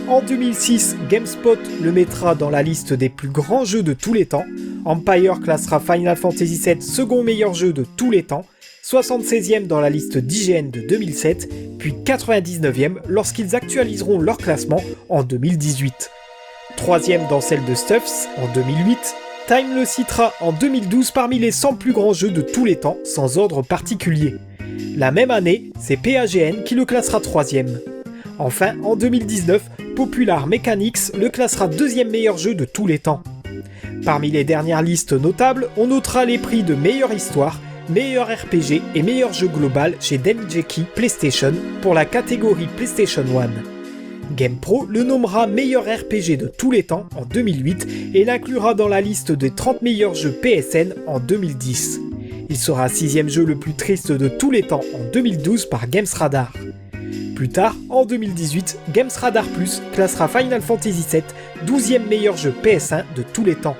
En 2006, GameSpot le mettra dans la liste des plus grands jeux de tous les temps. Empire classera Final Fantasy VII second meilleur jeu de tous les temps. 76e dans la liste d'IGN de 2007, puis 99e lorsqu'ils actualiseront leur classement en 2018. 3e dans celle de Stuffs en 2008, Time le citera en 2012 parmi les 100 plus grands jeux de tous les temps, sans ordre particulier. La même année, c'est PAGN qui le classera 3e. Enfin, en 2019, Popular Mechanics le classera 2e meilleur jeu de tous les temps. Parmi les dernières listes notables, on notera les prix de meilleure histoire, meilleur RPG et meilleur jeu global chez Dengeki PlayStation pour la catégorie PlayStation 1. GamePro le nommera meilleur RPG de tous les temps en 2008 et l'inclura dans la liste des 30 meilleurs jeux PSN en 2010. Il sera 6e jeu le plus triste de tous les temps en 2012 par GamesRadar. Plus tard, en 2018, GamesRadar Plus classera Final Fantasy VII 12e meilleur jeu PS1 de tous les temps.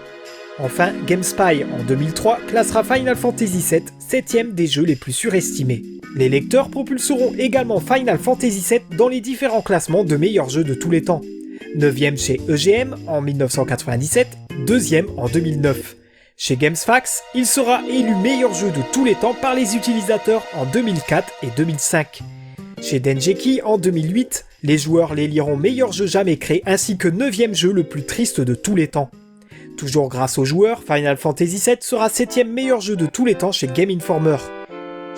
Enfin, GameSpy en 2003 classera Final Fantasy VII 7e des jeux les plus surestimés. Les lecteurs propulseront également Final Fantasy VII dans les différents classements de meilleurs jeux de tous les temps. 9e chez EGM en 1997, 2e en 2009. Chez GamesFAQs, il sera élu meilleur jeu de tous les temps par les utilisateurs en 2004 et 2005. Chez Dengeki en 2008, les joueurs l'éliront meilleur jeu jamais créé ainsi que 9e jeu le plus triste de tous les temps. Toujours grâce aux joueurs, Final Fantasy VII sera 7e meilleur jeu de tous les temps chez Game Informer.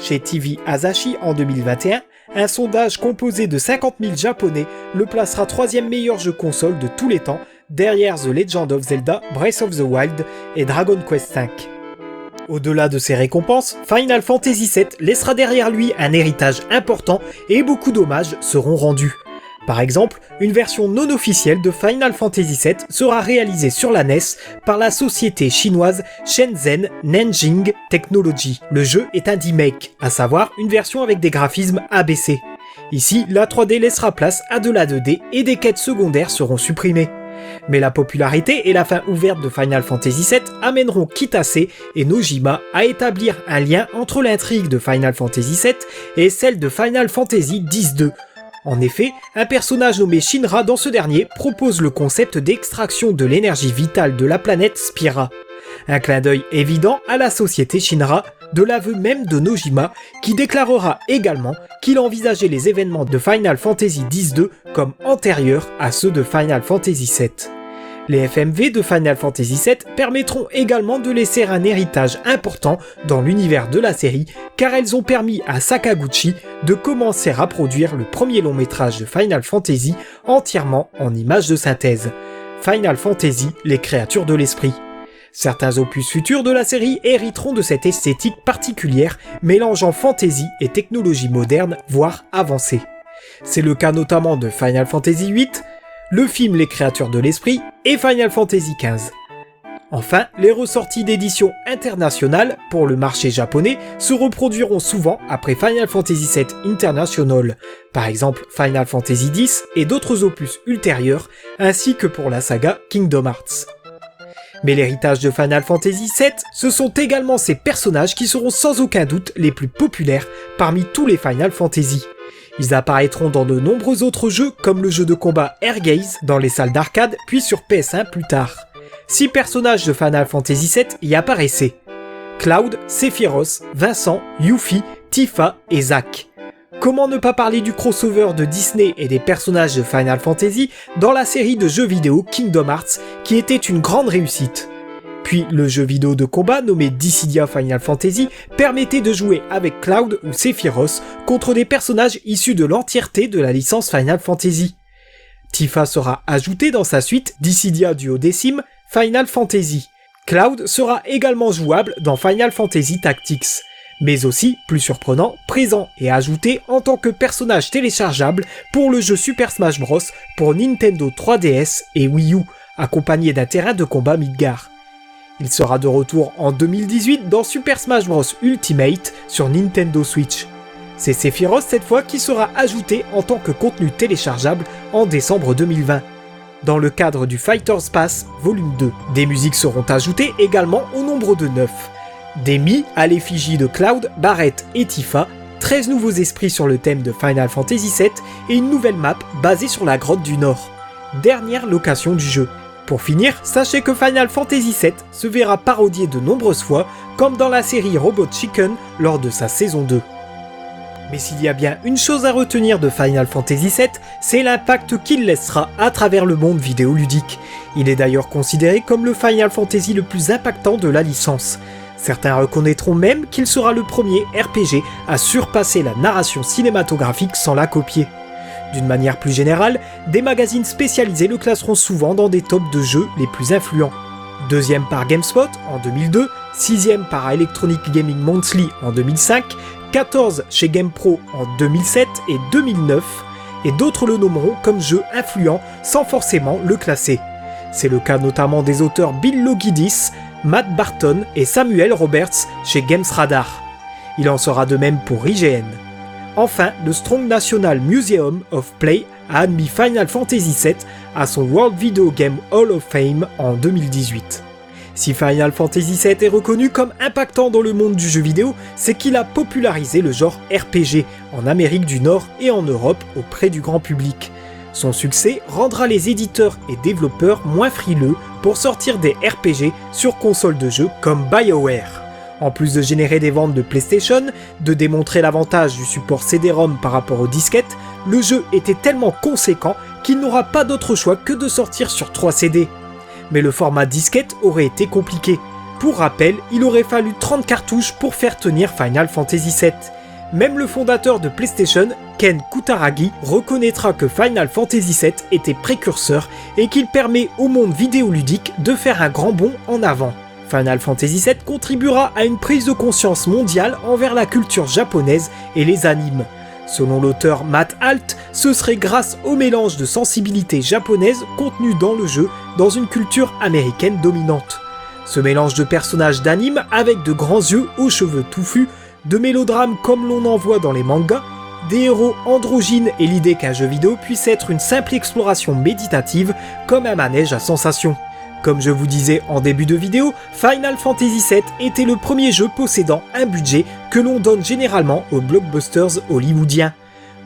Chez TV Asahi en 2021, un sondage composé de 50 000 japonais le placera 3e meilleur jeu console de tous les temps, derrière The Legend of Zelda, Breath of the Wild et Dragon Quest V. Au-delà de ces récompenses, Final Fantasy VII laissera derrière lui un héritage important et beaucoup d'hommages seront rendus. Par exemple, une version non officielle de Final Fantasy VII sera réalisée sur la NES par la société chinoise Shenzhen Nanjing Technology. Le jeu est un remake, à savoir une version avec des graphismes ABC. Ici, la 3D laissera place à de la 2D et des quêtes secondaires seront supprimées. Mais la popularité et la fin ouverte de Final Fantasy VII amèneront Kitase et Nojima à établir un lien entre l'intrigue de Final Fantasy VII et celle de Final Fantasy X-2. En effet, un personnage nommé Shinra dans ce dernier propose le concept d'extraction de l'énergie vitale de la planète Spira. Un clin d'œil évident à la société Shinra, de l'aveu même de Nojima, qui déclarera également qu'il envisageait les événements de Final Fantasy X-2 comme antérieurs à ceux de Final Fantasy VII. Les FMV de Final Fantasy VII permettront également de laisser un héritage important dans l'univers de la série, car elles ont permis à Sakaguchi de commencer à produire le premier long métrage de Final Fantasy entièrement en images de synthèse. Final Fantasy, les créatures de l'esprit. Certains opus futurs de la série hériteront de cette esthétique particulière, mélangeant fantasy et technologie moderne, voire avancée. C'est le cas notamment de Final Fantasy VIII, le film Les créatures de l'esprit et Final Fantasy XV. Enfin, les ressorties d'éditions internationales pour le marché japonais se reproduiront souvent après Final Fantasy VII International, par exemple Final Fantasy X et d'autres opus ultérieurs, ainsi que pour la saga Kingdom Hearts. Mais l'héritage de Final Fantasy VII, ce sont également ces personnages qui seront sans aucun doute les plus populaires parmi tous les Final Fantasy. Ils apparaîtront dans de nombreux autres jeux comme le jeu de combat Air Gaze dans les salles d'arcade puis sur PS1 plus tard. 6 personnages de Final Fantasy VII y apparaissaient. Cloud, Sephiroth, Vincent, Yuffie, Tifa et Zack. Comment ne pas parler du crossover de Disney et des personnages de Final Fantasy dans la série de jeux vidéo Kingdom Hearts qui était une grande réussite. Puis le jeu vidéo de combat nommé Dissidia Final Fantasy permettait de jouer avec Cloud ou Sephiroth contre des personnages issus de l'entièreté de la licence Final Fantasy. Tifa sera ajoutée dans sa suite Dissidia Duodécime Final Fantasy. Cloud sera également jouable dans Final Fantasy Tactics, mais aussi, plus surprenant, présent et ajouté en tant que personnage téléchargeable pour le jeu Super Smash Bros pour Nintendo 3DS et Wii U, accompagné d'un terrain de combat Midgar. Il sera de retour en 2018 dans Super Smash Bros Ultimate sur Nintendo Switch. C'est Sephiroth cette fois qui sera ajouté en tant que contenu téléchargeable en décembre 2020. Dans le cadre du Fighter's Pass Volume 2. Des musiques seront ajoutées également au nombre de 9. Des Mii à l'effigie de Cloud, Barrett et Tifa, 13 nouveaux esprits sur le thème de Final Fantasy VII et une nouvelle map basée sur la grotte du Nord. Dernière location du jeu. Pour finir, sachez que Final Fantasy VII se verra parodié de nombreuses fois, comme dans la série Robot Chicken lors de sa saison 2. Mais s'il y a bien une chose à retenir de Final Fantasy VII, c'est l'impact qu'il laissera à travers le monde vidéoludique. Il est d'ailleurs considéré comme le Final Fantasy le plus impactant de la licence. Certains reconnaîtront même qu'il sera le premier RPG à surpasser la narration cinématographique sans la copier. D'une manière plus générale, des magazines spécialisés le classeront souvent dans des tops de jeux les plus influents. 2e par GameSpot en 2002, 6e par Electronic Gaming Monthly en 2005, 14 chez GamePro en 2007 et 2009, et d'autres le nommeront comme jeu influent sans forcément le classer. C'est le cas notamment des auteurs Bill Loguidis, Matt Barton et Samuel Roberts chez Games Radar. Il en sera de même pour IGN. Enfin, le Strong National Museum of Play a admis Final Fantasy VII à son World Video Game Hall of Fame en 2018. Si Final Fantasy VII est reconnu comme impactant dans le monde du jeu vidéo, c'est qu'il a popularisé le genre RPG en Amérique du Nord et en Europe auprès du grand public. Son succès rendra les éditeurs et développeurs moins frileux pour sortir des RPG sur consoles de jeux comme BioWare. En plus de générer des ventes de PlayStation, de démontrer l'avantage du support CD-ROM par rapport aux disquettes, le jeu était tellement conséquent qu'il n'aura pas d'autre choix que de sortir sur 3 CD. Mais le format disquette aurait été compliqué. Pour rappel, il aurait fallu 30 cartouches pour faire tenir Final Fantasy VII. Même le fondateur de PlayStation, Ken Kutaragi, reconnaîtra que Final Fantasy VII était précurseur et qu'il permet au monde vidéoludique de faire un grand bond en avant. Final Fantasy VII contribuera à une prise de conscience mondiale envers la culture japonaise et les animes. Selon l'auteur Matt Alt, ce serait grâce au mélange de sensibilité japonaise contenu dans le jeu dans une culture américaine dominante. Ce mélange de personnages d'anime avec de grands yeux aux cheveux touffus, de mélodrames comme l'on en voit dans les mangas, des héros androgynes et l'idée qu'un jeu vidéo puisse être une simple exploration méditative comme un manège à sensations. Comme je vous disais en début de vidéo, Final Fantasy VII était le premier jeu possédant un budget que l'on donne généralement aux blockbusters hollywoodiens.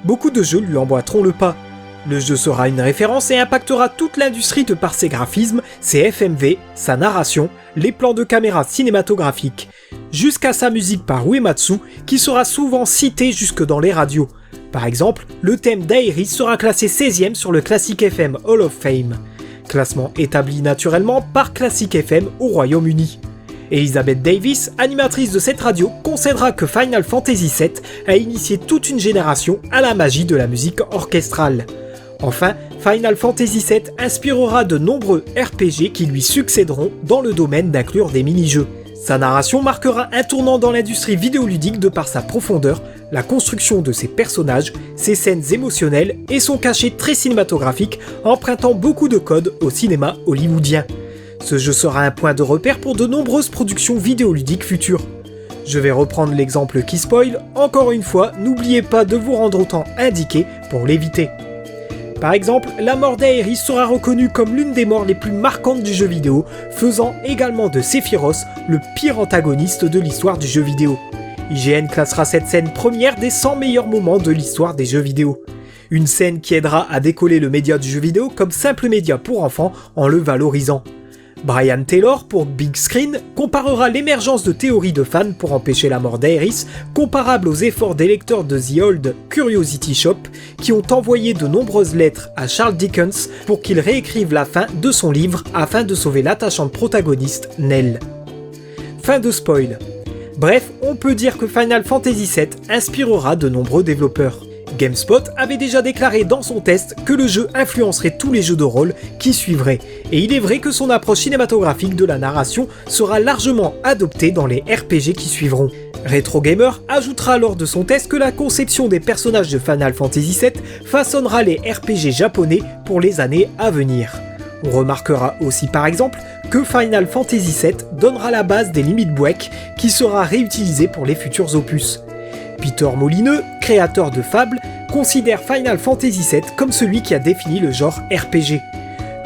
Beaucoup de jeux lui emboîteront le pas. Le jeu sera une référence et impactera toute l'industrie de par ses graphismes, ses FMV, sa narration, les plans de caméra cinématographiques, jusqu'à sa musique par Uematsu qui sera souvent citée jusque dans les radios. Par exemple, le thème d'Aeris sera classé 16e sur le Classic FM Hall of Fame. classement établi naturellement par Classic FM au Royaume-Uni. Elizabeth Davis, animatrice de cette radio, concédera que Final Fantasy VII a initié toute une génération à la magie de la musique orchestrale. Enfin, Final Fantasy VII inspirera de nombreux RPG qui lui succéderont dans le domaine d'inclure des mini-jeux. Sa narration marquera un tournant dans l'industrie vidéoludique de par sa profondeur, la construction de ses personnages, ses scènes émotionnelles et son cachet très cinématographique empruntant beaucoup de codes au cinéma hollywoodien. Ce jeu sera un point de repère pour de nombreuses productions vidéoludiques futures. Je vais reprendre l'exemple qui spoil, encore une fois, n'oubliez pas de vous rendre au temps indiqué pour l'éviter. Par exemple, la mort d'Aerys sera reconnue comme l'une des morts les plus marquantes du jeu vidéo, faisant également de Sephiroth le pire antagoniste de l'histoire du jeu vidéo. IGN classera cette scène première des 100 meilleurs moments de l'histoire des jeux vidéo. Une scène qui aidera à décoller le média du jeu vidéo comme simple média pour enfants en le valorisant. Brian Taylor, pour Big Screen, comparera l'émergence de théories de fans pour empêcher la mort d'Aerys, comparables aux efforts des lecteurs de The Old Curiosity Shop, qui ont envoyé de nombreuses lettres à Charles Dickens pour qu'il réécrive la fin de son livre afin de sauver l'attachante protagoniste, Nell. Fin de spoil. Bref, on peut dire que Final Fantasy VII inspirera de nombreux développeurs. GameSpot avait déjà déclaré dans son test que le jeu influencerait tous les jeux de rôle qui suivraient, et il est vrai que son approche cinématographique de la narration sera largement adoptée dans les RPG qui suivront. Retro Gamer ajoutera lors de son test que la conception des personnages de Final Fantasy VII façonnera les RPG japonais pour les années à venir. On remarquera aussi par exemple que Final Fantasy VII donnera la base des Limit Break qui sera réutilisée pour les futurs opus. Peter Molineux, créateur de Fable, considère Final Fantasy VII comme celui qui a défini le genre RPG.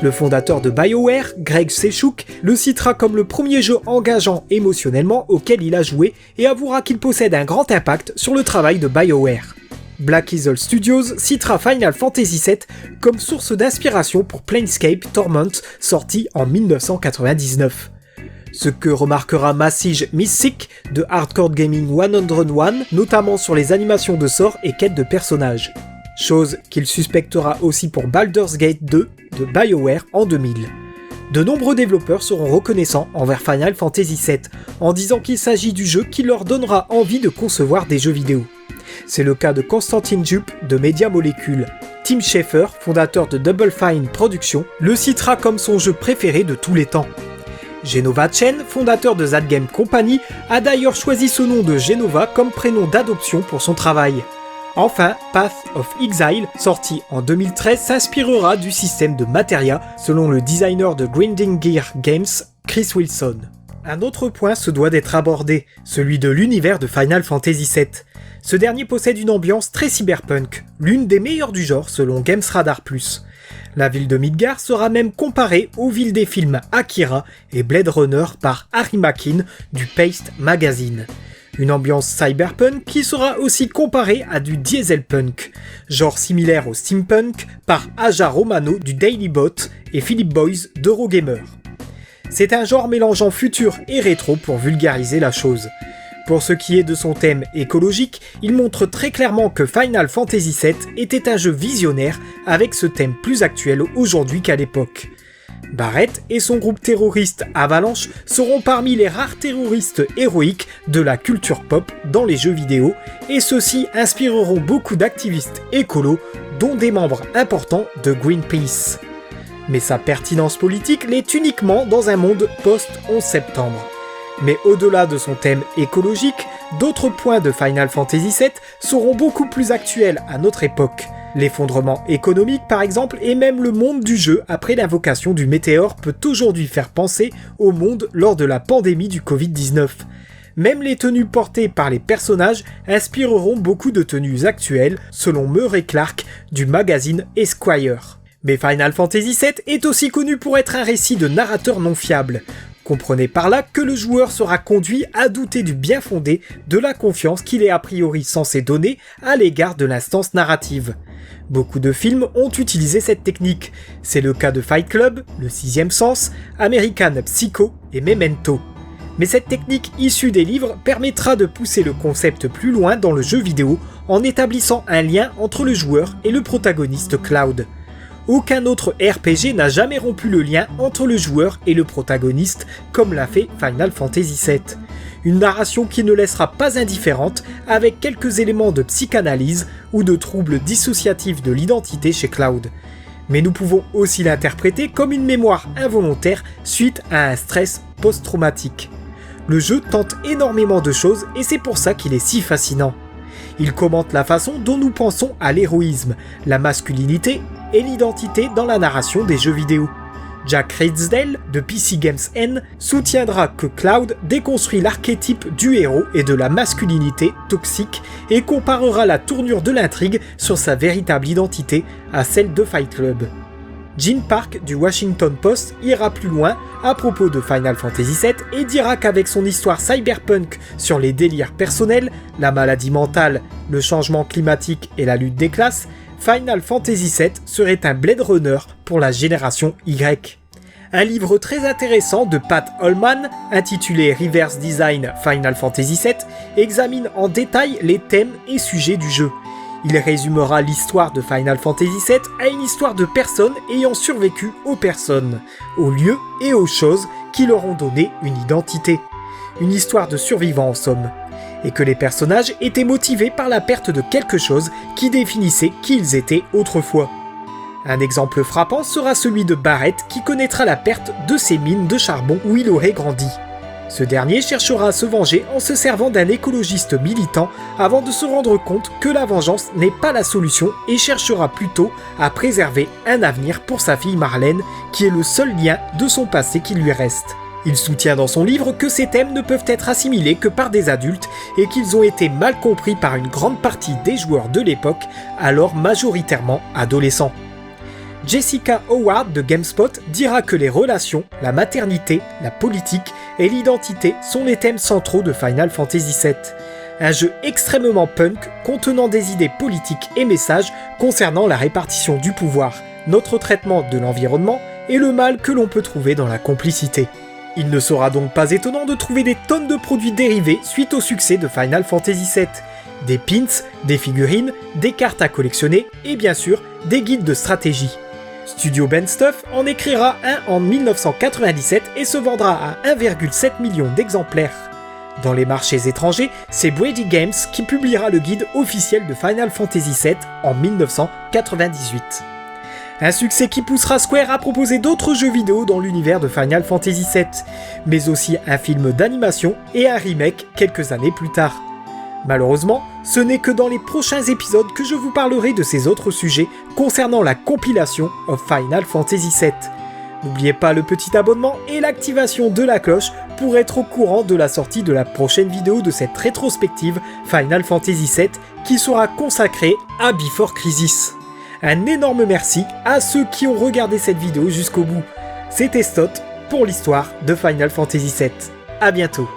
Le fondateur de BioWare, Greg Seshuk, le citera comme le premier jeu engageant émotionnellement auquel il a joué et avouera qu'il possède un grand impact sur le travail de BioWare. Black Isle Studios citera Final Fantasy VII comme source d'inspiration pour Planescape Torment, sorti en 1999. Ce que remarquera Massige Mystic de Hardcore Gaming 101, notamment sur les animations de sorts et quêtes de personnages. Chose qu'il suspectera aussi pour Baldur's Gate 2 de BioWare en 2000. De nombreux développeurs seront reconnaissants envers Final Fantasy VII en disant qu'il s'agit du jeu qui leur donnera envie de concevoir des jeux vidéo. C'est le cas de Constantine Jupe de Media Molecule. Tim Schafer, fondateur de Double Fine Productions, le citera comme son jeu préféré de tous les temps. Genova Chen, fondateur de That Game Company, a d'ailleurs choisi ce nom de Genova comme prénom d'adoption pour son travail. Enfin, Path of Exile, sorti en 2013, s'inspirera du système de Materia, selon le designer de Grinding Gear Games, Chris Wilson. Un autre point se doit d'être abordé, celui de l'univers de Final Fantasy VII. Ce dernier possède une ambiance très cyberpunk, l'une des meilleures du genre selon Games Radar+. La ville de Midgar sera même comparée aux villes des films Akira et Blade Runner par Harry Makin du Paste Magazine. Une ambiance cyberpunk qui sera aussi comparée à du dieselpunk, genre similaire au steampunk par Aja Romano du Daily Bot et Philip Boyce d'Eurogamer. C'est un genre mélangeant futur et rétro pour vulgariser la chose. Pour ce qui est de son thème écologique, il montre très clairement que Final Fantasy VII était un jeu visionnaire avec ce thème plus actuel aujourd'hui qu'à l'époque. Barrett et son groupe terroriste Avalanche seront parmi les rares terroristes héroïques de la culture pop dans les jeux vidéo, et ceux-ci inspireront beaucoup d'activistes écolos, dont des membres importants de Greenpeace. Mais sa pertinence politique l'est uniquement dans un monde post-11 septembre. Mais au-delà de son thème écologique, d'autres points de Final Fantasy VII seront beaucoup plus actuels à notre époque. L'effondrement économique par exemple, et même le monde du jeu après l'invocation du météore peut aujourd'hui faire penser au monde lors de la pandémie du Covid-19. Même les tenues portées par les personnages inspireront beaucoup de tenues actuelles, selon Murray Clark du magazine Esquire. Mais Final Fantasy VII est aussi connu pour être un récit de narrateur non fiable. Comprenez par là que le joueur sera conduit à douter du bien fondé de la confiance qu'il est a priori censé donner à l'égard de l'instance narrative. Beaucoup de films ont utilisé cette technique. C'est le cas de Fight Club, Le Sixième Sens, American Psycho et Memento. Mais cette technique issue des livres permettra de pousser le concept plus loin dans le jeu vidéo en établissant un lien entre le joueur et le protagoniste Cloud. Aucun autre RPG n'a jamais rompu le lien entre le joueur et le protagoniste comme l'a fait Final Fantasy VII. Une narration qui ne laissera pas indifférente avec quelques éléments de psychanalyse ou de troubles dissociatifs de l'identité chez Cloud. Mais nous pouvons aussi l'interpréter comme une mémoire involontaire suite à un stress post-traumatique. Le jeu tente énormément de choses et c'est pour ça qu'il est si fascinant. Il commente la façon dont nous pensons à l'héroïsme, la masculinité et l'identité dans la narration des jeux vidéo. Jack Ridsdale de PC Games N soutiendra que Cloud déconstruit l'archétype du héros et de la masculinité toxique et comparera la tournure de l'intrigue sur sa véritable identité à celle de Fight Club. Gene Park du Washington Post ira plus loin à propos de Final Fantasy VII et dira qu'avec son histoire cyberpunk sur les délires personnels, la maladie mentale, le changement climatique et la lutte des classes, Final Fantasy VII serait un Blade Runner pour la génération Y. Un livre très intéressant de Pat Holman, intitulé Reverse Design Final Fantasy VII, examine en détail les thèmes et sujets du jeu. Il résumera l'histoire de Final Fantasy VII à une histoire de personnes ayant survécu aux personnes, aux lieux et aux choses qui leur ont donné une identité. Une histoire de survivants en somme. Et que les personnages étaient motivés par la perte de quelque chose qui définissait qui ils étaient autrefois. Un exemple frappant sera celui de Barrett qui connaîtra la perte de ses mines de charbon où il aurait grandi. Ce dernier cherchera à se venger en se servant d'un écologiste militant avant de se rendre compte que la vengeance n'est pas la solution et cherchera plutôt à préserver un avenir pour sa fille Marlène qui est le seul lien de son passé qui lui reste. Il soutient dans son livre que ces thèmes ne peuvent être assimilés que par des adultes et qu'ils ont été mal compris par une grande partie des joueurs de l'époque, alors majoritairement adolescents. Jessica Howard de GameSpot dira que les relations, la maternité, la politique et l'identité sont les thèmes centraux de Final Fantasy VII. Un jeu extrêmement punk contenant des idées politiques et messages concernant la répartition du pouvoir, notre traitement de l'environnement et le mal que l'on peut trouver dans la complicité. Il ne sera donc pas étonnant de trouver des tonnes de produits dérivés suite au succès de Final Fantasy VII. Des pins, des figurines, des cartes à collectionner et bien sûr des guides de stratégie. Studio Ben Stuff en écrira un en 1997 et se vendra à 1,7 million d'exemplaires. Dans les marchés étrangers, c'est Brady Games qui publiera le guide officiel de Final Fantasy VII en 1998. Un succès qui poussera Square à proposer d'autres jeux vidéo dans l'univers de Final Fantasy VII, mais aussi un film d'animation et un remake quelques années plus tard. Malheureusement, ce n'est que dans les prochains épisodes que je vous parlerai de ces autres sujets concernant la compilation of Final Fantasy VII. N'oubliez pas le petit abonnement et l'activation de la cloche pour être au courant de la sortie de la prochaine vidéo de cette rétrospective Final Fantasy VII qui sera consacrée à Before Crisis. Un énorme merci à ceux qui ont regardé cette vidéo jusqu'au bout. C'était Stott pour l'histoire de Final Fantasy VII. À bientôt.